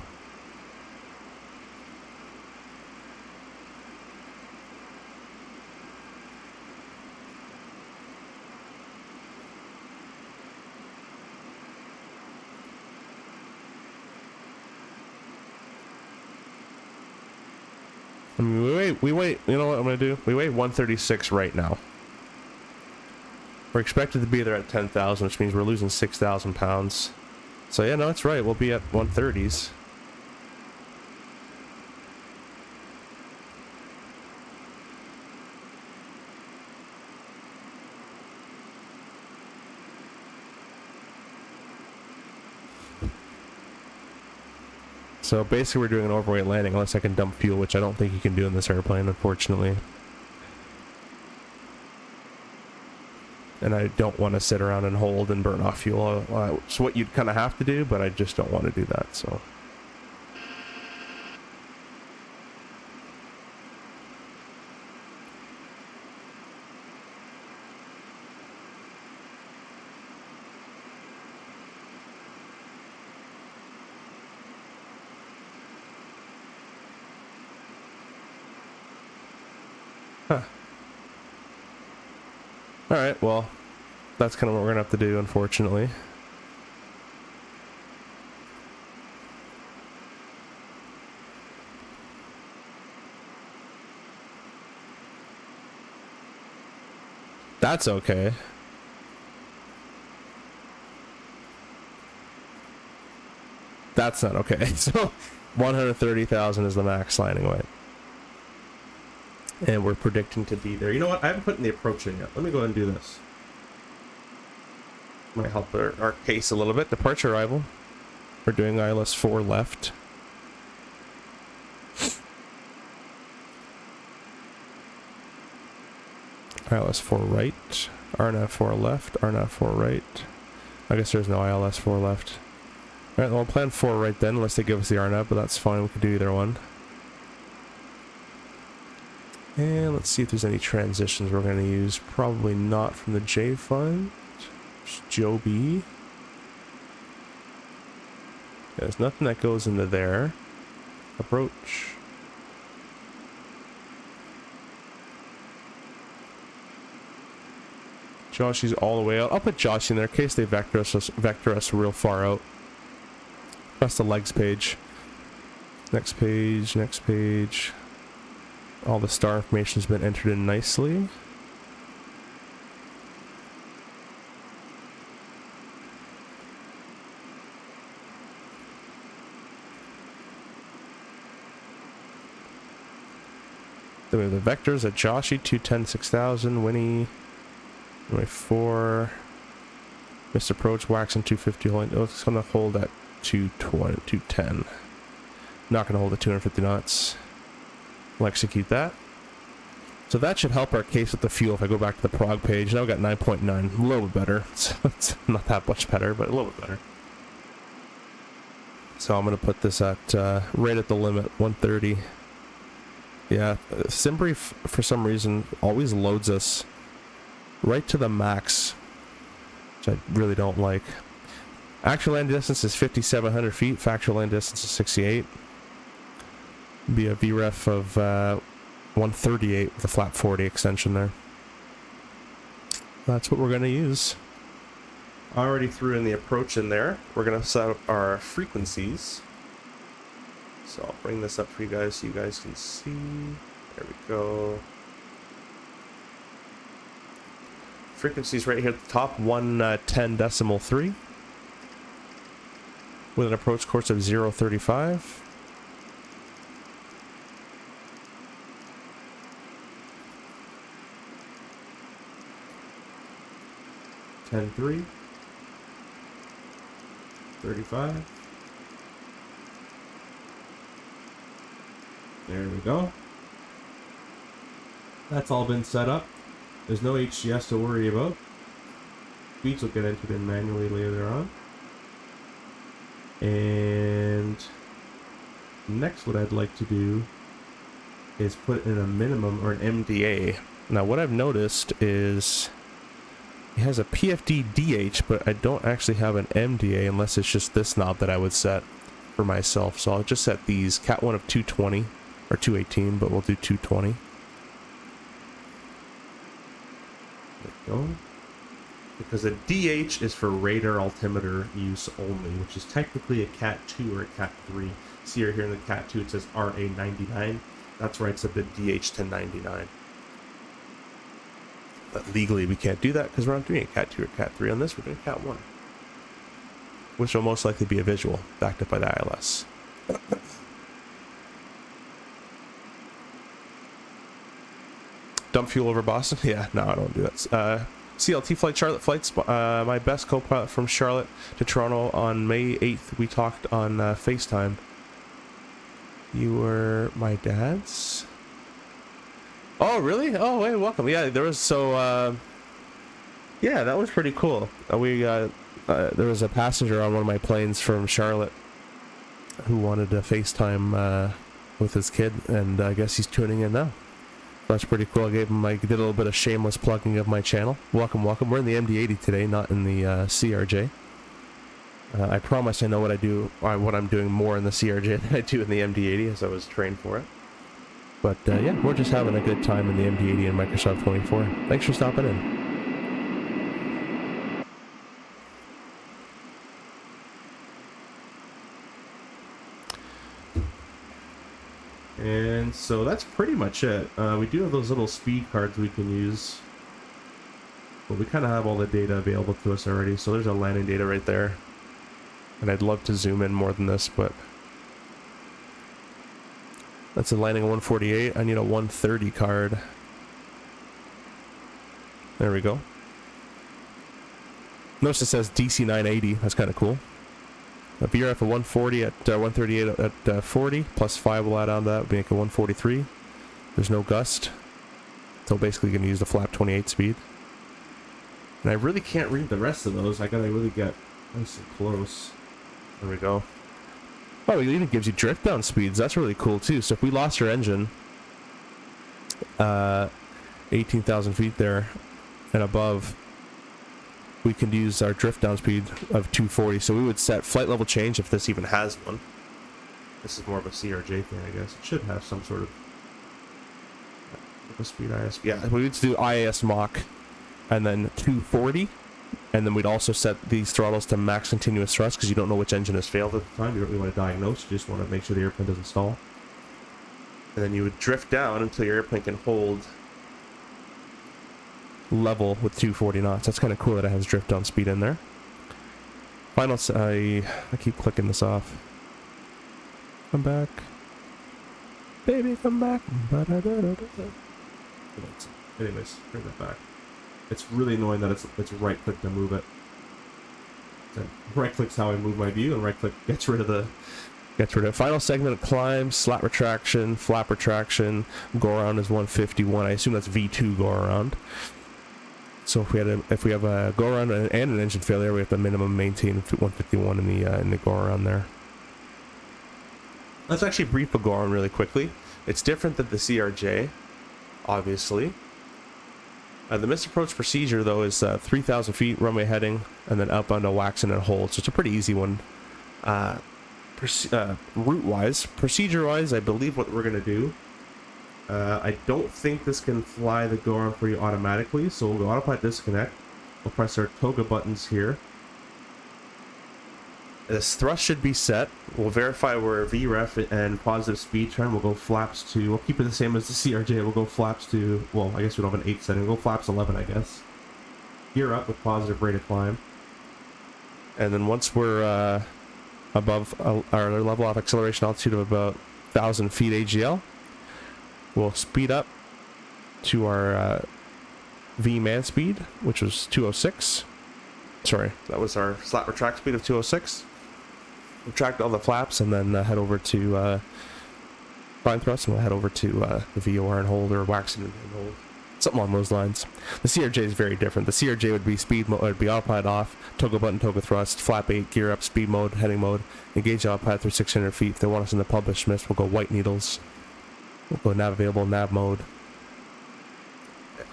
I mean, we wait, you know what I'm gonna do? We wait 136 right now. We're expected to be there at 10,000, which means we're losing 6,000 pounds. So yeah, no, that's right, we'll be at 130s. So basically we're doing an overweight landing unless I can dump fuel, which I don't think you can do in this airplane, unfortunately. And I don't want to sit around and hold and burn off fuel. It's what you'd kind of have to do, but I just don't want to do that, so. Huh. Alright, well, that's kind of what we're going to have to do, unfortunately. That's okay. That's not okay. So 130,000 is the max landing weight. And we're predicting to be there. You know what? I haven't put in the approach in yet. Let me go ahead and do this. Might help our case a little bit. Departure arrival. We're doing ILS 4 left. ILS 4 right. RNAV 4 left. RNAV 4 right. I guess there's no ILS 4 left. Alright, well, I'll plan 4 right then, unless they give us the RNAV, but that's fine. We can do either one. And let's see if there's any transitions we're going to use. Probably not from the J fund. Just Joe B. There's nothing that goes into there. Approach. Joshy's all the way out. I'll put Josh in there in case they vector us real far out. Press the legs page. Next page, next page. All the star information has been entered in nicely. Then we have the vectors at Joshy, 210, 6000, Winnie, runway 4, Missed approach, waxing 250, holding, oh, it's going to hold at 220, 210. Not going to hold at 250 knots. We'll execute that. So that should help our case with the fuel if I go back to the prog page. Now we got 9.9, a little bit better. So it's not that much better, but a little bit better. So I'm going to put this at right at the limit, 130. Yeah, Simbri for some reason always loads us right to the max, which I really don't like. Actual land distance is 5,700 feet. Factual land distance is 68. Be a VREF of 138 with a flap 40 extension there. That's what we're going to use. I already threw in the approach in there. We're going to set up our frequencies. So I'll bring this up for you guys so you guys can see. There we go. Frequencies right here at the top, 110.3 with an approach course of 035. Ten 3, 35. There we go. That's all been set up. There's no HGS to worry about. Speeds will get entered in manually later on. And next what I'd like to do is put in a minimum or an MDA. Now what I've noticed is it has a PFD DH, but I don't actually have an MDA unless it's just this knob that I would set for myself. So I'll just set these. Cat 1 of 220 or 218, but we'll do 220. There we go. Because a DH is for radar altimeter use only, which is technically a Cat 2 or a Cat 3. See here in the Cat 2 it says RA99. That's where I set the DH to 99. But legally we can't do that because we're not doing a Cat 2 or Cat 3 on this, we're doing Cat 1. Which will most likely be a visual, backed up by the ILS. Dump fuel over Boston? Yeah, no, I don't do that. CLT flight, Charlotte flights. My best co-pilot from Charlotte to Toronto on May 8th. We talked on FaceTime. You were my dad's? Oh, really? Oh, hey, welcome. Yeah, there was yeah, that was pretty cool. There was a passenger on one of my planes from Charlotte who wanted to FaceTime with his kid, and I guess he's tuning in now. That's pretty cool. I did a little bit of shameless plugging of my channel. Welcome, welcome. We're in the MD-80 today, not in the CRJ. I promise I know what I do, what I'm doing more in the CRJ than I do in the MD-80, as I was trained for it. But yeah, we're just having a good time in the MD-80 and Microsoft 24. Thanks for stopping in. And so that's pretty much it. We do have those little speed cards we can use, but we kind of have all the data available to us already. So there's our landing data right there. And I'd love to zoom in more than this, but that's a landing of 148. I need a 130 card. There we go. Notice it says DC 980. That's kind of cool. A VRF of 140 at 138 at 40, plus 5 will add on that, make it 143. There's no gust. So basically going to use the flap 28 speed. And I really can't read the rest of those. I gotta really get nice and close. There we go. Oh, it even gives you drift down speeds. That's really cool too. So if we lost our engine, 18,000 feet there and above, we can use our drift down speed of 240. So we would set flight level change if this even has one. This is more of a CRJ thing, I guess. It should have some sort of speed IS. Yeah, we would do IAS Mach and then 240. And then we'd also set these throttles to max continuous thrust because you don't know which engine has failed at the time. You don't really want to diagnose. You just want to make sure the airplane doesn't stall. And then you would drift down until your airplane can hold level with 240 knots. That's kind of cool that it has drift down speed in there. Final, I keep clicking this off. Come back, baby, come back. Anyways, bring that back. It's really annoying that it's right click to move it. So right click's how I move my view, and right click gets rid of it. Final segment climb, slat retraction, flap retraction, go around is 151. I assume that's V2 go around. So if we have a go around and an engine failure, we have to minimum maintain 151 in the go around there. Let's actually brief a go around really quickly. It's different than the CRJ, obviously. The missed approach procedure though is 3,000 feet runway heading and then outbound to waxing and hold. So it's a pretty easy one. Route wise, procedure wise, I believe what we're gonna do. I don't think this can fly the go around for you automatically, so we'll go autopilot disconnect. We'll press our toga buttons here. This thrust should be set. We'll verify we're VREF and positive speed turn. We'll go flaps to, we'll keep it the same as the CRJ. We'll go flaps to, well, I guess we don't have an 8 setting. We'll go flaps 11, I guess. Gear up with positive rate of climb. And then once we're above our level of acceleration altitude of about 1,000 feet AGL, we'll speed up to our V man speed, which was 206. Sorry, that was our slat retract speed of 206. Retract all the flaps and then head over to prime thrust, and we'll head over to the VOR and hold, or waxing and hold, something along those lines. The CRJ is very different. The CRJ would be speed mode, would be autopilot off, toga button, toga thrust, flap 8, gear up, speed mode, heading mode, engage autopilot through 600 feet. If they want us in the published mist, we'll go white needles. We'll go nav available, nav mode.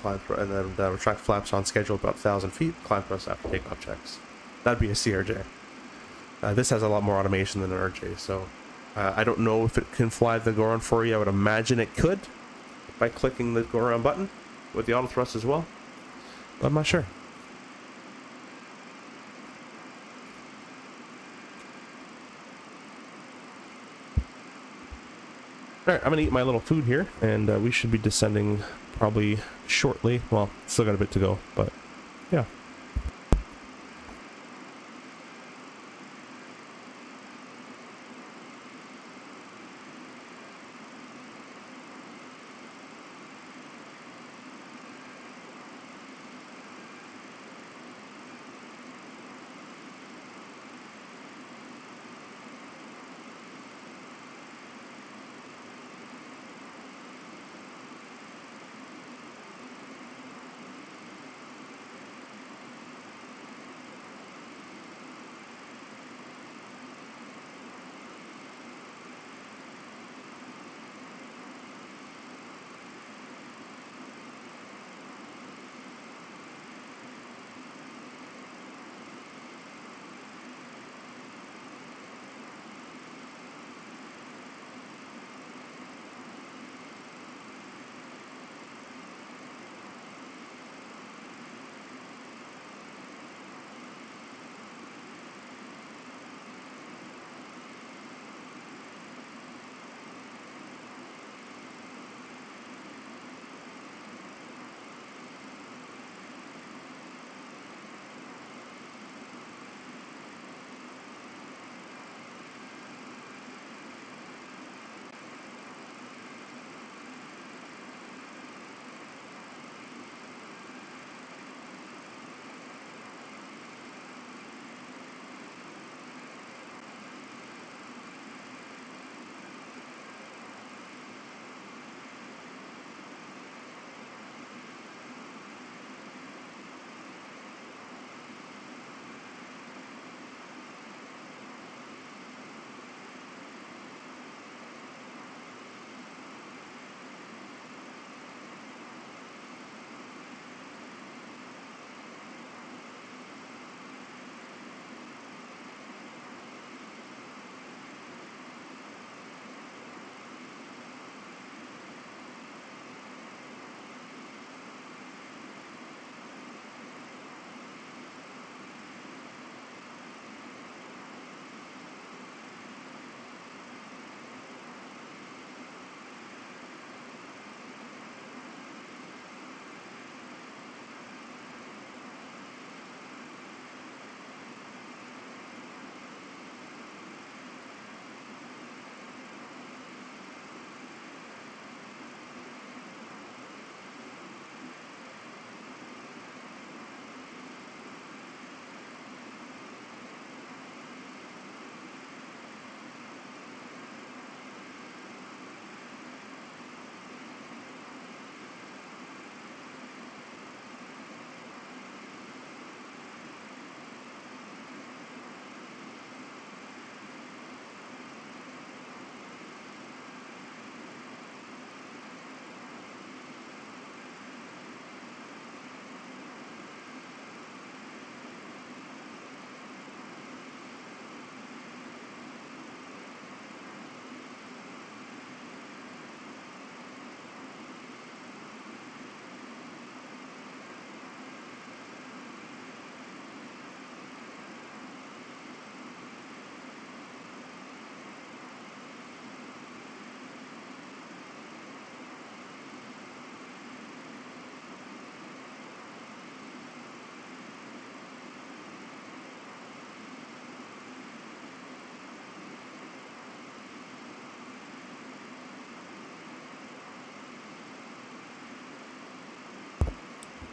And then retract flaps on schedule about 1,000 feet, climb thrust after takeoff checks. That'd be a CRJ. This has a lot more automation than an RJ, so I don't know if it can fly the go around for you. I would imagine it could by clicking the go around button with the auto thrust as well, but I'm not sure. Alright, I'm gonna eat my little food here, and we should be descending probably shortly. Well, still got a bit to go, but yeah.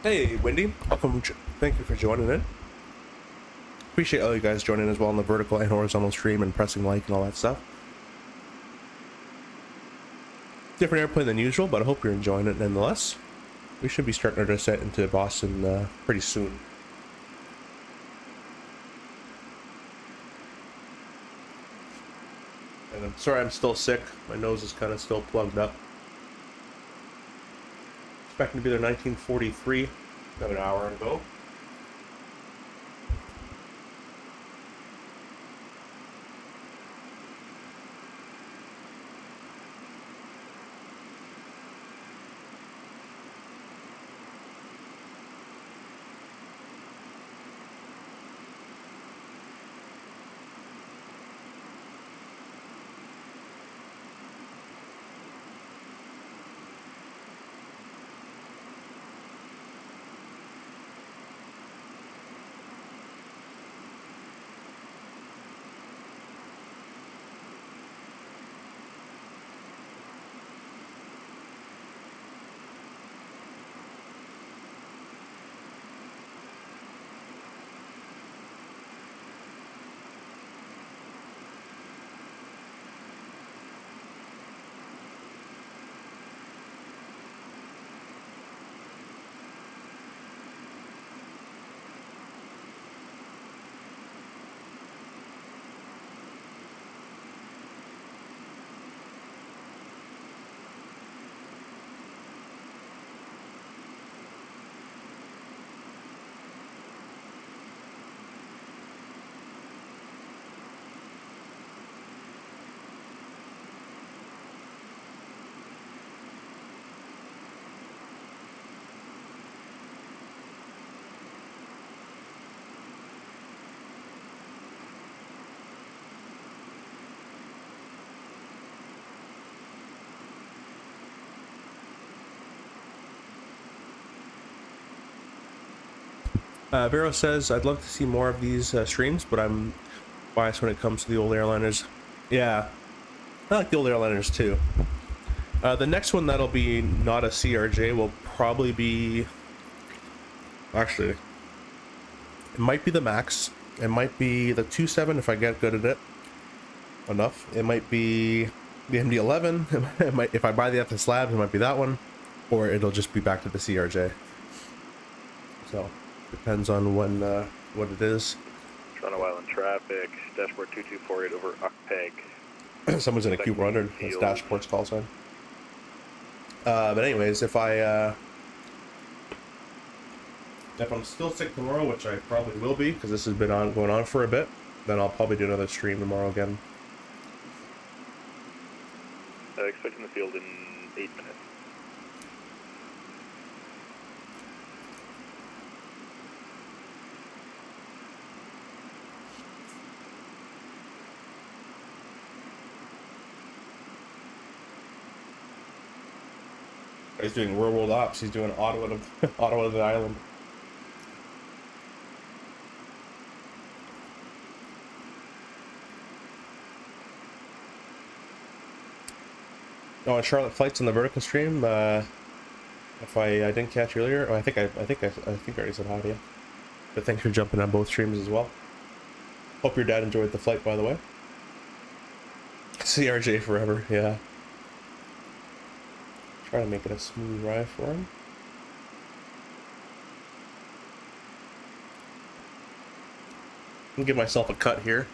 Hey, Wendy. Welcome. Thank you for joining in. Appreciate all you guys joining as well on the vertical and horizontal stream and pressing like and all that stuff. Different airplane than usual, but I hope you're enjoying it nonetheless. We should be starting our descent into Boston pretty soon. And I'm sorry I'm still sick. My nose is kind of still plugged up. Expecting to be there 1943, about an hour ago. Vero says, I'd love to see more of these streams, but I'm biased when it comes to the old airliners. Yeah, I like the old airliners too. The next one that'll be not a CRJ will probably be... Actually, it might be the Max. It might be the 27 if I get good at it enough. It might be the MD-11. It might, if I buy the FS Labs, it might be that one. Or it'll just be back to the CRJ. So... depends on when, what it is. Toronto Island traffic, dashboard 2248 over Ocpeg. Someone's in a Q100, that's dashboard's call sign. But anyways, if I'm still sick tomorrow, which I probably will be, because this has been going on for a bit, then I'll probably do another stream tomorrow again. Expecting the field in 8 minutes. He's doing real world ops. He's doing Ottawa to Ottawa to the island. Oh, and Charlotte flights on the vertical stream. If I didn't catch you earlier, I think I already said hi to you. But thanks for jumping on both streams as well. Hope your dad enjoyed the flight, by the way. CRJ forever, yeah. Try to make it a smooth ride for him. I'll give myself a cut here.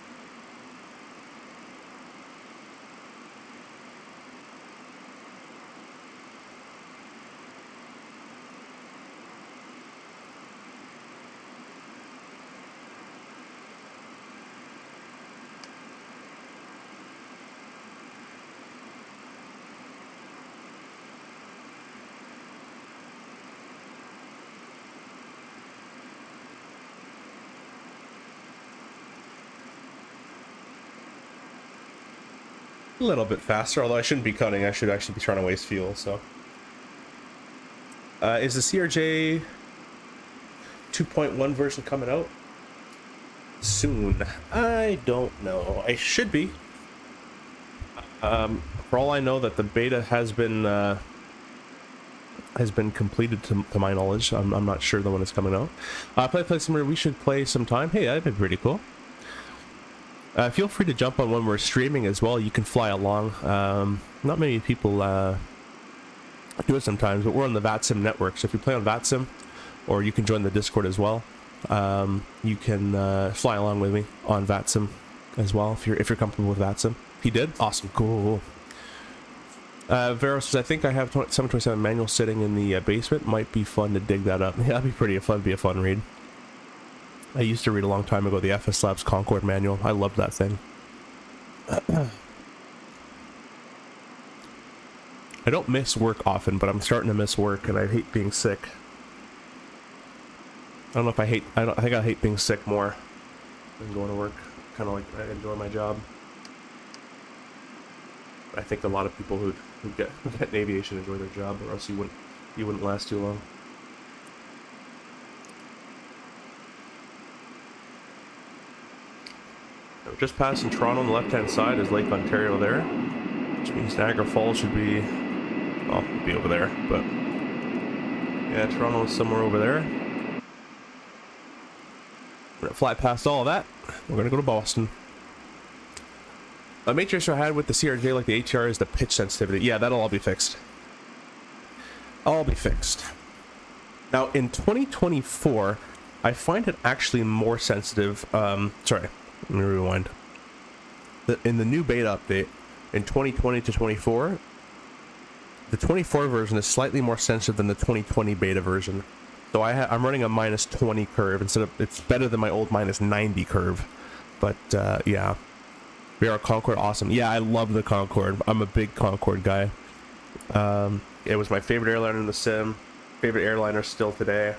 A little bit faster, although I shouldn't be cutting. I should actually be trying to waste fuel, so. Is the CRJ 2.1 version coming out soon? I don't know. I should be. For all I know, that the beta has been has been completed to my knowledge. I'm not sure the one is coming out. Play Simulator, we should play sometime. Hey, that'd be pretty cool. Feel free to jump on when we're streaming as well. You can fly along. Not many people do it sometimes, but we're on the VATSIM network. So if you play on VATSIM, or you can join the Discord as well, you can fly along with me on VATSIM as well if you're comfortable with VATSIM. He did? Awesome, cool. Vero says, I think I have 727 manual sitting in the basement. Might be fun to dig that up. Yeah, that'd be pretty fun. Be a fun read. I used to read a long time ago the FS Labs Concorde manual. I loved that thing. I don't miss work often, but I'm starting to miss work, and I hate being sick. I don't know if I hate. I think I hate being sick more than going to work. Kind of like I enjoy my job. I think a lot of people who get in aviation enjoy their job, or else you wouldn't last too long. We're just passing Toronto on the left-hand side is Lake Ontario there, which means Niagara Falls should be, well, it'll be over there, but yeah, Toronto is somewhere over there. We're gonna fly past all of that. We're gonna go to Boston. A matrix I had with the CRJ, like the ATR, is the pitch sensitivity. Yeah, that'll all be fixed. All be fixed. Now, in 2024, I find it actually more sensitive. Sorry, let me rewind. In the new beta update, in 2020 to 24, the 24 version is slightly more sensitive than the 2020 beta version. So I'm running a -20 curve instead of, it's better than my old -90 curve. But yeah. We are Concorde, awesome. Yeah, I love the Concorde. I'm a big Concorde guy. It was my favorite airliner in the sim. Favorite airliner still today.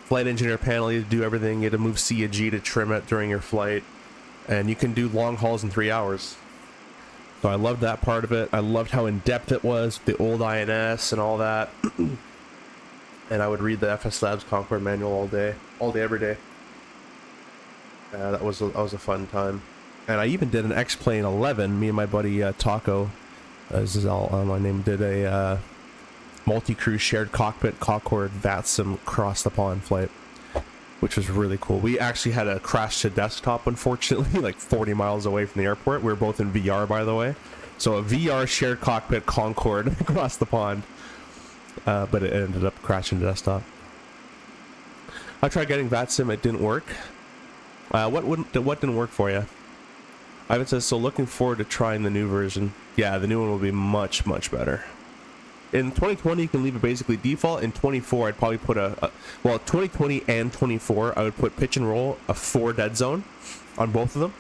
Flight engineer panel, you do everything. You had to move C and G to trim it during your flight. And you can do long hauls in 3 hours. So I loved that part of it. I loved how in-depth it was, the old INS and all that. And I would read the FS Labs Concorde manual all day, every day. That was a fun time. And I even did an X-Plane 11. Me and my buddy Taco, this is all on my name, did a multi-crew shared cockpit Concorde VATSIM across the pond flight, which was really cool. We actually had a crash to desktop, unfortunately, like 40 miles away from the airport. We were both in VR, by the way. So a VR shared cockpit Concorde across the pond. But it ended up crashing to desktop. I tried getting VATSIM, it didn't work. What didn't work for you? Ivan says, so looking forward to trying the new version. Yeah, the new one will be much, much better. In 2020, you can leave it basically default. In 24, I'd probably put well, 2020 and 24, I would put pitch and roll a 4 dead zone on both of them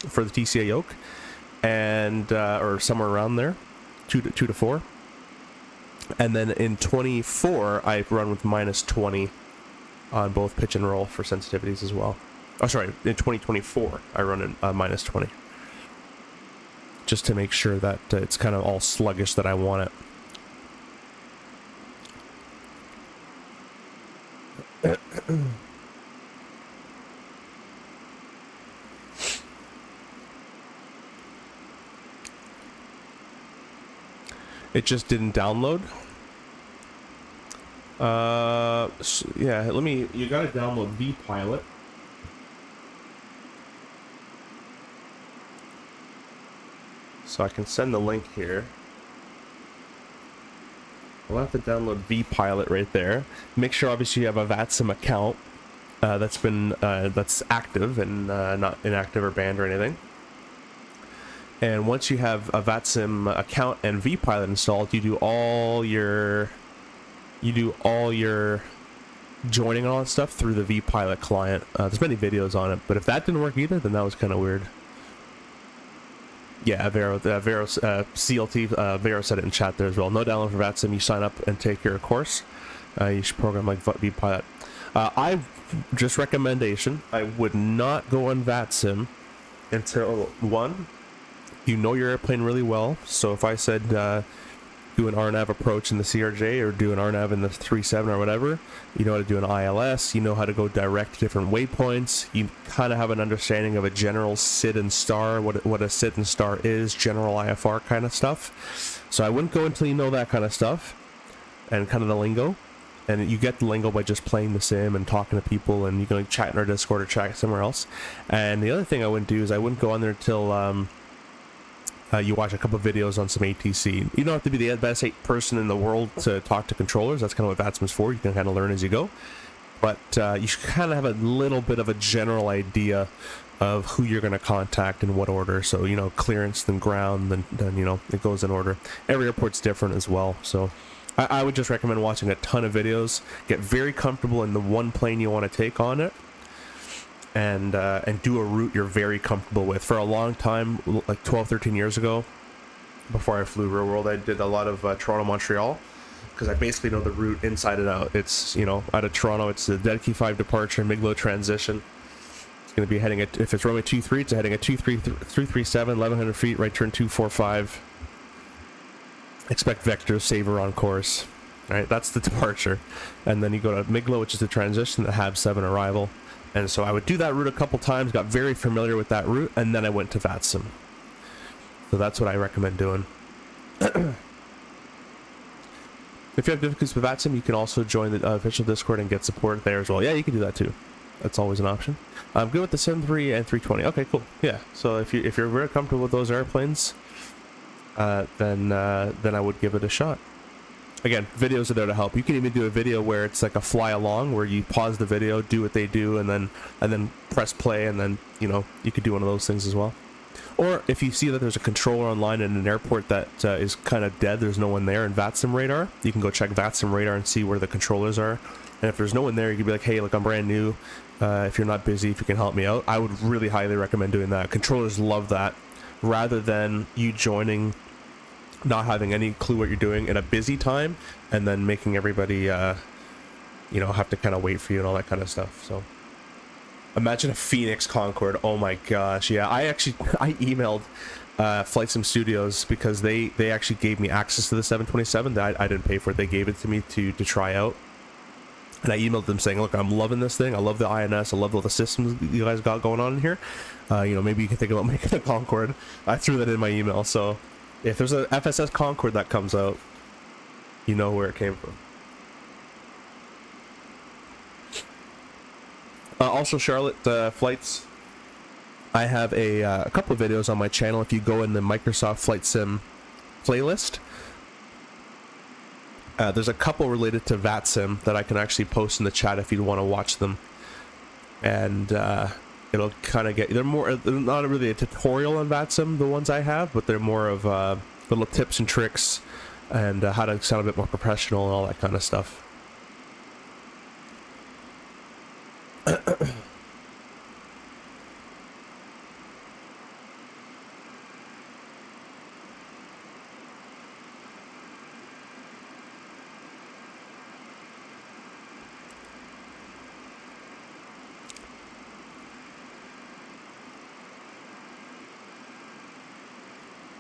for the TCA yoke, and or somewhere around there, 2 to 4. And then in 24, I run with -20 on both pitch and roll for sensitivities as well. Oh, sorry, in 2024, I run in -20. Just to make sure that it's kind of all sluggish that I want it. It just didn't download. Yeah, you gotta download vPilot. So I can send the link here. I'll have to download vPilot right there. Make sure obviously you have a VATSIM account that's active and not inactive or banned or anything. And once you have a VATSIM account and vPilot installed, you do all your joining and all that stuff through the vPilot client. There's many videos on it, but if that didn't work either, then that was kind of weird. Yeah, Vero CLT, Vero said it in chat there as well. No download for VATSIM. You sign up and take your course. You should program like vPilot. Just recommendation, I would not go on VATSIM until, one, you know your airplane really well. So if I said do an RNAV approach in the CRJ or do an RNAV in the 37 or whatever, you know how to do an ILS, you know how to go direct to different waypoints, you kind of have an understanding of a general SID and star, what a SID and star is, general IFR kind of stuff. So I wouldn't go until you know that kind of stuff. and kind of the lingo. And you get the lingo by just playing the sim and talking to people, and you can chat in our Discord or chat somewhere else. And the other thing I wouldn't do is I wouldn't go on there until you watch a couple of videos on some ATC. You don't have to be the best person in the world to talk to controllers. That's kind of what VATSIM is for. You can kind of learn as you go. But you should kind of have a little bit of a general idea of who you're going to contact in what order. So, you know, clearance, then ground, then you know, it goes in order. Every airport's different as well. So I would just recommend watching a ton of videos, get very comfortable in the one plane you want to take on it, and do a route you're very comfortable with. For a long time, like 12, 13 years ago, before I flew real world, I did a lot of Toronto, Montreal, because I basically know the route inside and out. It's, you know, out of Toronto, it's the Dead Key 5 departure, MIG-low transition. It's going to be heading at, if it's runway 23, it's heading at 337, 1100 feet, right turn 245. Expect vector saver on course. All right, that's the departure. And then you go to MIG-low, which is the transition, the HAB 7 arrival. And so I would do that route a couple times, got very familiar with that route, and then I went to VATSIM. So that's what I recommend doing. If you have difficulties with VATSIM, you can also join the official Discord and get support there as well. Yeah, you can do that too. That's always an option. I'm good with the 73 and 320. Okay, cool. Yeah, so if you're very comfortable with those airplanes, then I would give it a shot. Again, videos are there to help. You can even do a video where it's like a fly along, where you pause the video, do what they do, and then press play, and then, you know, you could do one of those things as well. Or if you see that there's a controller online in an airport that is kind of dead, there's no one there in VATSIM radar, you can go check VATSIM radar and see where the controllers are. And if there's no one there, you can be like, hey, look, I'm brand new. If you're not busy, if you can help me out, I would really highly recommend doing that. Controllers love that, rather than you joining, not having any clue what you're doing in a busy time, and then making everybody, you know, have to kind of wait for you and all that kind of stuff. So imagine a Phoenix Concorde. Oh my gosh. Yeah, I emailed Flight Sim Studios because they actually gave me access to the 727. I didn't pay for it. They gave it to me to try out. And I emailed them saying, look, I'm loving this thing. I love the INS. I love all the systems you guys got going on in here. You know, maybe you can think about making a Concorde. I threw that in my email. So if there's a FSS Concorde that comes out, you know where it came from. Also, Charlotte flights. I have a couple of videos on my channel. If you go in the Microsoft Flight Sim playlist, there's a couple related to VATSIM that I can actually post in the chat if you want to watch them. And it'll kind of get, they're not really a tutorial on VATSIM, the ones I have, but they're more of little tips and tricks, and how to sound a bit more professional and all that kind of stuff.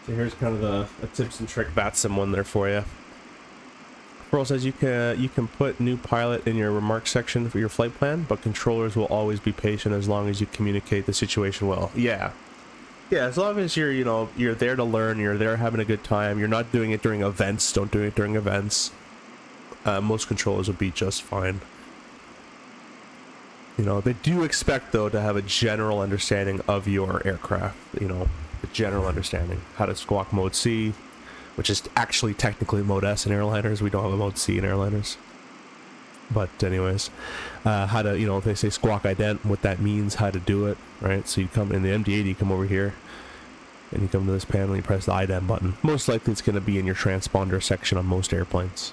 So here's kind of a tips and trick VATSIM one there for you. Pearl says you can put new pilot in your remarks section for your flight plan, but controllers will always be patient as long as you communicate the situation well. Yeah, as long as you're there to learn, you're there having a good time, you're not doing it during events. Don't do it during events. Most controllers will be just fine. You know, they do expect though to have a general understanding of your aircraft. You know, a general understanding how to squawk mode C, which is actually technically mode S in airliners. We don't have a mode C in airliners. But anyways, how to, you know, if they say squawk ident, what that means, how to do it, right? So you come in the MD-80, you come over here, and you come to this panel, you press the ident button. Most likely it's going to be in your transponder section on most airplanes.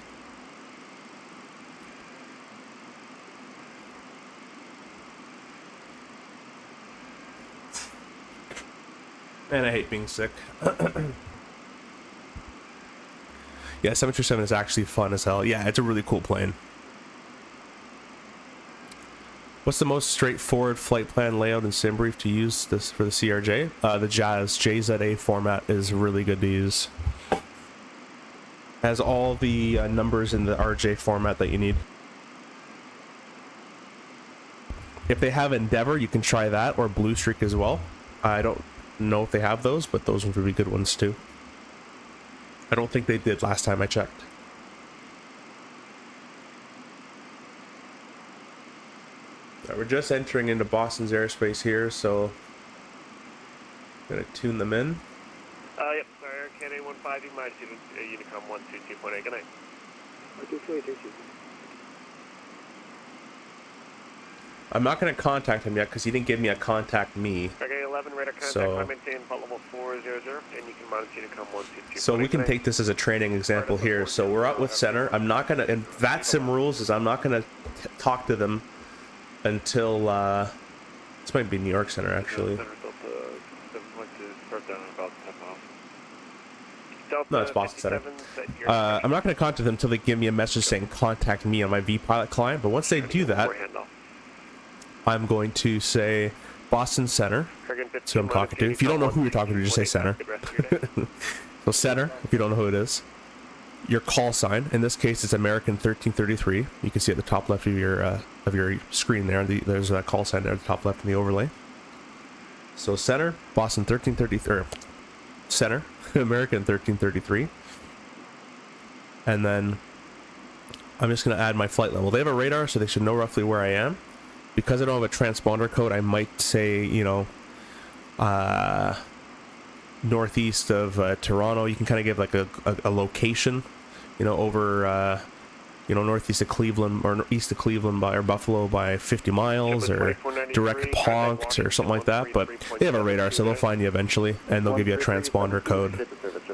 And I hate being sick. Yeah, 737 is actually fun as hell. Yeah, it's a really cool plane. What's the most straightforward flight plan layout and sim brief to use this for the CRJ? The Jazz JZA format is really good to use. Has all the numbers in the RJ format that you need. If they have Endeavor, you can try that, or Blue Streak as well. I don't know if they have those, but those would be good ones too. I don't think they did last time I checked. we're just entering into Boston's airspace here, so gonna tune them in. Yep, sorry, Canadian 15, you might Unicom 122.8, good night. 122.8. I'm not gonna contact him yet because he didn't give me a contact me. Okay, 11 radar contact, So, maintain fault level 400, and you can monitor Unicom 122.8. so we can take this as a training example here. So we're out with center. I'm not gonna, and VATSIM rules is I'm not gonna talk to them until this might be New York Center actually. No, it's Boston Center. I'm not going to contact them until they give me a message saying contact me on my vPilot client. But once they do that, I'm going to say Boston Center. That's who I'm talking to. If you don't know who you're talking to, just say center. So center, if you don't know who it is. Your call sign. In this case, it's American 1333. You can see at the top left of your screen there. There's a call sign there at the top left in the overlay. So center, Boston 1333. Center, American 1333. And then I'm just going to add my flight level. They have a radar, so they should know roughly where I am. Because I don't have a transponder code, I might say, you know, northeast of Toronto. You can kind of give like a location, you know, over, you know, northeast of Cleveland or east of Cleveland or Buffalo by 50 miles or direct Ponct or something like that. But they have a radar, so they'll find you eventually, and they'll give you a transponder code,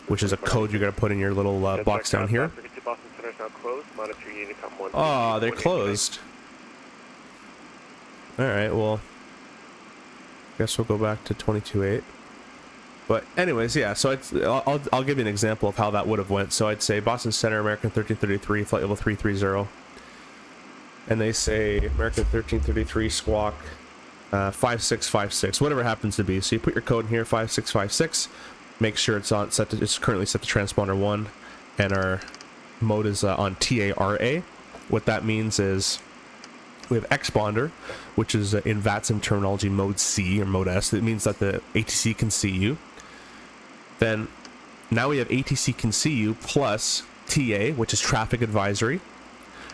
which is a code you're going to put in your little box down here. Oh, they're closed. Alright, well, guess we'll go back to 22.8. But anyways, yeah, so I'll give you an example of how that would have went. So I'd say Boston Center, American 1333, flight level 330. And they say American 1333 squawk 5656, whatever it happens to be. So you put your code in here, 5656. Make sure it's on it's currently set to transponder 1, and our mode is on TARA. What that means is we have exponder, which is in VATSIM terminology mode C or mode S. It means that the ATC can see you. Then now we have ATC can see you plus TA, which is traffic advisory.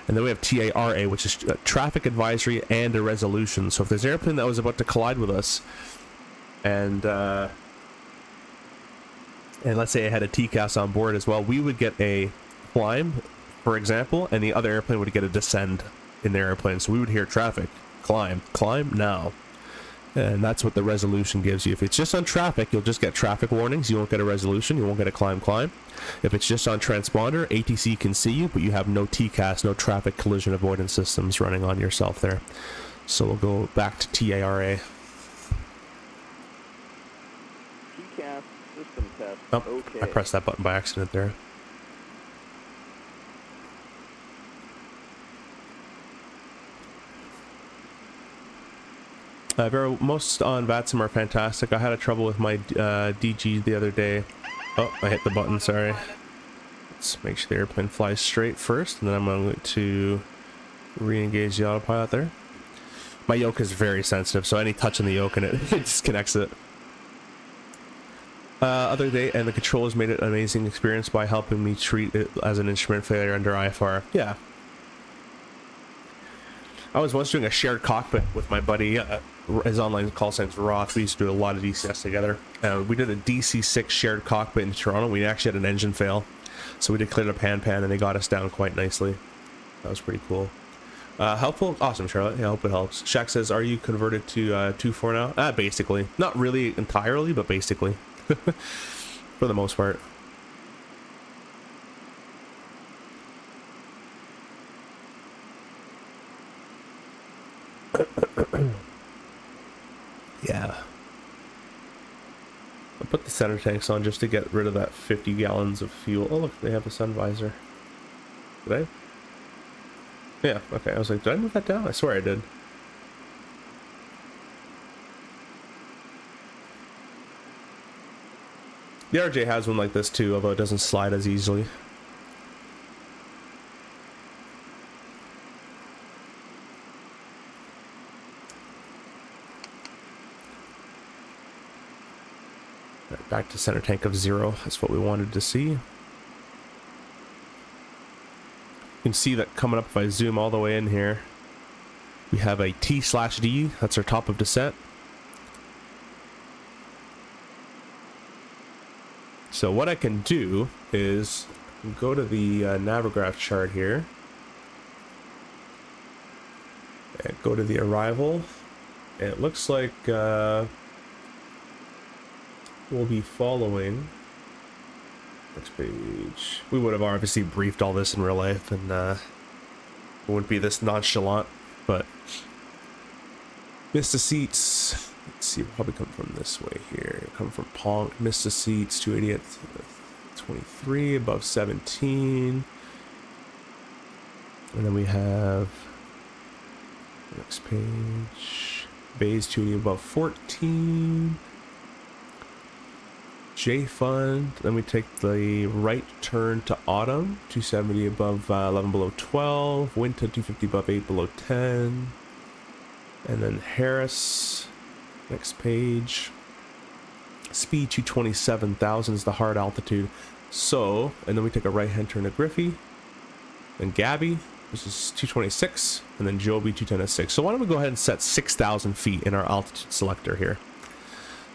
And then we have TARA, which is traffic advisory and a resolution. So if there's an airplane that was about to collide with us, and let's say it had a TCAS on board as well, we would get a climb, for example, and the other airplane would get a descend in their airplane. So we would hear traffic, climb now. And that's what the resolution gives you. If it's just on traffic, you'll just get traffic warnings. You won't get a resolution. You won't get a climb. If it's just on transponder, ATC can see you, but you have no TCAS, no traffic collision avoidance systems running on yourself there. So we'll go back to TARA. TCAS system test. Oh, okay. I pressed that button by accident there. Most on VATSIM are fantastic. I had a trouble with my DG the other day. Oh, I hit the button, sorry. Let's make sure the airplane flies straight first, and then I'm going to re-engage the autopilot there. My yoke is very sensitive, so any touch on the yoke and it disconnects it. Other day, and the controllers made it an amazing experience by helping me treat it as an instrument failure under IFR. Yeah. I was once doing a shared cockpit with my buddy. His online call sign's Roth. We used to do a lot of DCS together. We did a DC-6 shared cockpit in Toronto. We actually had an engine fail, so we declared a pan, and they got us down quite nicely. That was pretty cool. Helpful? Awesome, Charlotte. Yeah, I hope it helps. Shaq says, are you converted to 2.4 now? Basically. Not really entirely, but basically. For the most part. Yeah. I'll put the center tanks on just to get rid of that 50 gallons of fuel. Oh look, they have a sun visor. Did I? Yeah, okay. I was like, did I move that down? I swear I did. The RJ has one like this too, although it doesn't slide as easily. Back to center tank of 0. That's what we wanted to see. You can see that coming up if I zoom all the way in here. We have a T/D, that's our top of descent. So what I can do is go to the Navigraph chart here. And go to the arrival. And it looks like we'll be following. Next page. We would have obviously briefed all this in real life, and it wouldn't be this nonchalant, but Missed the seats. Let's see, we'll probably come from this way here. Come from Palm. Missed the seats. 288, 23 above 17, and then we have next page. Bays 280 above 14. J Fund. Then we take the right turn to Autumn. 270 above 11 below 12. Winter 250 above 8 below 10. And then Harris. Next page. Speed 227,000 is the hard altitude. So, and then we take a right hand turn to Griffey. Then Gabby, which is 226. And then Joby 210 So why don't we go ahead and set 6,000 feet in our altitude selector here.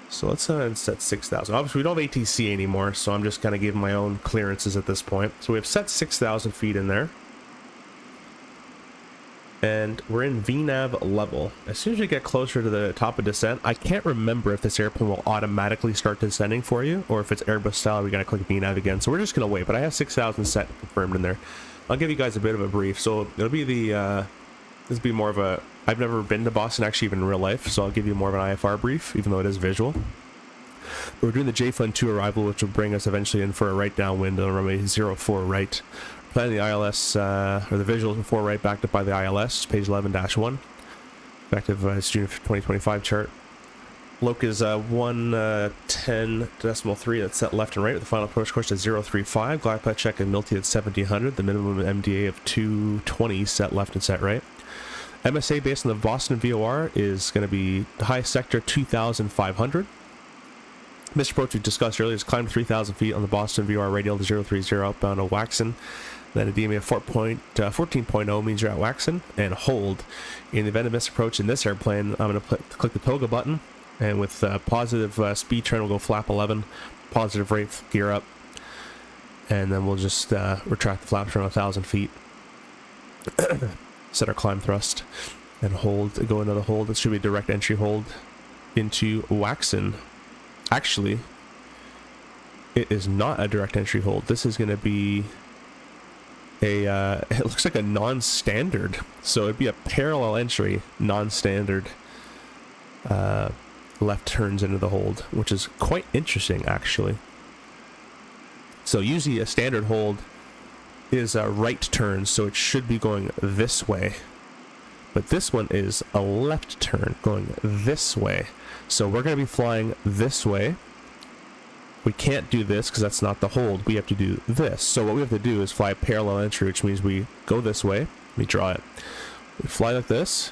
So let's set 6,000. Obviously, we don't have ATC anymore, so I'm just kind of giving my own clearances at this point. So we have set 6,000 feet in there. And we're in VNAV level. As soon as we get closer to the top of descent, I can't remember if this airplane will automatically start descending for you, or if it's Airbus style, we gotta click VNAV again. So we're just gonna wait, but I have 6,000 set confirmed in there. I'll give you guys a bit of a brief. So it'll be the, this will be more of a, I've never been to Boston actually even in real life, so I'll give you more of an IFR brief, even though it is visual. We're doing the J-Fund 2 arrival, which will bring us eventually in for a right downwind on runway 04 right. Planning the ILS, or the visuals before right, backed up by the ILS, page 11-1. Effective June 2025 chart. Loc is 110.3, that's set left and right with the final approach course at 035. Glide path check and Milty at 1700. The minimum MDA of 220 set left and set right. MSA based on the Boston VOR is going to be the high sector 2,500. Missed approach we discussed earlier is climb 3,000 feet on the Boston VOR radial to 030 outbound of Waxon. Then a DMA of 14.0 means you're at Waxon, and hold. In the event of missed approach in this airplane, I'm going to click the toga button, and with positive speed turn, we'll go flap 11, positive rate, gear up, and then we'll just retract the flaps around 1,000 feet. Set our climb thrust and hold, go into the hold. It should be a direct entry hold into Waxon. Actually, it is not a direct entry hold. This is going to be a, it looks like a non-standard. So it'd be a parallel entry, non-standard left turns into the hold, which is quite interesting actually. So usually a standard hold is a right turn, so it should be going this way, but this one is a left turn going this way, so we're going to be flying this way. We can't do this because that's not the hold. We have to do this. So what we have to do is fly parallel entry, which means we go this way. Let me draw it. We fly like this,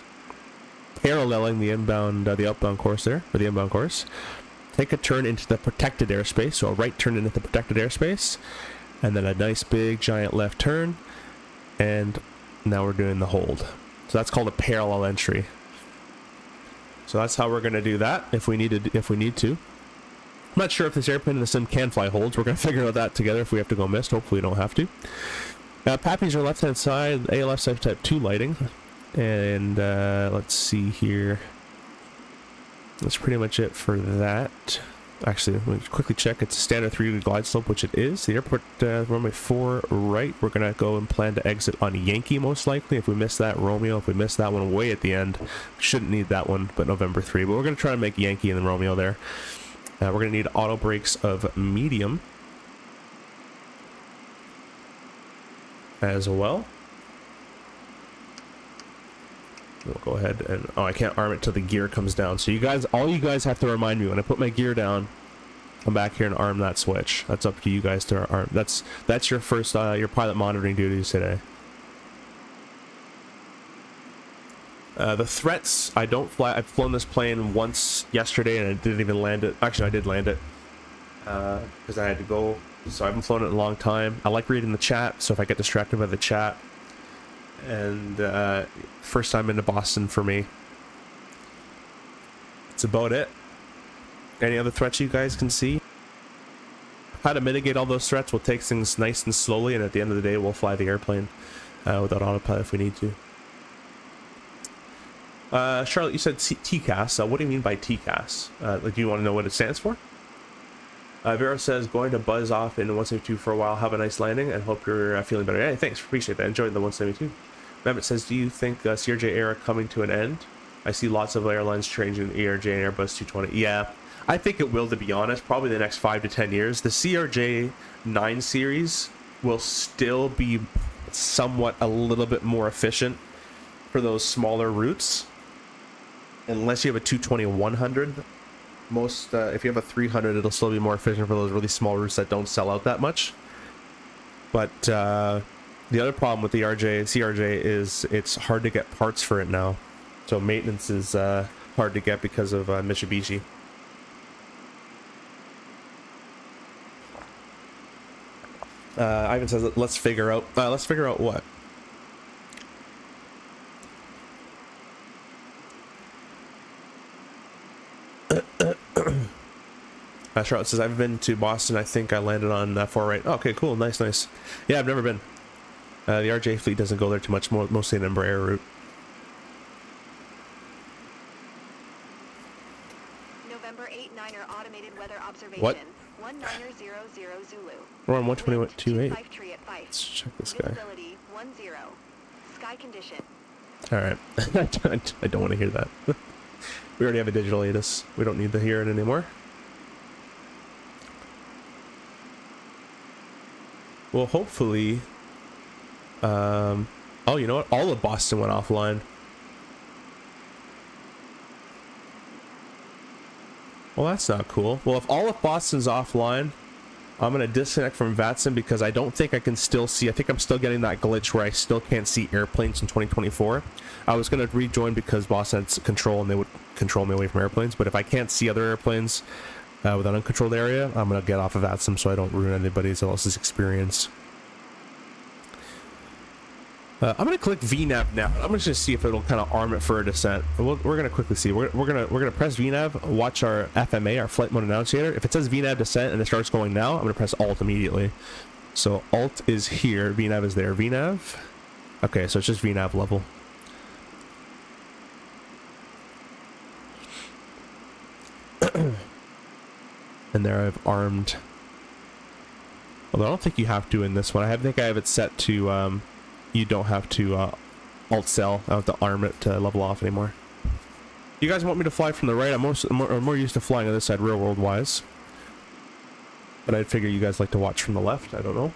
paralleling the inbound, the outbound course there, or the inbound course. Take a turn into the protected airspace, so a right turn into the protected airspace, and then a nice big giant left turn, and now we're doing the hold. So that's called a parallel entry. So that's how we're going to do that if we need to. I'm not sure if this airplane in the sim can fly holds. We're going to figure out that together if we have to go missed. Hopefully we don't have to. Pappies are left hand side, ALF type 2 lighting, and let's see here. That's pretty much it for that. Actually, let me quickly check. It's a standard 3 glide slope, which it is. The airport runway 4 right. We're going to go and plan to exit on Yankee most likely. If we miss that, Romeo. If we miss that one way at the end, shouldn't need that one, but November 3. But we're going to try and make Yankee and then Romeo there. We're going to need auto brakes of medium as well. We'll go ahead and, oh, I can't arm it till the gear comes down. So you guys, all you guys have to remind me when I put my gear down, come back here and arm that switch. That's up to you guys to arm. That's your first, your pilot monitoring duties today. The threats, I don't fly. I've flown this plane once yesterday and I didn't even land it. Actually, I did land it because I had to go. So I haven't flown it in a long time. I like reading the chat, so if I get distracted by the chat, and first time into Boston for me. That's about it. Any other threats you guys can see? How to mitigate all those threats? We'll take things nice and slowly, and at the end of the day, we'll fly the airplane without autopilot if we need to. Charlotte, you said TCAS. What do you mean by TCAS? Like, do you want to know what it stands for? Vera says, going to buzz off in 172 for a while. Have a nice landing and hope you're feeling better. Hey, thanks. Appreciate that. Enjoyed the 172. Mehmet says, do you think CRJ era coming to an end? I see lots of airlines changing ERJ and Airbus 220. Yeah, I think it will, to be honest. Probably the next 5 to 10 years. The CRJ 9 series will still be somewhat a little bit more efficient for those smaller routes. Unless you have a 220-100. Most, if you have a 300, it'll still be more efficient for those really small routes that don't sell out that much. But the other problem with the CRJ is it's hard to get parts for it now. So maintenance is hard to get because of Mitsubishi. Ivan says, let's figure out what? Charlotte says, I've been to Boston. I think I landed on 4 right. Oh, okay, cool. Nice. Yeah, I've never been. The RJ fleet doesn't go there too much, mostly an Embraer route. November 8-9er automated weather observation. What? 1900 Zulu. We're on 121.28. Let's Let's check this guy. Visibility 10. Sky condition. Alright. I don't want to hear that. We already have a digital ATIS. We don't need to hear it anymore. Well, hopefully... oh, you know what? All of Boston went offline. Well, that's not cool. Well, if all of Boston's offline, I'm going to disconnect from VATSIM because I don't think I can still see. I think I'm still getting that glitch where I still can't see airplanes in 2024. I was going to rejoin because Boston had control and they would control me away from airplanes. But if I can't see other airplanes with an uncontrolled area, I'm going to get off of VATSIM so I don't ruin anybody else's experience. I'm going to click VNAV now. I'm just going to see if it'll kind of arm it for a descent. We're going to quickly see. We're going to press VNAV, watch our FMA, our flight mode annunciator. If it says VNAV descent and it starts going now, I'm going to press Alt immediately. So Alt is here, VNAV is there. VNAV. Okay, so it's just VNAV level. And there I've armed. Although I don't think you have to in this one. I think I have it set to... you don't have to alt cell. I don't have to arm it to level off anymore. You guys want me to fly from the right? I'm more used to flying on this side real world wise. But I'd figure you guys like to watch from the left. I don't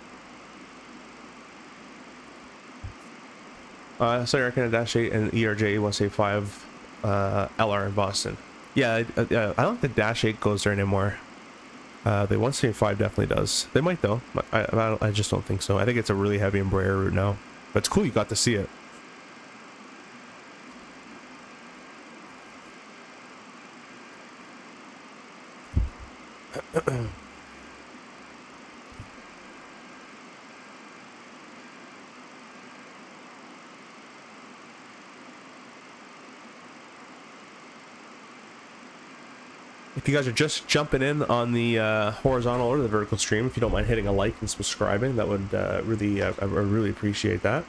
know. Sorry, I can dash 8 and ERJ 185 LR in Boston. Yeah, I don't think the dash 8 goes there anymore. The 175 definitely does. They might though. I just don't think so. I think it's a really heavy Embraer route now. But it's cool you got to see it. If you guys are just jumping in on the horizontal or the vertical stream, if you don't mind hitting a like and subscribing, that would I really appreciate that.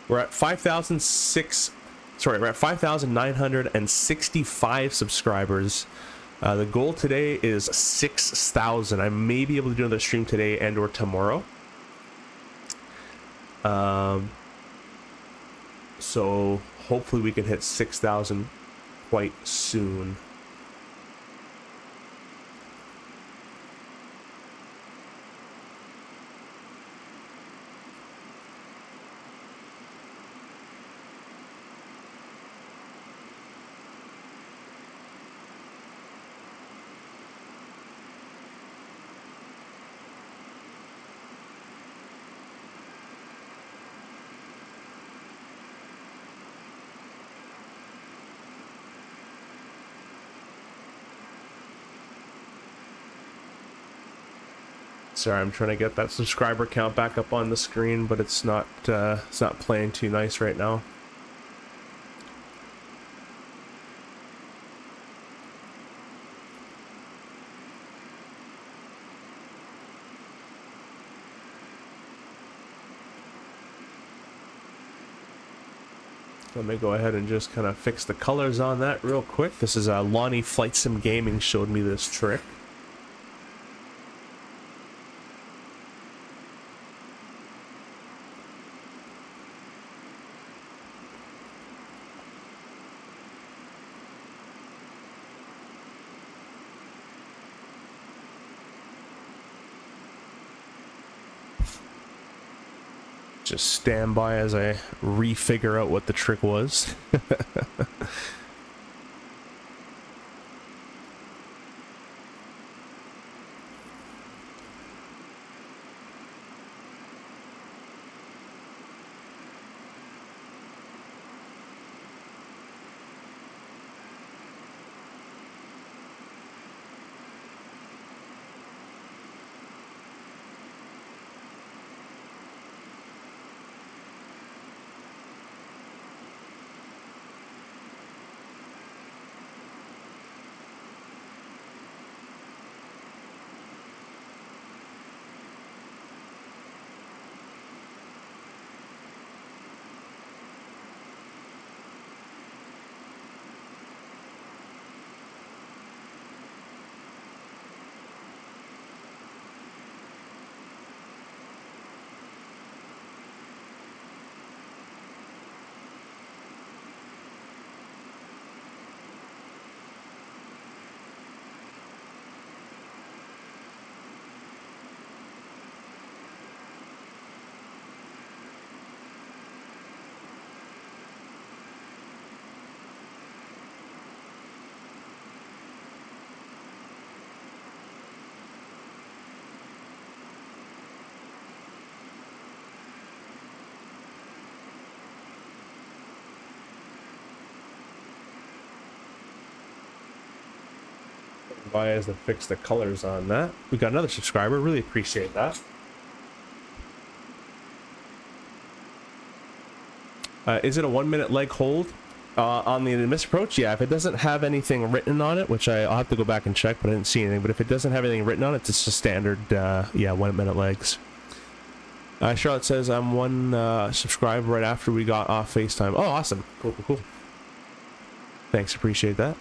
We're at 5,965 subscribers. The goal today is 6,000. I may be able to do another stream today and or tomorrow. So hopefully we can hit 6,000 quite soon. Sorry, I'm trying to get that subscriber count back up on the screen, but it's not playing too nice right now. Let me go ahead and just kind of fix the colors on that real quick. This is Lonnie Flight Sim Gaming showed me this trick. Just stand by as I refigure out what the trick was. By as to fix the colors on that. We got another subscriber. Really appreciate that. Is it a 1 minute leg hold on the misapproach? Yeah, if it doesn't have anything written on it, which I'll have to go back and check, but I didn't see anything. But if it doesn't have anything written on it, it's just standard, yeah, 1 minute legs. Charlotte says I'm one subscriber right after we got off FaceTime. Oh, awesome. Cool, cool, cool. Thanks, appreciate that.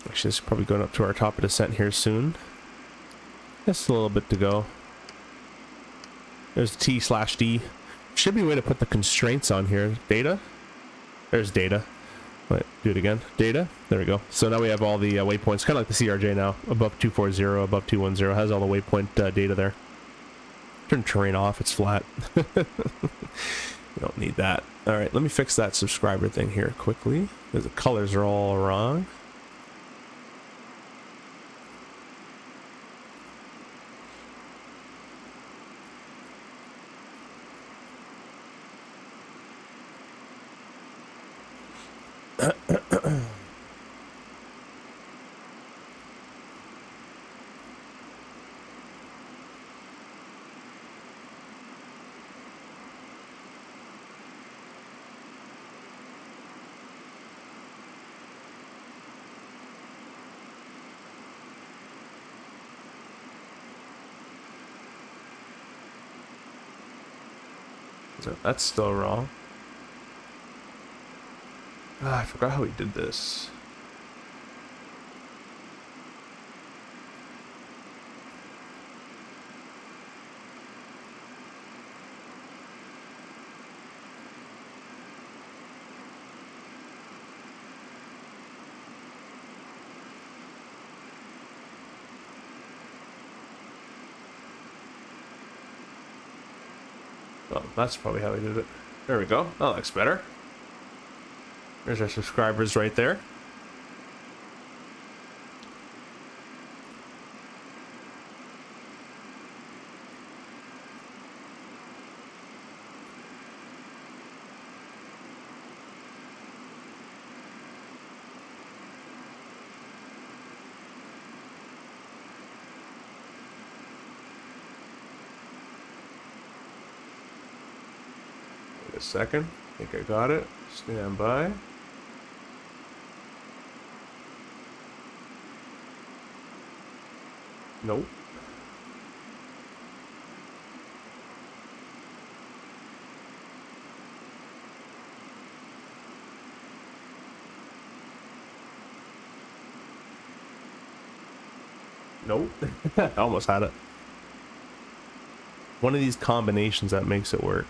Actually, this is probably going up to our top of descent here soon. Just a little bit to go. There's T/D. Should be a way to put the constraints on here. Data? There's data. Wait, do it again. Data? There we go. So now we have all the waypoints, kind of like the CRJ now. Above 240, above 210. Has all the waypoint data there. Turn terrain off. It's flat. You don't need that. Alright, let me fix that subscriber thing here quickly. Because the colors are all wrong. No, that's still wrong. Ah, I forgot how he did this. Oh, that's probably how he did it. There we go. That looks better. There's our subscribers right there. second. I think I got it. Stand by. Nope. Nope. I almost had it. One of these combinations that makes it work.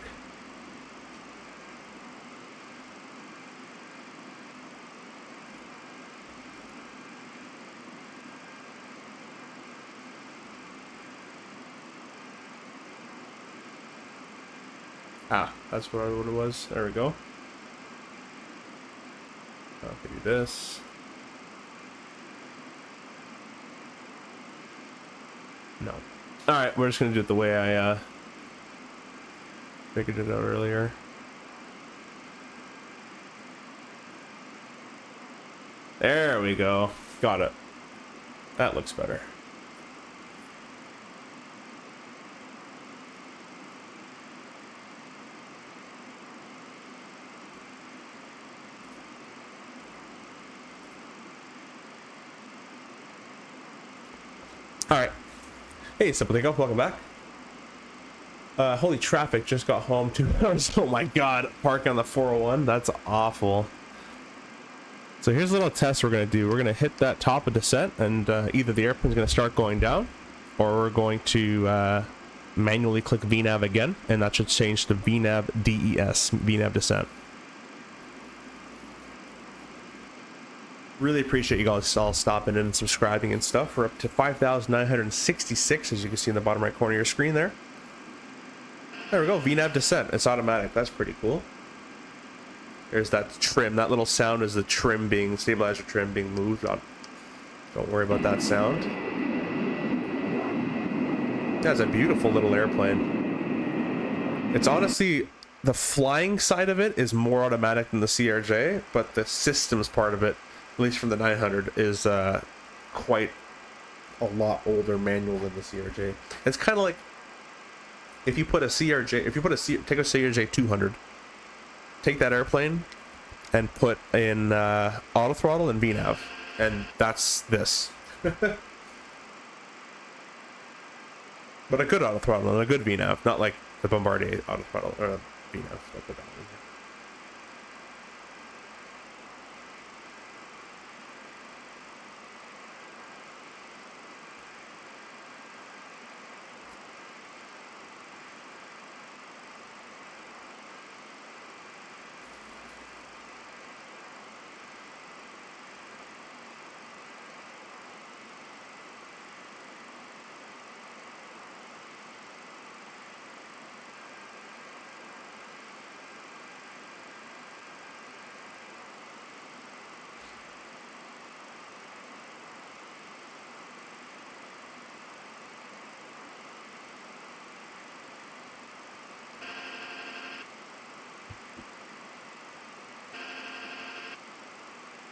Ah, that's what it was. There we go. I'll do this. No. Alright, we're just gonna do it the way I figured it out earlier. There we go. Got it. That looks better. Alright. Hey, Simple Takeoff, welcome back. Holy traffic, just got home 2 hours. Oh my god, parking on the 401, that's awful. So here's a little test we're going to do. We're going to hit that top of descent, and either the airplane's going to start going down, or we're going to manually click VNAV again, and that should change to VNAV DES, VNAV descent. Really appreciate you guys all stopping in and subscribing and stuff. We're up to 5,966, as you can see in the bottom right corner of your screen there. There we go, VNAV descent. It's automatic. That's pretty cool. There's that trim. That little sound is the trim being, stabilizer trim being moved on. Don't worry about that sound. That's a beautiful little airplane. It's honestly, the flying side of it is more automatic than the CRJ, but the systems part of it, at least from the 900, is quite a lot older manual than the CRJ. It's kind of like if you put a CRJ, take a CRJ 200, take that airplane and put in auto throttle and VNAV, and that's this. But a good auto throttle and a good VNAV, not like the Bombardier auto throttle or VNAV. I'll put that in here.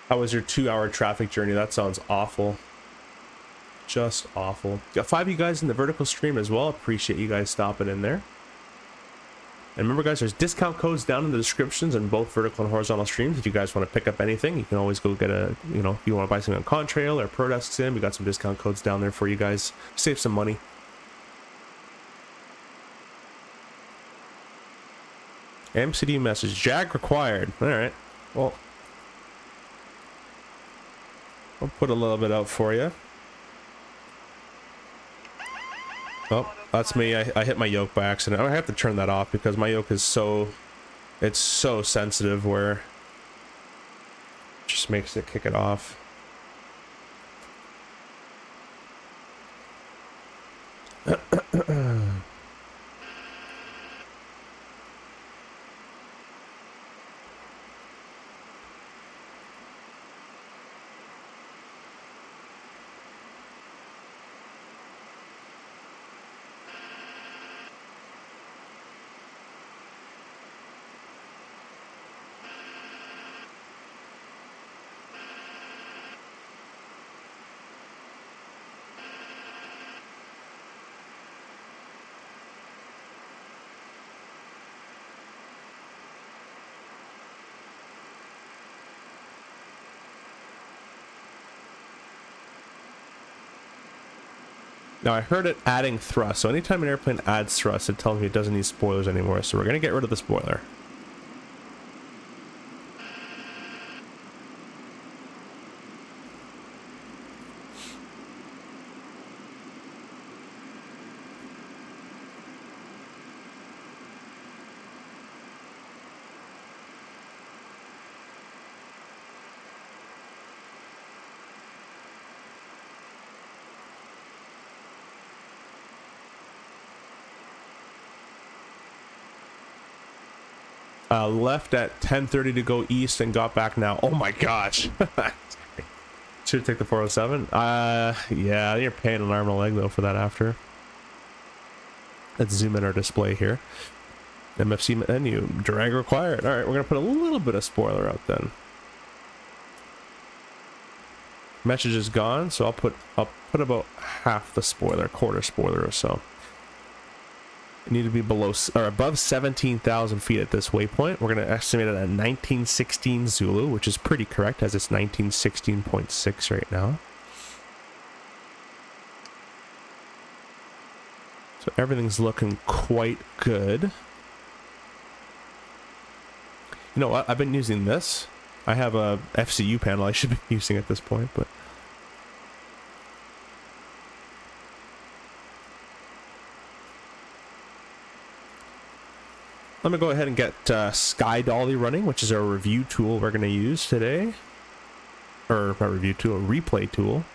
How was your 2-hour traffic journey? That sounds awful. Just awful. Got 5 of you guys in the vertical stream as well. Appreciate you guys stopping in there. And remember, guys, there's discount codes down in the descriptions in both vertical and horizontal streams. If you guys want to pick up anything, you can always go get a, you know, if you want to buy something on Contrail or ProDesk Sim, we got some discount codes down there for you guys. Save some money. MCD message. Jag required. All right. Well, I'll put a little bit out for you. Oh, that's me. I hit my yoke by accident. I have to turn that off because my yoke is so, it's so sensitive where it just makes it kick it off. Now I heard it adding thrust, so anytime an airplane adds thrust, it tells me it doesn't need spoilers anymore, so we're going to get rid of the spoiler. Left at 10:30 to go east and got back now. Oh my gosh. Should take the 407. Yeah, you're paying an arm and a leg though for that after. Let's zoom in our display here. MFC menu, drag required. All right, we're gonna put a little bit of spoiler out then. Message is gone, so I'll put about half the spoiler, quarter spoiler or so. Need to be below or above 17,000 feet at this waypoint. We're going to estimate it at 1916 Zulu, which is pretty correct as it's 1916.6 right now. So everything's looking quite good. You know what? I've been using this. I have a FCU panel I should be using at this point, but let me go ahead and get Sky Dolly running, which is our review tool we're going to use today. Or not review tool, a replay tool.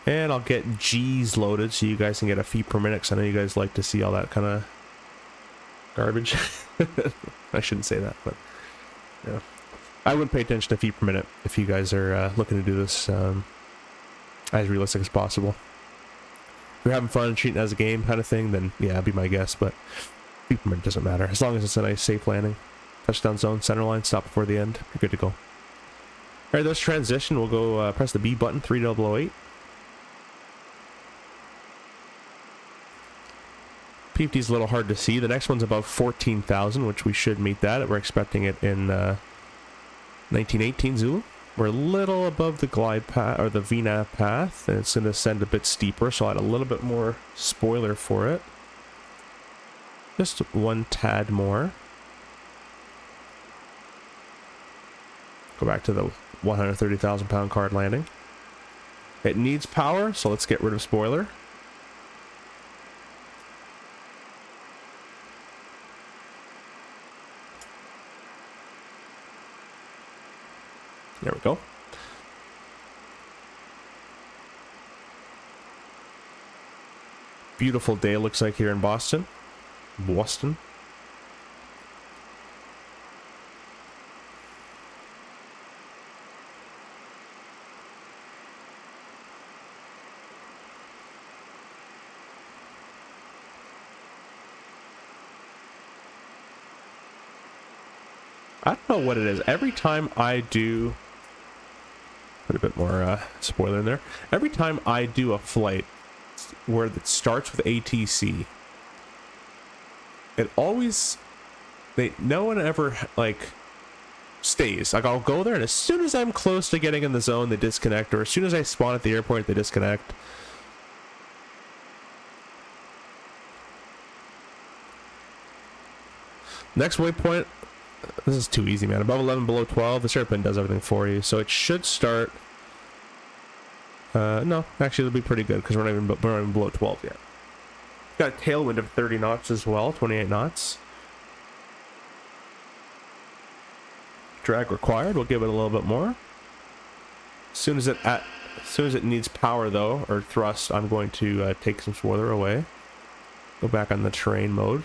And I'll get G's loaded so you guys can get a feet per minute, because I know you guys like to see all that kind of garbage. I shouldn't say that, but yeah. I wouldn't pay attention to feet per minute if you guys are looking to do this as realistic as possible. If you're having fun and treating it as a game kind of thing, then yeah, be my guess, but feet per minute doesn't matter. As long as it's a nice safe landing. Touchdown zone, center line, stop before the end. You're good to go. Alright, this transition, we'll go press the B button, 3008. PFD is a little hard to see. The next one's above 14,000, which we should meet that. We're expecting it in 1918 Zulu. We're a little above the glide path, or the VNAV path, and it's going to ascend a bit steeper, so I'll add a little bit more spoiler for it. Just one tad more. Go back to the 130,000 pound card landing. It needs power, so let's get rid of spoiler. There we go. Beautiful day, looks like, here in Boston. Boston. I don't know what it is. Every time I do... Put a bit more spoiler in there. Every time I do a flight where it starts with ATC, it always... no one ever, like, stays. Like, I'll go there, and as soon as I'm close to getting in the zone, they disconnect. Or as soon as I spawn at the airport, they disconnect. Next waypoint... This is too easy, man. Above 11, below 12. This airplane does everything for you. So it should start... no, actually it'll be pretty good because we're not even below 12 yet. Got a tailwind of 30 knots as well, 28 knots. Drag required. We'll give it a little bit more. As soon as it needs power though, or thrust, I'm going to take some spoiler away. Go back on the terrain mode.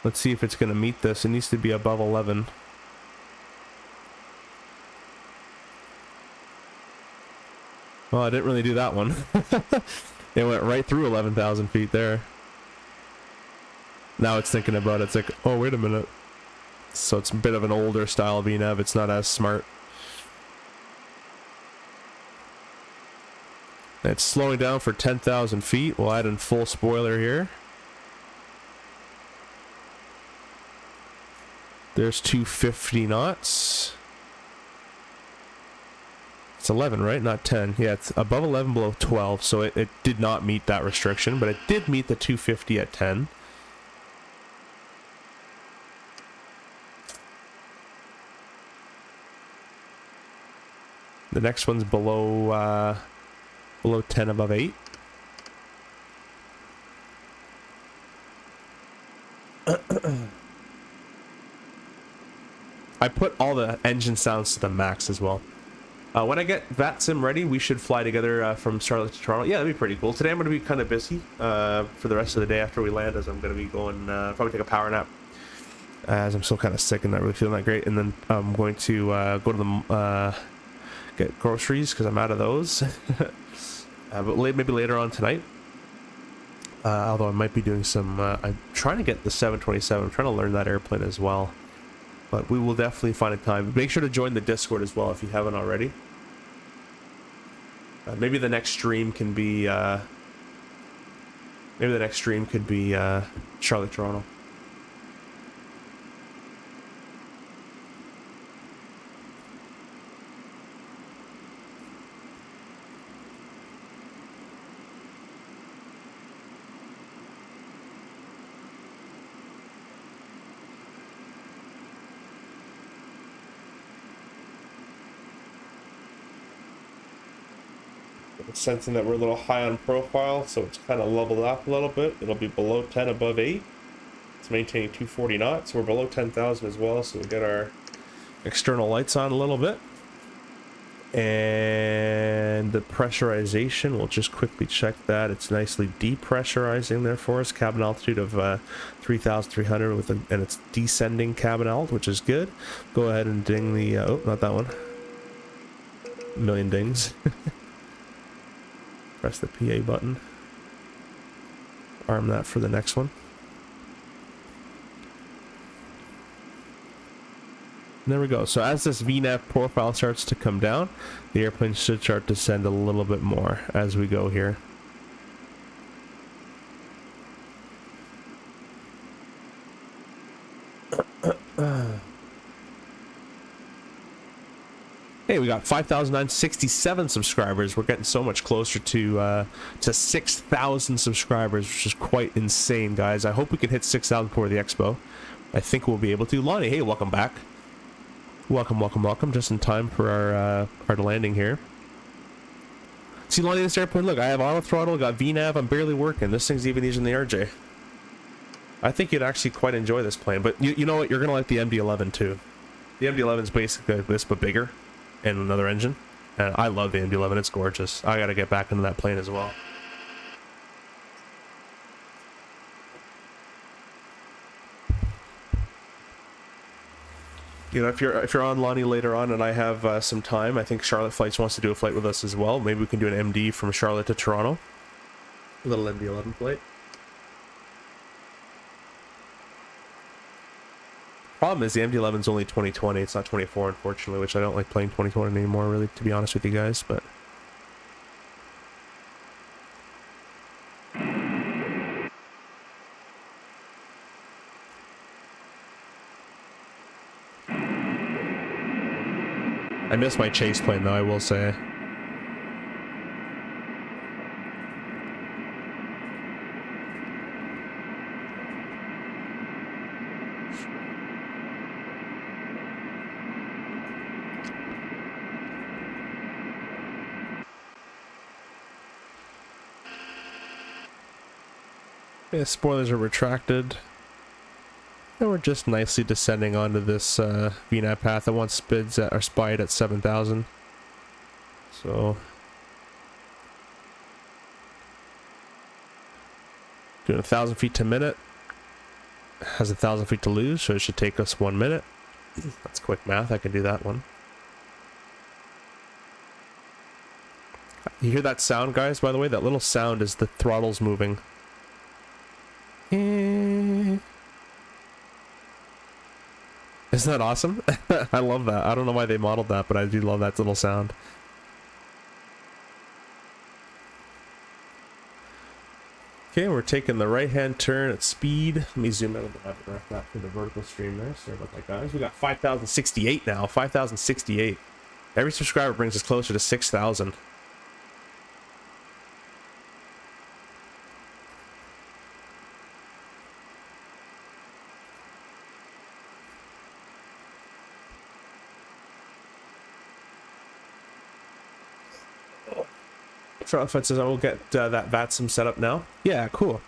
Let's see if it's going to meet this. It needs to be above 11. Well, I didn't really do that one. It went right through 11,000 feet there. Now it's thinking about it. It's like, oh, wait a minute. So it's a bit of an older style VNAV. It's not as smart. It's slowing down for 10,000 feet. We'll add in full spoiler here. There's 250 knots. It's 11, right? Not 10. Yeah, it's above 11, below 12. So it did not meet that restriction, but it did meet the 250 at 10. The next one's below 10, above 8. I put all the engine sounds to the max as well. When I get VATSIM ready, we should fly together from Charlotte to Toronto. Yeah, that'd be pretty cool. Today I'm going to be kind of busy for the rest of the day after we land, as I'm going to be going, probably take a power nap, as I'm still kind of sick and not really feeling that great. And then I'm going to go to the, get groceries because I'm out of those. But maybe later on tonight. Although I might be doing some, I'm trying to get the 727. I'm trying to learn that airplane as well. But we will definitely find a time. Make sure to join the Discord as well if you haven't already. Maybe the next stream can be, Charlotte, Toronto. Sensing that we're a little high on profile, so it's kind of leveled up a little bit. It'll be below 10, above 8. It's maintaining 240 knots. We're below 10,000 as well, so we'll get our external lights on a little bit. And the pressurization, we'll just quickly check that. It's nicely depressurizing there for us. Cabin altitude of 3,300 with and it's descending cabin alt, which is good. Go ahead and ding the oh, not that one. A million dings. Press the PA button. Arm that for the next one. And there we go. So as this VNAV profile starts to come down, the airplane should start to descend a little bit more as we go here. Hey, we got 5,967 subscribers. We're getting so much closer to 6,000 subscribers, which is quite insane, guys. I hope we can hit 6,000 before the expo. I think we'll be able to. Lonnie, hey, welcome back. Welcome, welcome, welcome. Just in time for our landing here. See, Lonnie, this airplane, look, I have auto throttle, got VNAV, I'm barely working. This thing's even using the RJ. I think you'd actually quite enjoy this plane, but you know what? You're going to like the MD-11 too. The MD-11 is basically like this, but bigger. And another engine, and I love the MD-11. It's gorgeous. I gotta get back into that plane as well. You know, if you're on Lonnie later on, and I have some time, I think Charlotte Flights wants to do a flight with us as well. Maybe we can do an MD from Charlotte to Toronto. A little MD-11 flight. Problem is the MD-11 is only 2020. It's not 24, unfortunately, which I don't like playing 2020 anymore, really, to be honest with you guys. But I miss my chase plane, though, I will say. Yeah, spoilers are retracted. And we're just nicely descending onto this VNAV path that once spids at, or spied at 7,000. So doing 1,000 feet to minute. Has 1,000 feet to lose, so it should take us 1 minute. That's quick math. I can do that one. You hear that sound, guys? By the way, that little sound is the throttles moving. Isn't that awesome? I love that. I don't know why they modeled that, but I do love that little sound. Okay, we're taking the right-hand turn at speed. Let me zoom out of that for the vertical stream there. Sorry about that, guys. We got 5,068 now. 5,068. Every subscriber brings us closer to 6,000. Trotfoot says I will get that VATSIM set up now. Yeah, cool.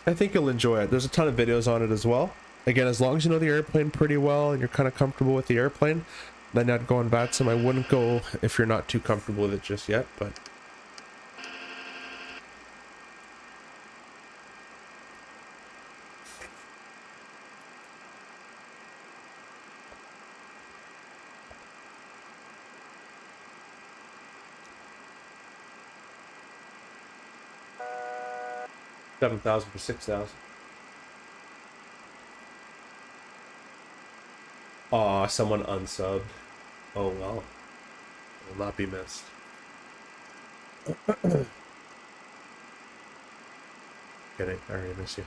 I think you'll enjoy it. There's a ton of videos on it as well. Again, as long as you know the airplane pretty well and you're kind of comfortable with the airplane, then I'd go on VATSIM. I wouldn't go if you're not too comfortable with it just yet, but... $7,000 for 6,000. Aw, someone unsubbed. Oh well. Will not be missed. Kidding, I already miss you.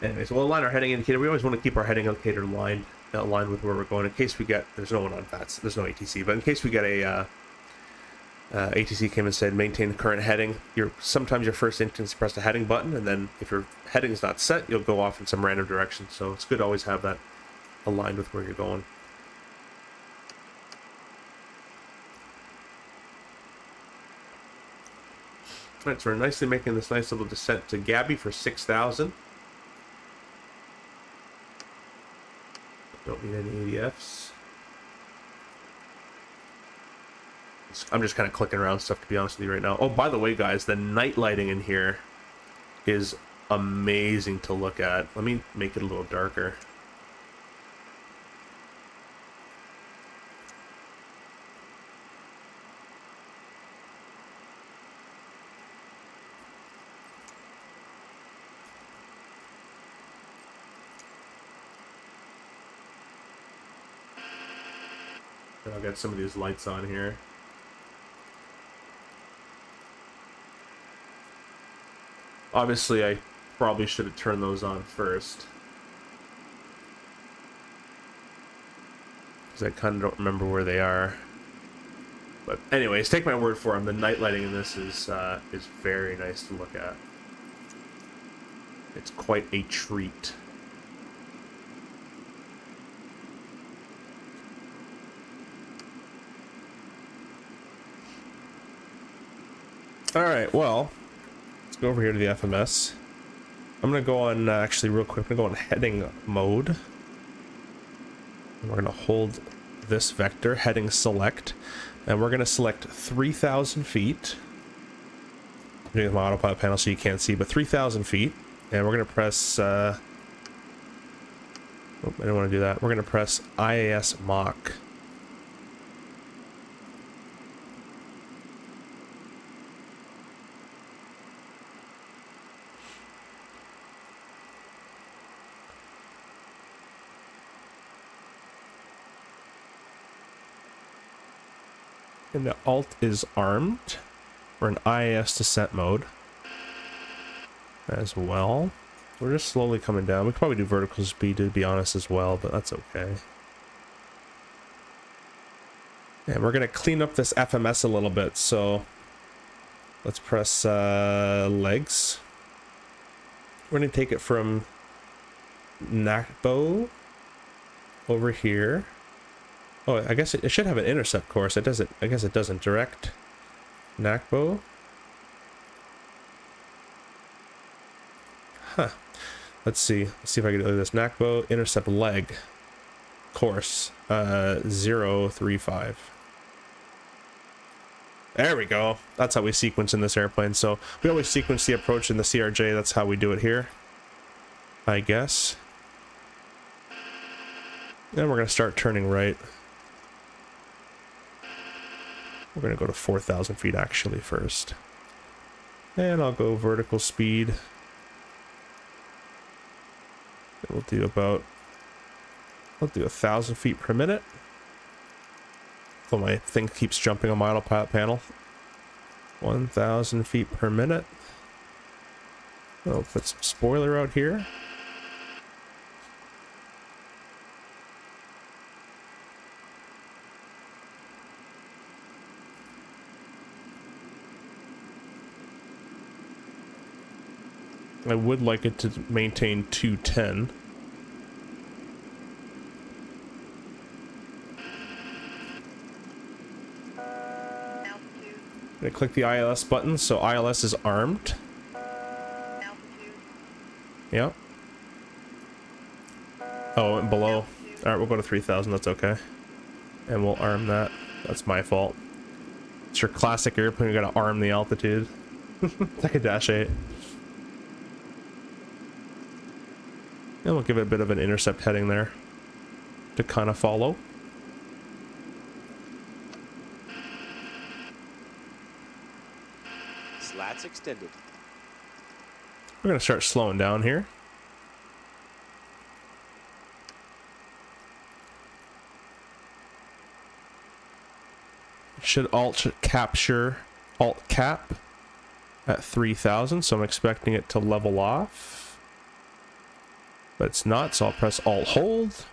Anyways, we'll align our heading indicator. We always want to keep our heading indicator aligned with where we're going in case we get, there's no one on VATS, there's no ATC, but in case we get a ATC came and said maintain current heading, sometimes your first instinct is to press the heading button, and then if your heading is not set, you'll go off in some random direction. So it's good to always have that aligned with where you're going. Alright, so we're nicely making this nice little descent to Gabby for 6,000. Don't need any ADFs. I'm just kind of clicking around stuff, to be honest with you right now. Oh, by the way, guys, the night lighting in here is amazing to look at. Let me make it a little darker. I'll get some of these lights on here. Obviously, I probably should have turned those on first, because I kind of don't remember where they are. But anyways, take my word for them. The night lighting in this is very nice to look at. It's quite a treat. Alright, well, let's go over here to the FMS. I'm going to go on, actually real quick, I'm going to go on heading mode. And we're going to hold this vector, heading select, and we're going to select 3,000 feet. I'm doing my autopilot panel so you can't see, but 3,000 feet. And we're going to press, oh, I don't want to do that. We're going to press IAS Mach. And the alt is armed. We're in IAS descent mode as well. We're just slowly coming down. We could probably do vertical speed, to be honest, as well, but that's okay. And we're going to clean up this FMS a little bit, so let's press legs. We're going to take it from NACBO over here. Oh, I guess it should have an intercept course. It doesn't. I guess it doesn't. Direct NACBO. Huh. Let's see. Let's see if I can do this. NACBO intercept leg course 035. There we go. That's how we sequence in this airplane. So we always sequence the approach in the CRJ. That's how we do it here, I guess. And we're gonna start turning right. We're going to go to 4,000 feet actually first. And I'll go vertical speed. We'll do about, I'll do 1,000 feet per minute. So my thing keeps jumping on my autopilot panel. 1,000 feet per minute. I'll put some spoiler out here. I would like it to maintain 210. Altitude. I'm gonna click the ILS button, so ILS is armed. Altitude. Yep. Oh, and below. Alright, we'll go to 3,000, that's okay. And we'll arm that. That's my fault. It's your classic airplane, you gotta arm the altitude. It's like a Dash 8. And we'll give it a bit of an intercept heading there to kind of follow. Slats extended. We're gonna start slowing down here. Should alt capture alt cap at 3,000, so I'm expecting it to level off, but it's not, so I'll press alt hold,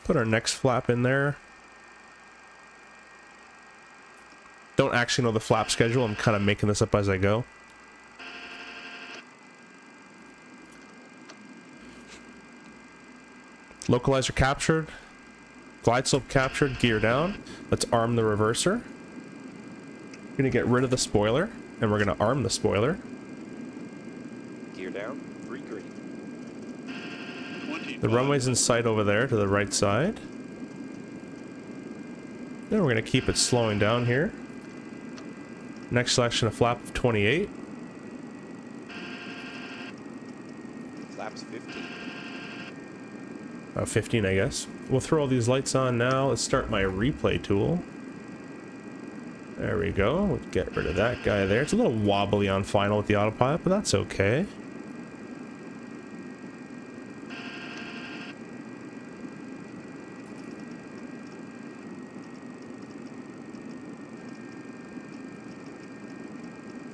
put our next flap in there. Don't actually know the flap schedule, I'm kind of making this up as I go. Localizer captured, glide slope captured, gear down. Let's arm the reverser. We're gonna get rid of the spoiler, and we're gonna arm the spoiler. Gear down. 3 green. The runway's in sight over there to the right side. Then we're gonna keep it slowing down here. Next selection, a flap of 28. Flaps 15. 15, I guess. We'll throw all these lights on now. Let's start my replay tool. There we go. We'll get rid of that guy there. It's a little wobbly on final with the autopilot, but that's okay.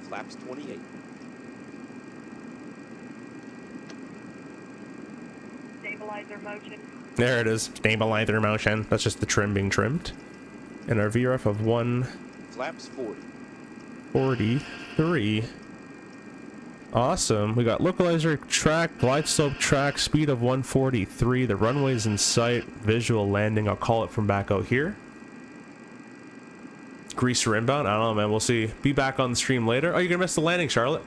Flaps 28. Stabilizer motion. There it is. Stabilizer motion. That's just the trim being trimmed. And our VRF of Flaps 40. 143. Awesome. We got localizer track, glide slope track, speed of 143. The runway's in sight. Visual landing. I'll call it from back out here. Greaser inbound. I don't know, man. We'll see. Be back on the stream later. Oh, you're gonna miss the landing, Charlotte.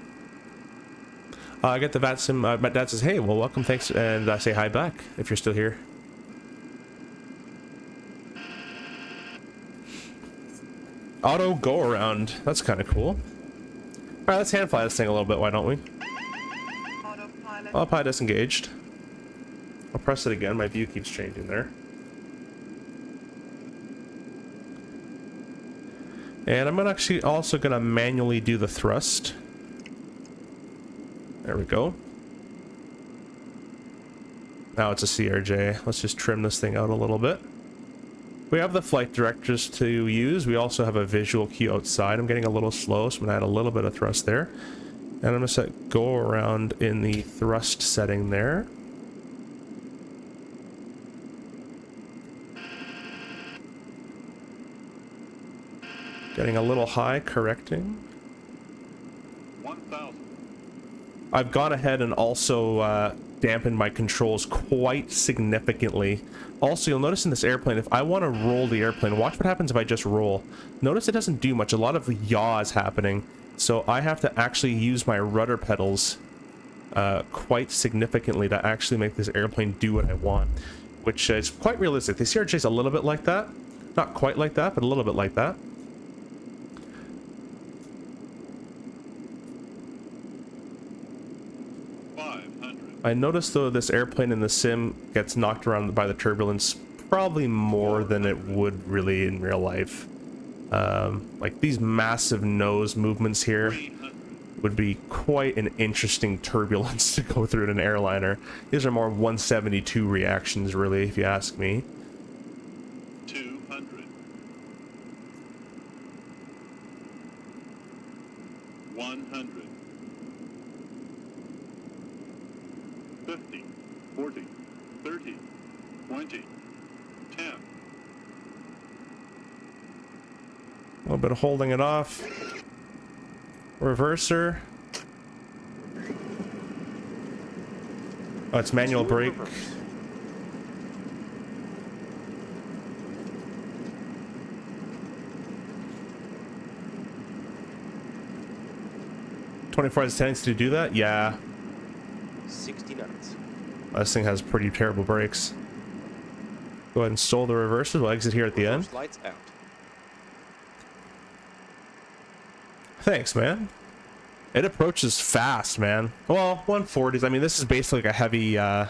I get the VATSIM. My dad says, "Hey, well, welcome, thanks," and I say hi back if you're still here. Auto go around. That's kind of cool. All right, let's hand fly this thing a little bit. Why don't we? Autopilot. Autopilot disengaged. I'll press it again. My view keeps changing there. And I'm actually also going to manually do the thrust. There we go. Now it's a CRJ. Let's just trim this thing out a little bit. We have the flight directors to use. We also have a visual cue outside. I'm getting a little slow, so I'm going to add a little bit of thrust there. And I'm going to set go around in the thrust setting there. Getting a little high, correcting. 1,000. I've gone ahead and also dampened my controls quite significantly. Also, you'll notice in this airplane, if I want to roll the airplane, watch what happens if I just roll. Notice it doesn't do much. A lot of yaw is happening. So I have to actually use my rudder pedals quite significantly to actually make this airplane do what I want, which is quite realistic. The CRJ is a little bit like that. Not quite like that, but a little bit like that. I noticed though this airplane in the sim gets knocked around by the turbulence probably more than it would really in real life. Like these massive nose movements here would be quite an interesting turbulence to go through in an airliner. These are more 172 reactions really, if you ask me. 200. 100. 50, 40, 30, 20, 10. A little bit of holding it off. Reverser. Oh, it's manual Two in brake. reverse. $24 settings to do that? Yeah. 60 knots. This thing has pretty terrible brakes. Go ahead and install the reverses. We'll exit here at the end. Reverse lights out. Thanks, man. It approaches fast, man. Well, 140s. I mean, this is basically like a heavy, I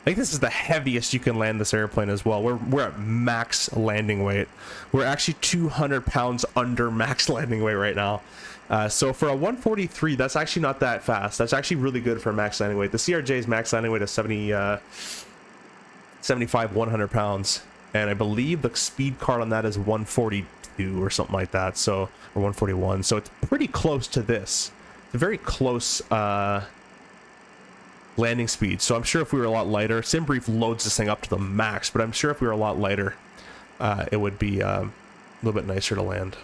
think this is the heaviest you can land this airplane as well. We're at max landing weight. We're actually 200 pounds under max landing weight right now. So for a 143, that's actually not that fast. That's actually really good for a max landing weight. The CRJ's max landing weight is 75, 100 pounds. And I believe the speed card on that is 142 or something like that. So, or 141. So it's pretty close to this. It's a very close landing speed. So I'm sure if we were a lot lighter, SimBrief loads this thing up to the max, but I'm sure if we were a lot lighter, it would be a little bit nicer to land.